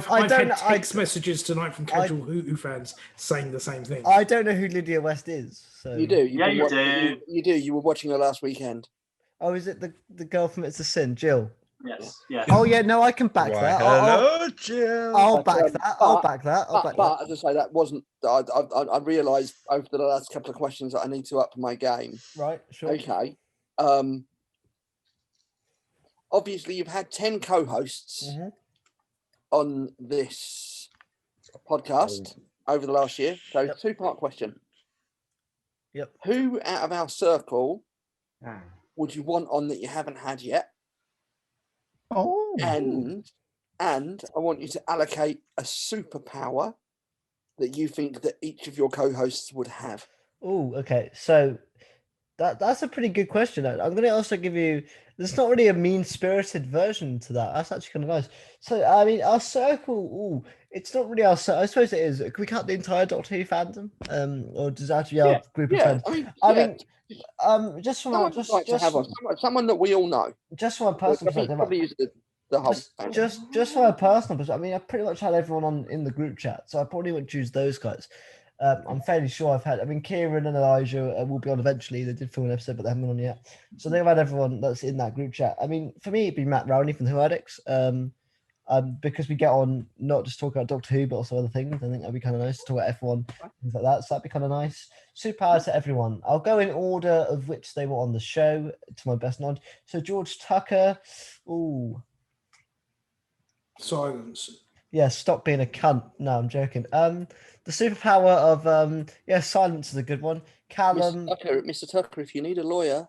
had text messages tonight from casual Who fans saying the same thing. I don't know who Lydia West is. So you do. You do. You do. You were watching her last weekend. Oh, is it the girl from It's a Sin, Jill? Yes. Yeah. Oh yeah, no, I can back that. Hello, Jill. I'll back that. I'll back that. But as I say, that wasn't. I realised over the last couple of questions that I need to up my game. Right. Sure. Okay. Obviously, you've had 10 co-hosts on this podcast over the last year. So, two-part question. Yep. Who out of our circle would you want on that you haven't had yet? Oh. And I want you to allocate a superpower that you think that each of your co-hosts would have. Oh, okay. So that's a pretty good question. I'm going to also give you. There's not really a mean-spirited version to that. That's actually kind of nice. So I mean, our circle. It's not really our circle. I suppose it is. Can we count the entire Doctor Who fandom? Or does that actually our group of friends? I mean, just from someone that we all know. Just from a personal perspective. Probably use the whole. Just from a personal perspective. I mean, I pretty much had everyone in the group chat, so I probably would choose those guys. I'm fairly sure I've had. I mean, Kieran and Elijah will be on eventually. They did film an episode, but they haven't been on yet. So they've had everyone that's in that group chat. I mean, for me, it'd be Matt Rowney from the Who Addicts. Because we get on not just talk about Doctor Who, but also other things. I think that'd be kind of nice to talk about F1, things like that. So that'd be kind of nice. Superpower to everyone. I'll go in order of which they were on the show to my best knowledge. So George Tucker. Ooh. Silence. Yeah, stop being a cunt. No, I'm joking. The superpower of silence is a good one. Callum, Mr. Tucker, if you need a lawyer.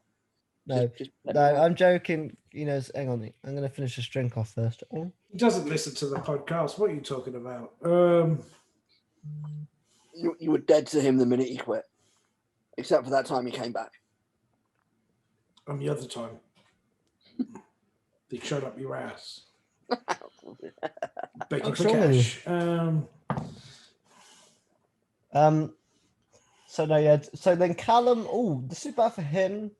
No, I'm joking. You know, hang on. I'm going to finish this drink off first. Oh. He doesn't listen to the podcast. What are you talking about? You were dead to him the minute he quit, except for that time he came back. And the other time, they showed up your ass. Begging for cash. So no, yeah. So then Callum. Oh, the superpower for him.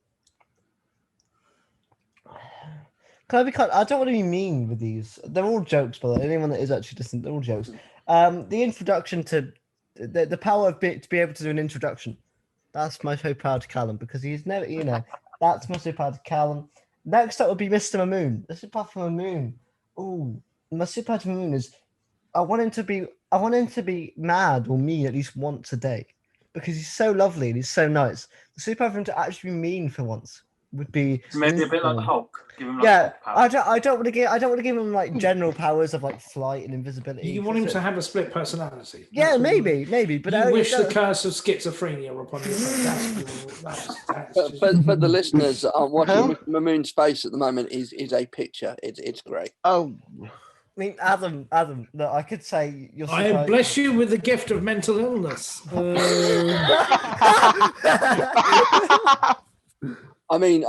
I don't want to be mean with these. They're all jokes, by the way. Anyone that is actually listening, they're all jokes. The introduction to the power of to be able to do an introduction. That's my superpower to Callum because he's never, that's my superpower to Callum. Next up would be Mr. Mamoon. The superpower for Mamoon. Ooh, my superpower to Mamoon is I want him to be mad or mean at least once a day because he's so lovely and he's so nice. The superpower for him to actually be mean for once would be maybe a bit like Hulk. Give him I don't want to give him like general powers of like flight and invisibility. You want him to have a split personality. Yeah, maybe. But you wish the curse of schizophrenia upon you. But the listeners are watching Mamoon's face at the moment is a picture. It's great. Oh. I mean, Adam, look, I could say you're. I bless you with the gift of mental illness. I mean,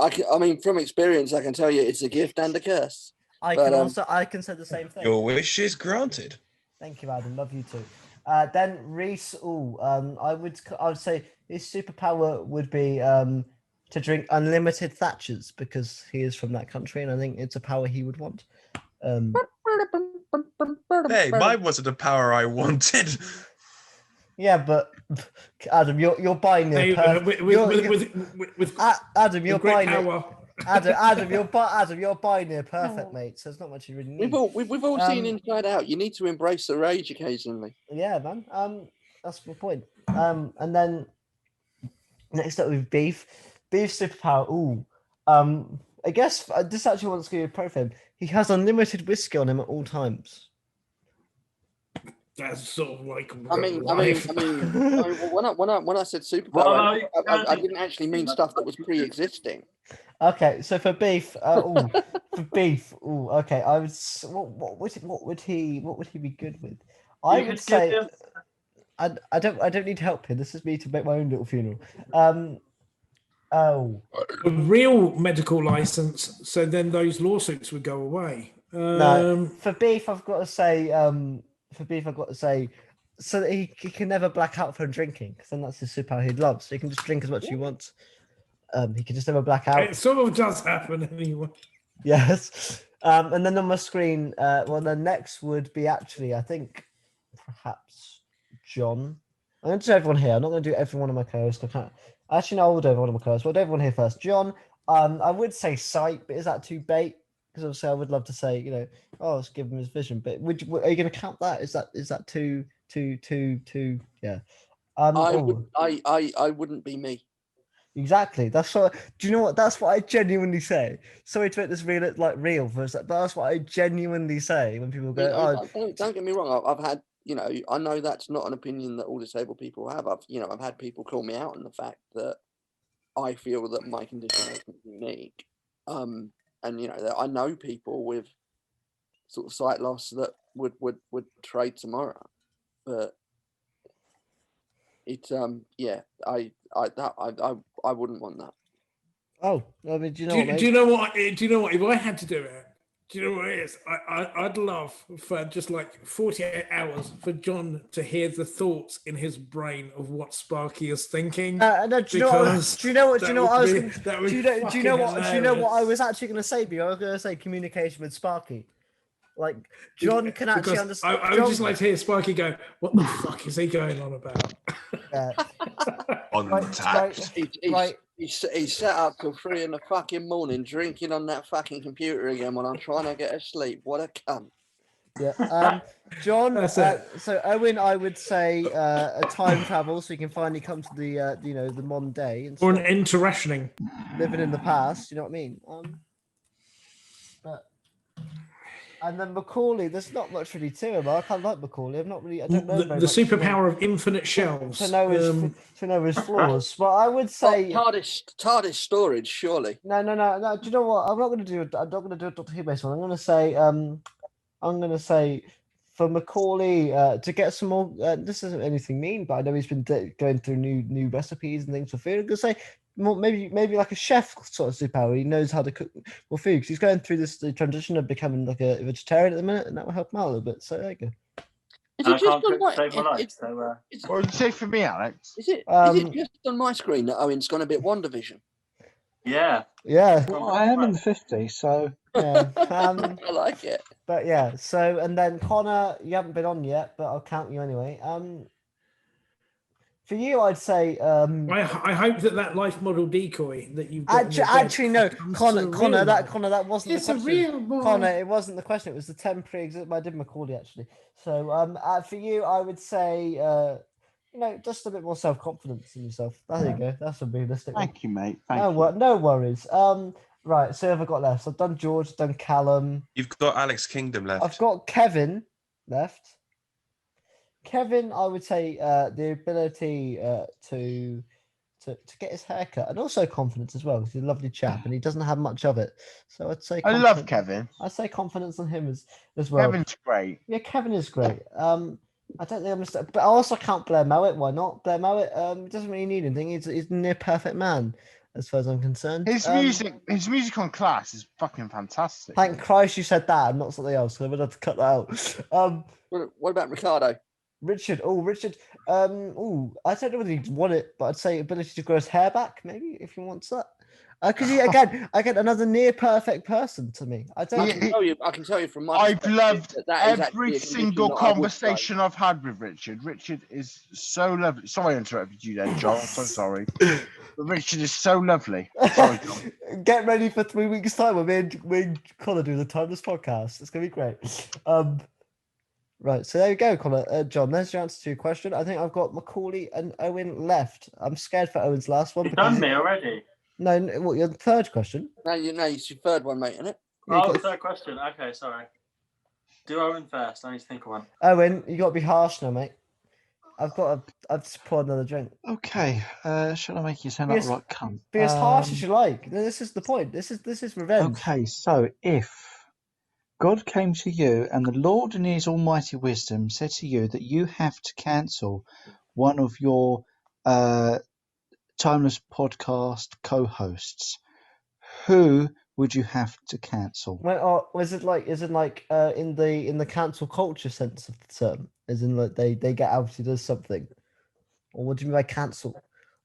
from experience, I can tell you it's a gift and a curse. I can say the same thing. Your wish is granted. Thank you, Adam. Love you too. Then Reese. I would say his superpower would be to drink unlimited Thatchers because he is from that country, and I think it's a power he would want. Hey, mine wasn't a power I wanted. Yeah, but Adam, you're buying the Hey, perfect. with Adam, you're great buying it. power. Adam, you're buying near perfect, mate. So it's not much you really need. We've all seen Inside Out. You need to embrace the rage occasionally. Yeah, man. That's my point. And then next up with Beef. Beef superpower. Ooh. I guess this actually wants to give you a pro for him. He has unlimited whiskey on him at all times. That's sort of like. I mean, when I said superpower, I didn't actually mean stuff that was pre-existing. Okay, so for Beef, okay, I would. What would he be good with? I would say. I don't need help here. This is me to make my own little funeral. A real medical license, so then those lawsuits would go away. No, for Beef, I've got to say, so that he can never black out from drinking, because then that's his superpower he loves. So he can just drink as much as he wants. He can just never black out. It sort of does happen anyway. Yes. And then on my screen, the next would be actually, I think, perhaps John. I'm going to do everyone here. I'm not going to do every one of my co-hosts. Actually, no, I will do everyone of my co-hosts. We'll do everyone here first. John, I would say sight, but is that too bait? Because obviously I would love to say, let's give him his vision. But are you going to count that? Is that too? Yeah. I wouldn't be me. Exactly. That's what. Do you know what? That's what I genuinely say. Sorry to make this real, but that's what I genuinely say when people go. Don't get me wrong. I've had, I know that's not an opinion that all disabled people have. I've had people call me out on the fact that I feel that my condition is unique. And that I know people with sort of sight loss that would trade tomorrow, but it's I wouldn't want that. Oh, I mean, do you know what? If I had to do it, do you know what it is? I'd love for just like 48 hours for John to hear the thoughts in his brain of what Sparky is thinking. No, do you know what I was actually going to say? I was going to say communication with Sparky. Like John can actually understand. I would just like to hear Sparky go, "What the fuck is he going on about?" He's set up till 3 in the fucking morning, drinking on that fucking computer again when I'm trying to get asleep. What a cunt! Yeah, John. So Owen, I would say a time travel, so you can finally come to the the modern day, or an interrationing, living in the past. You know what I mean? And then Macaulay, there's not much really to him. I can't like Macaulay. I don't know the superpower of infinite shelves to know his flaws. But I would say TARDIS storage, surely. No. Do you know what? I'm not going to do a Doctor Who based one. I'm going to say for Macaulay to get some more. This isn't anything mean, but I know he's been going through new recipes and things for food. I'm going to say maybe like a chef sort of superpower. He knows how to cook more food because he's going through the transition of becoming like a vegetarian at the minute, and that will help him out a little bit. So there you go. Is it just on my, what would you say for me, Alex? Is it just on my screen that Owen's gone a bit WandaVision? Yeah. Well, I am in the 50s, so yeah. I like it. But yeah, so and then Connor, you haven't been on yet, but I'll count you anyway. For you, I'd say. I hope that life model decoy that you've got. Actually, no, Connor, that wasn't it's the question. A real boy. Connor, it wasn't the question. It was the temporary exit. I did Macaulay actually. So, for you, I would say, just a bit more self-confidence in yourself. There you go. That's a realistic. Thank you, mate. No worries. Right. So, who have I got left? So I've done George, done Callum. You've got Alex Kingdom left. I've got Kevin left. Kevin, I would say the ability to get his hair cut and also confidence as well because he's a lovely chap and he doesn't have much of it. So I'd say I love Kevin. I'd say confidence on him as well. Kevin's great. Yeah, Kevin is great. I don't think but I also can't Blair Mowat. Why not? Blair Mowat doesn't really need anything. He's a near perfect man as far as I'm concerned. His music on Class is fucking fantastic. Thank Christ you said that and not something else. So I would have to cut that out. What about Ricardo? Richard. I don't know whether he'd want it, but I'd say ability to grow his hair back, maybe if he wants that. Because again, another near perfect person to me. I don't. I can tell you from my. I've perspective loved that is actually every a condition single that I would conversation I've had with Richard. Richard is so lovely. Sorry I interrupted you then, John. I'm so sorry. But Richard is so lovely. Sorry, John. Get ready for 3 weeks' time when me and Connor do the Timeless podcast. It's gonna be great. Right, so there you go, Connor. John, there's your answer to your question. I think I've got Macaulay and Owen left. I'm scared for Owen's last one. You've done me already. No, what, your third question? No, it's your third one, mate, isn't it? Third question. Okay, sorry. Do Owen first. I need to think of one. Owen, you got to be harsh now, mate. I've just poured another drink. Okay, shall I make you sound like a right cunt? Be as harsh as you like. This is the point. This is revenge. Okay, so if God came to you and the Lord in his almighty wisdom said to you that you have to cancel one of your Timeless podcast co-hosts, who would you have to cancel? Well, is it like in the cancel culture sense of the term, as in like they get outed as something, or what do you mean by cancel?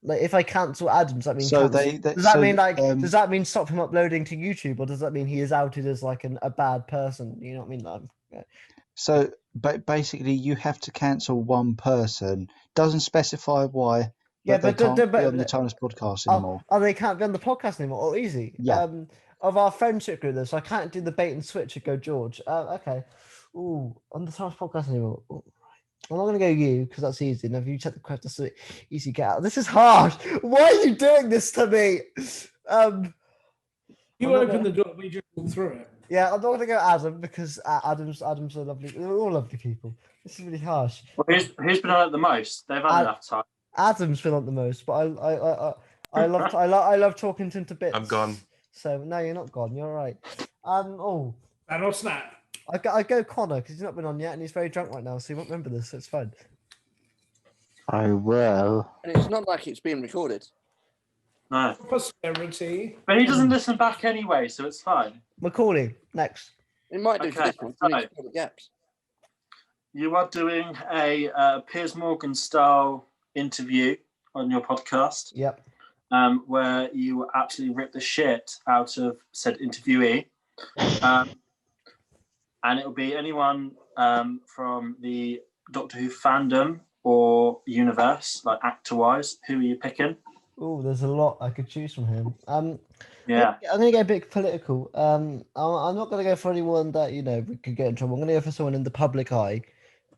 Like if I cancel Adam, does that mean So cancel? Does that mean stop him uploading to YouTube, or does that mean he is outed as like a bad person? You know what I mean? So basically, you have to cancel one person. Doesn't specify why. Yeah, but they can't be on the Timeless podcast anymore. Oh, they can't be on the podcast anymore. Oh, easy. Yeah. Of our friendship group, though, so I can't do the bait and switch and go George. Okay. Ooh, on the Timeless podcast anymore. Ooh. I'm not going to go you because that's easy. Now, if you check the question, that's so easy get out. This is harsh. Why are you doing this to me? You opened the door, we just walked through it. Yeah, I'm not going to go Adam because Adam's are lovely. They're all lovely people. This is really harsh. Well, who's been on it the most? They've had enough time. Adam's been on the most, but I love talking to him to bits. I'm gone. So no, you're not gone. You're all right. And I'll snap. I go Connor because he's not been on yet and he's very drunk right now, so he won't remember this. So it's fine. I will. And it's not like it's being recorded. No. Prosperity. But he doesn't listen back anyway, so it's fine. Macaulay, next. It might do for this one. We need to fill the gaps. You are doing a Piers Morgan style interview on your podcast. Yep. Where you absolutely rip the shit out of said interviewee. And it'll be anyone from the Doctor Who fandom or universe, like actor-wise. Who are you picking? Oh, there's a lot I could choose from him. Yeah. I'm going to go a bit political. I'm not going to go for anyone that, we could get in trouble. I'm going to go for someone in the public eye,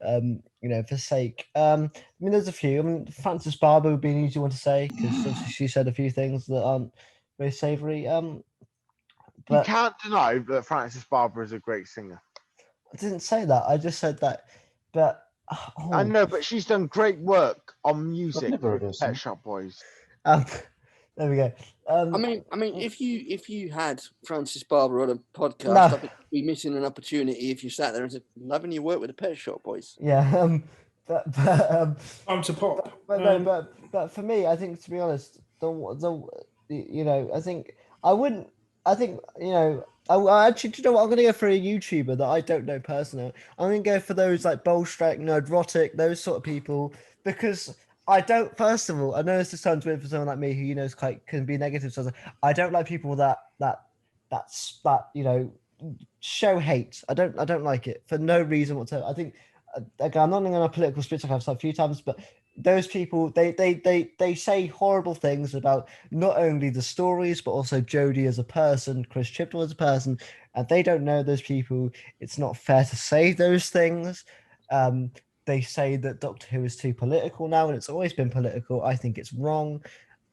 for sake. I mean, there's a few. I mean, Frances Barber would be an easy one to say because she said a few things that aren't very savoury. You can't deny that Frances Barber is a great singer. I didn't say that. I just said that. But I know, but she's done great work on music never with Pet Shop Boys. There we go. I mean, if you had Frances Barber on a podcast, No. I think you'd be missing an opportunity if you sat there and said, "Loving your work with the Pet Shop Boys." Yeah. But Time to pop. But for me, I think, to be honest, I think I wouldn't. I think I actually, do you know what? I'm going to go for a YouTuber that I don't know personally. I'm going to go for those like Bolstrek, Nerdrotic, those sort of people, because I don't. First of all, I know this sounds weird for someone like me who can be negative. So I don't like people that show hate. I don't like it for no reason whatsoever. I think again, I'm not going on a political speech like I've said a few times, but those people they say horrible things about not only the stories but also Jodie as a person, Chris Chibnall as a person, and they don't know those people. It's not fair to say those things. They say that Doctor Who is too political now, and it's always been political. I think it's wrong.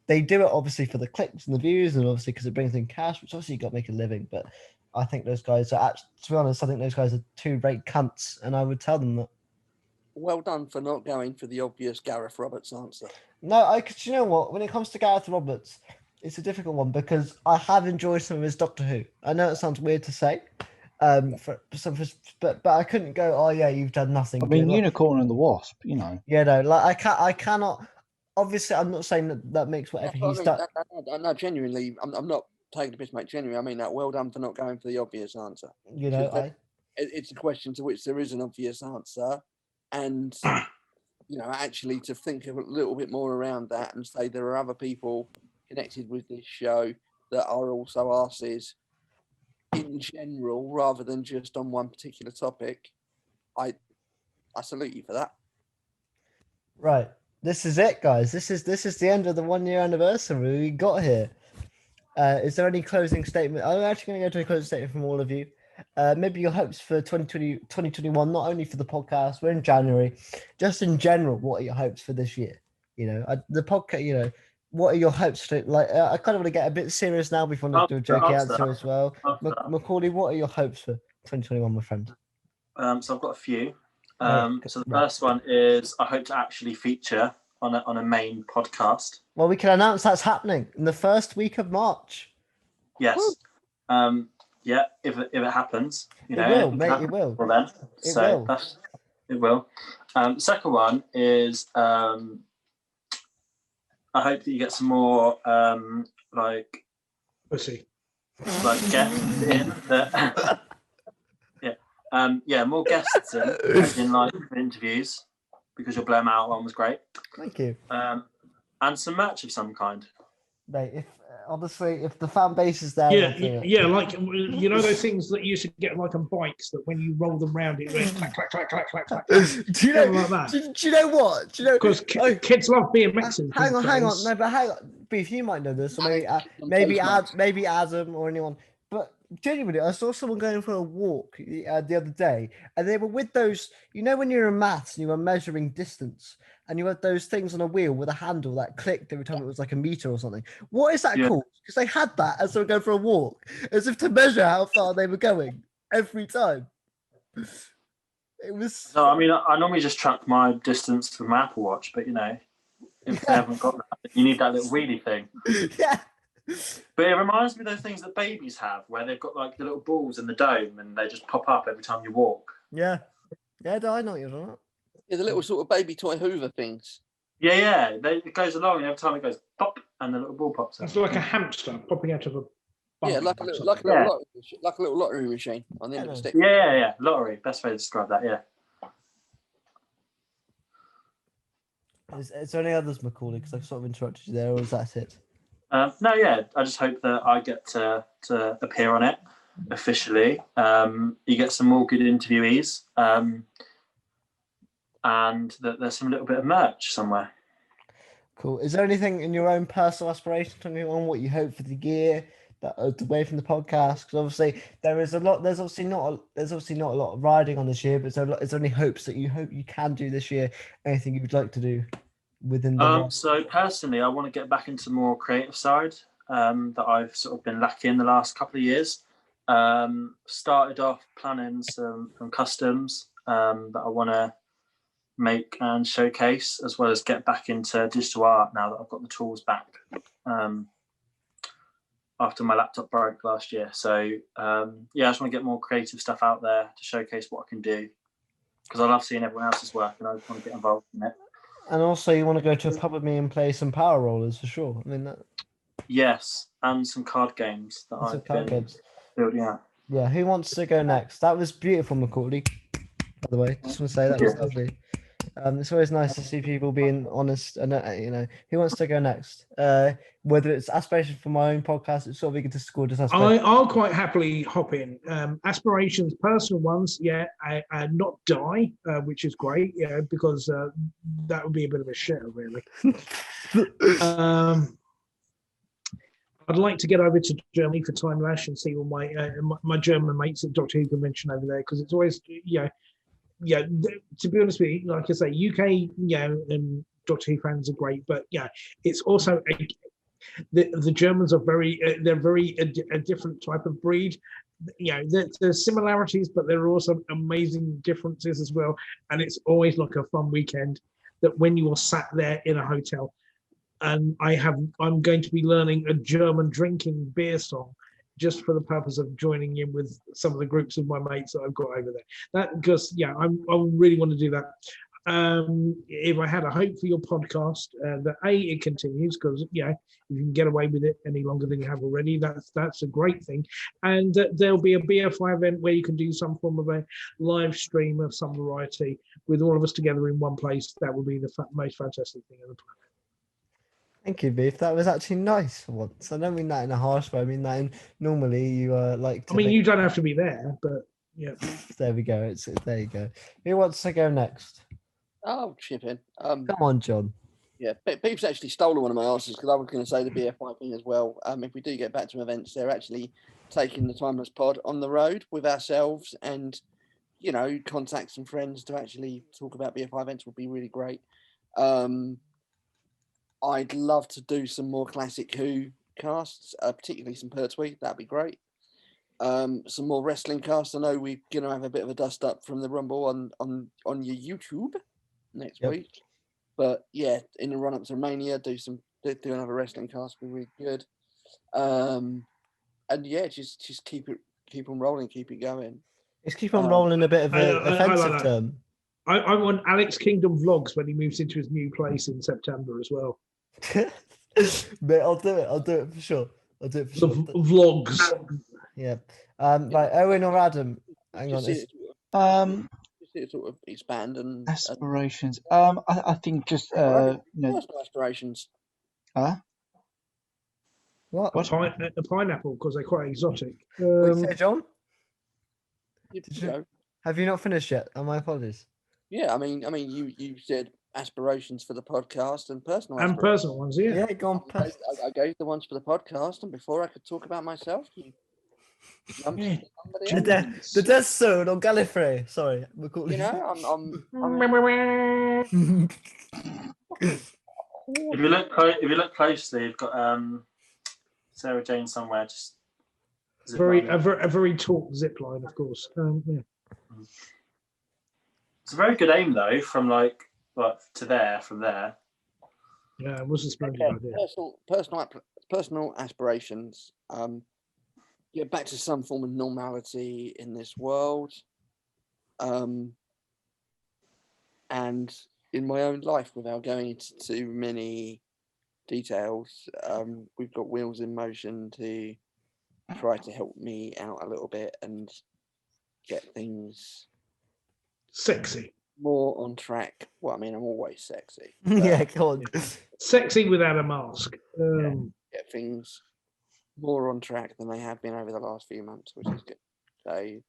They do it obviously for the clicks and the views, and obviously because it brings in cash, which obviously you got to make a living. But I think those guys are actually, to be honest, I think those guys are two great cunts, and I would tell them that. Well done for not going for the obvious Gareth Roberts answer. No, you know what? When it comes to Gareth Roberts, it's a difficult one because I have enjoyed some of his Doctor Who. I know it sounds weird to say, but I couldn't go. Oh yeah, you've done nothing. I mean, Unicorn and the Wasp, Yeah, no, like I cannot. Obviously, I'm not saying that makes whatever he's done. No, genuinely, I'm not taking the piss, mate. Genuinely, I mean that. Well done for not going for the obvious answer. It's a question to which there is an obvious answer. And, actually to think a little bit more around that and say there are other people connected with this show that are also arses in general, rather than just on one particular topic, I salute you for that. Right. This is it, guys. This is the end of the 1 year anniversary we got here. Is there any closing statement? I'm actually going to go to a closing statement from all of you. Maybe your hopes for 2021, not only for the podcast, we're in January, just in general, what are your hopes for this year? The podcast, what are your hopes for it? Like, I kind of want to get a bit serious now before I do a jokey answer as well. Macaulay, what are your hopes for 2021, my friend? So I've got a few. So the first one is I hope to actually feature on a main podcast. Well, we can announce that's happening in the first week of March. Yes. Yeah, if it happens, it will, mate. It will. Then. It will. The second one is I hope that you get some more pussy, guests in that. More guests in like interviews, because your Blow 'em Out one was great. Thank you. And some merch of some kind. Mate, if the fan base is there, like those things that you used to get like on bikes that when you roll them round it went clack clack clack clack clack clack. Do you know like that? Do you know what? Because kids love BMXing. Hang on. No, but hang on. Beef, you might know this, or maybe Adam or anyone. But genuinely, I saw someone going for a walk the other day, and they were with those. When you're in maths and you were measuring distance, and you had those things on a wheel with a handle that clicked every time it was like a meter or something. What is that called? Because they had that as they were going for a walk, as if to measure how far they were going every time. It was. No, I mean, I normally just track my distance with my Apple Watch, but if they haven't got that, you need that little wheelie thing. Yeah. But it reminds me of those things that babies have, where they've got like the little balls in the dome and they just pop up every time you walk. Yeah. Yeah, I know what you're talking about. Yeah, the little sort of baby toy Hoover things. Yeah. It goes along, and every time it goes pop, and the little ball pops out. It's like a hamster popping out of a. Yeah, like a little lottery machine on the end of a stick. Yeah. Lottery. Best way to describe that. Yeah. Is there any others, Macaulay? Because I've sort of interrupted you there, or is that it? I just hope that I get to appear on it officially. You get some more good interviewees, and that there's some little bit of merch somewhere. Cool. Is there anything in your own personal aspiration on what you hope for the year that away from the podcast? Because obviously there's obviously not a lot of riding on this year, but is there any hopes that you hope you can do this year? Anything you would like to do within the So personally, I want to get back into more creative side that I've sort of been lacking the last couple of years. Started off planning some customs that I want to make and showcase, as well as get back into digital art now that I've got the tools back after my laptop broke last year. So I just want to get more creative stuff out there to showcase what I can do, because I love seeing everyone else's work and I just want to get involved in it. And also you want to go to a pub with me and play some Power Rollers for sure. I mean that. Yes, and some card games that I've been building out. Yeah, who wants to go next? That was beautiful, Macaulay. By the way, just want to say that was lovely. It's always nice to see people being honest, and who wants to go next? Whether it's aspiration for my own podcast, it's sort of eager to score. Just I'll quite happily hop in. Aspirations, personal ones, not die, which is great, because that would be a bit of a shit, really. I'd like to get over to Germany for Time Lash and see all my German mates at Doctor Who convention over there, because it's always to be honest with you, like I say, UK and Doctor Who fans are great, but it's also the Germans are they're very a different type of breed. There's similarities, but there are also amazing differences as well, and it's always like a fun weekend that when you are sat there in a hotel. And I'm going to be learning a German drinking beer song just for the purpose of joining in with some of the groups of my mates that I've got over there. That because I really want to do that. If I had a hope for your podcast, that it continues, because if you can get away with it any longer than you have already, that's a great thing. And there'll be a BFI event where you can do some form of a live stream of some variety with all of us together in one place. That would be the most fantastic thing on the planet. Thank you, Beef. That was actually nice for once. I don't mean that in a harsh way. I mean that in normally you like to. I mean, you don't have to be there, but yeah. There we go. There you go. Who wants to go next? I'll chip in. Come on, John. Yeah, Beef's actually stolen one of my answers because I was going to say the BFI thing as well. If we do get back to events, they're actually taking the Timeless Pod on the road with ourselves and, you know, contact some friends to actually talk about BFI events would be really great. I'd love to do some more classic Who casts, particularly some Pertwee. That'd be great. Some more wrestling casts. I know we're going to have a bit of a dust up from the Rumble on your YouTube next week. But yeah, in the run up to Mania, do another wrestling cast would be really good. And yeah, just keep on rolling, keep it going. Let's keep on rolling a bit of an offensive term. I want Alex Kingdom vlogs when he moves into his new place in September as well. Mate, I'll do it for sure. I'll do it for sure. Vlogs. Yeah. Like Owen or Adam. Hang on. It sort of expand and aspirations. I think just personal aspirations. What? A pineapple because they're quite exotic. What did you say, John? Go. Have you not finished yet? Oh, my apologies. Yeah, I mean, you said aspirations for the podcast and personal and aspirations. personal ones. Yeah. Yeah, go on. I gave the ones for the podcast, and before I could talk about myself, you jumped into somebody else. The Death Zone on Gallifrey. Sorry, we're You know, If you look closely, you've got Sarah Jane somewhere. Just a very taut zip line, of course. Yeah. It's a very good aim though, from to there, from there. Yeah, it was a splendid idea. Personal aspirations. Get back to some form of normality in this world. And in my own life, without going into too many details, we've got wheels in motion to try to help me out a little bit and get things sexy more on track. Well, I mean, I'm always sexy. Yeah, go on. Sexy without a mask. Get things more on track than they have been over the last few months, which is good. So,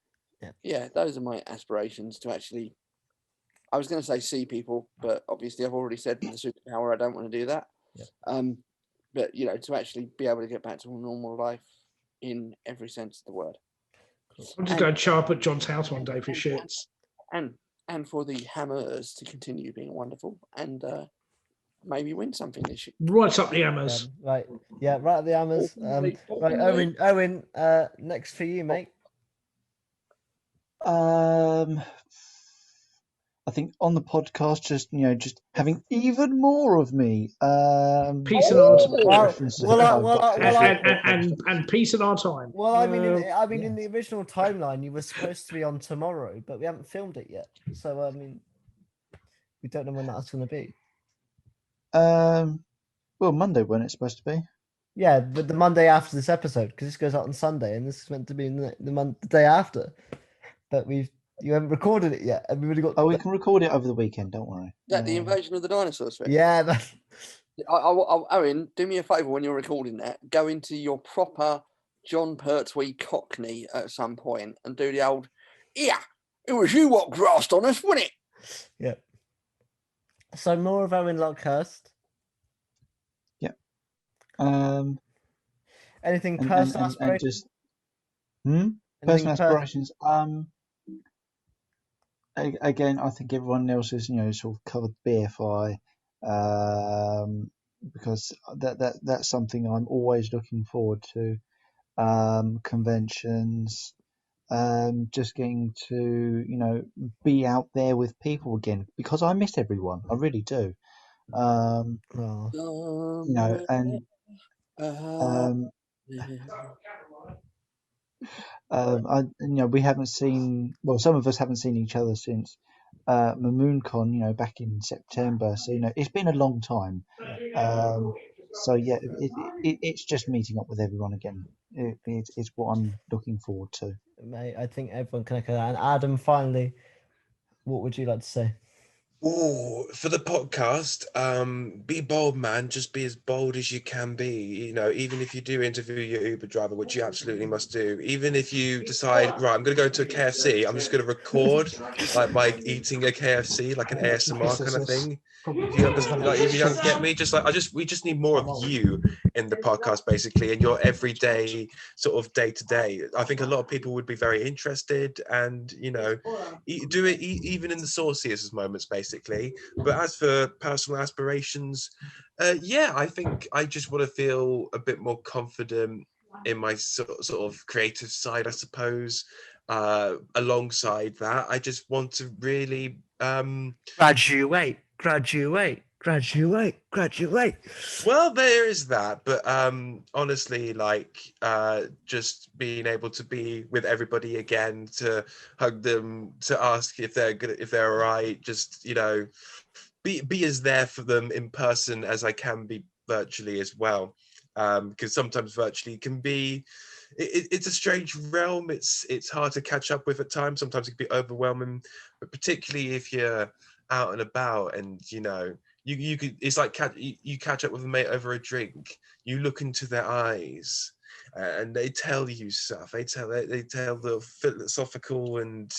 yeah, those are my aspirations to actually. I was going to say see people, but obviously I've already said with the superpower I don't want to do that. Yeah. But you know, to actually be able to get back to a normal life in every sense of the word. I'm just going to show up at John's house one day for shits. And for the Hammers to continue being wonderful and maybe win something this year. Right up the Hammers. Right up the Hammers. Right, Owen, next for you, mate. I think on the podcast, just having even more of me. Peace in our time. And peace in our time. Well, I mean, in the original timeline, you were supposed to be on tomorrow, but we haven't filmed it yet. So I mean, we don't know when that's going to be. Well, Monday when it's supposed to be. Yeah, but the Monday after this episode, because this goes out on Sunday, and this is meant to be the day after. But you haven't recorded it yet. Everybody got. Oh, we can record it over the weekend. Don't worry. Is that the invasion of the dinosaurs thing? Yeah. Owen, do me a favour when you're recording that. Go into your proper John Pertwee Cockney at some point and do the old. Yeah, it was you what grassed on us, wasn't it? Yeah. So more of Owen Lockhurst. Yeah. Anything personal aspirations? Personal aspirations. Again, I think everyone else has sort of covered BFI, because that's something I'm always looking forward to. Conventions, just getting to be out there with people again, because I miss everyone. I really do. We haven't seen. Well, some of us haven't seen each other since MoonCon, back in September. So it's been a long time. So yeah, it's just meeting up with everyone again. It's what I'm looking forward to. Mate, I think everyone can echo that. And Adam, finally, what would you like to say? Oh, for the podcast, be bold, man. Just be as bold as you can be. You know, even if you do interview your Uber driver, which you absolutely must do. Even if you decide, right, I'm going to go to a KFC, I'm just going to record like by eating a KFC, like an ASMR kind of thing. If you understand, like if you don't get me, just like we just need more of you in the podcast, basically, in your everyday sort of day to day. I think a lot of people would be very interested, and you know, do it even in the sauciest moments, basically. But as for personal aspirations, yeah, I think I just want to feel a bit more confident in my sort of creative side, I suppose. Alongside that, I just want to really Graduate, graduate, graduate, graduate. well, there is that, but honestly, like just being able to be with everybody again, to hug them, to ask if they're good, if they're all right, just you know, be as there for them in person as I can be virtually as well, because sometimes virtually can be it's a strange realm. It's hard to catch up with at times. Sometimes it can be overwhelming, but particularly if you're out and about and you know you could, it's like you catch up with a mate over a drink, you look into their eyes and they tell you stuff, they tell the philosophical and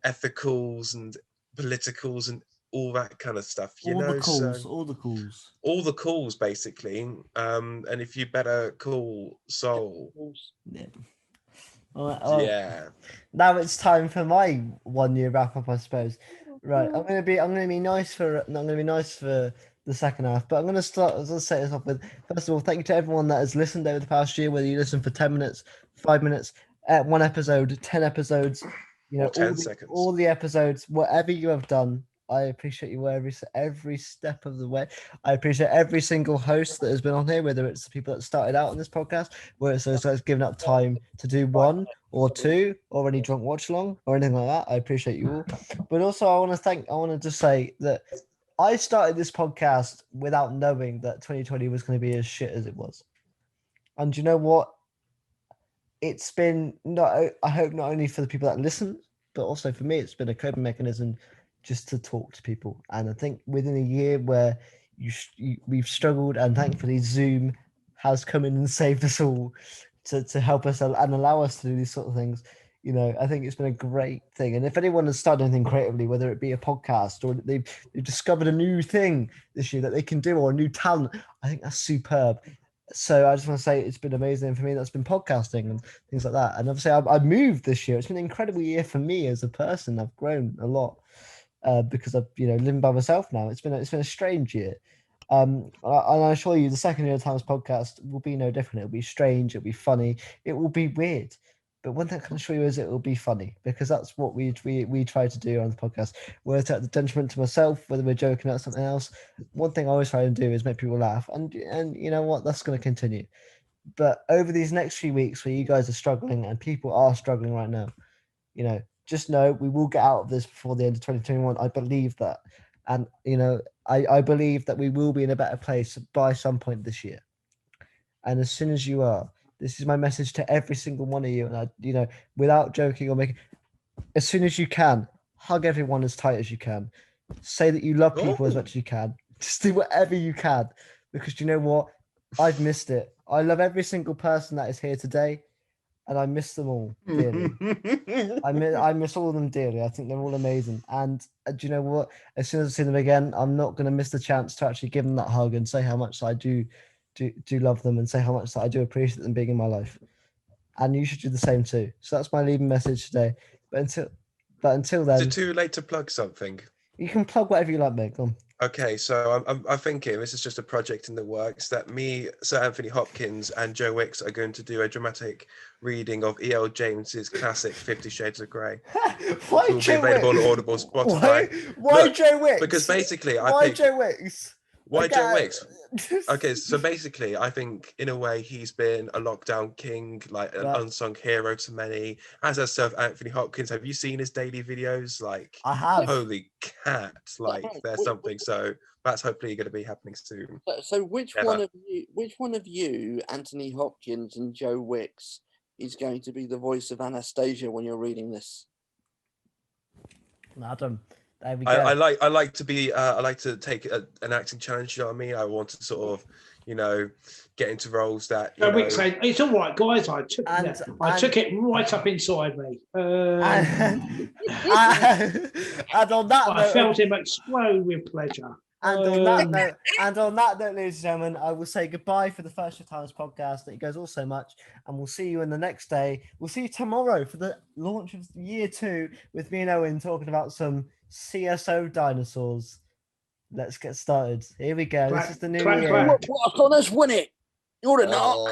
ethicals and politicals and all that kind of stuff, you All the know. calls, So all the calls. all the calls basically, and if you better call soul, Yeah. Well, yeah. now it's time for my 1 year wrap up, I suppose. Right, I'm gonna be nice for the second half, but I'm gonna start. Let's set this off with, first of all, thank you to everyone that has listened over the past year. Whether you listened for 10 minutes, 5 minutes, 1 episode, 10 episodes, you know, Or 10 seconds. all the episodes, whatever you have done, I appreciate you every step of the way. I appreciate every single host that has been on here, whether it's the people that started out on this podcast, whether it's those that's given up time to do one or two or any drunk watch along or anything like that. I appreciate you all. But also I want to just say that I started this podcast without knowing that 2020 was going to be as shit as it was. And you know what? It's been I hope not only for the people that listen, but also for me, it's been a coping mechanism just to talk to people. And I think within a year where we've struggled, and thankfully Zoom has come in and saved us all to help us and allow us to do these sort of things. You know, I think it's been a great thing. And if anyone has started anything creatively, whether it be a podcast or they've discovered a new thing this year that they can do or a new talent, I think that's superb. So I just want to say it's been amazing for me. That's been podcasting and things like that. And obviously I've moved this year. It's been an incredible year for me as a person. I've grown a lot because I've, you know, living by myself now. It's been a strange year. And I assure you, the second year of Times podcast will be no different. It'll be strange. It'll be funny. It will be weird. But one thing I can assure you is it will be funny, because that's what we try to do on the podcast. Whether it's at the detriment to myself, whether we're joking about something else, one thing I always try to do is make people laugh. And you know what? That's going to continue. But over these next few weeks where you guys are struggling and people are struggling right now, you know, just know we will get out of this before the end of 2021. I believe that. And, you know, I believe that we will be in a better place by some point this year. And as soon as you are, this is my message to every single one of you. And I, you know, without joking or making, as soon as you can, hug everyone as tight as you can. Say that you love people as much as you can. Just do whatever you can, because you know what? I've missed it. I love every single person that is here today, and I miss them all dearly. I miss all of them dearly. I think they're all amazing. And do you know what? As soon as I see them again, I'm not going to miss the chance to actually give them that hug and say how much I do love them, and say how much that I do appreciate them being in my life. And you should do the same too. So that's my leaving message today. But until then, Is it too late to plug something? you can plug whatever you like, mate. Go on. Okay, so I'm thinking this is just a project in the works that me, Sir Anthony Hopkins, and Joe Wicks are going to do a dramatic reading of E.L. James's classic 50 Shades of Grey. Why It will be Joe available on Wicks? Audible, Spotify. Why Look, Joe Wicks? Because basically, Why Joe Wicks? Why Okay. Joe Wicks? Okay, so basically, I think in a way he's been a lockdown king, like an Yeah. unsung hero to many. As has Sir Anthony Hopkins. Have you seen his daily videos? Like, I have. holy cat! Like, there's something. So that's hopefully going to be happening soon. So which Ever. one of you, Anthony Hopkins and Joe Wicks, is going to be the voice of Anastasia when you're reading this? Adam, There we go. I like to be I like to take an acting challenge. You know what I mean? I want to sort of, get into roles that. Rick said, "It's all right, guys. I took it right up inside me, and on that note, I felt him explode with pleasure." And on that note, ladies and gentlemen, I will say goodbye for the First of Times podcast. Thank you guys all so much, and we'll see you in the next day. We'll see you tomorrow for the launch of year 2 with me and Owen talking about some CSO dinosaurs. Let's get started. Here we go. This is the new year. What? Let's win it. You're the knock.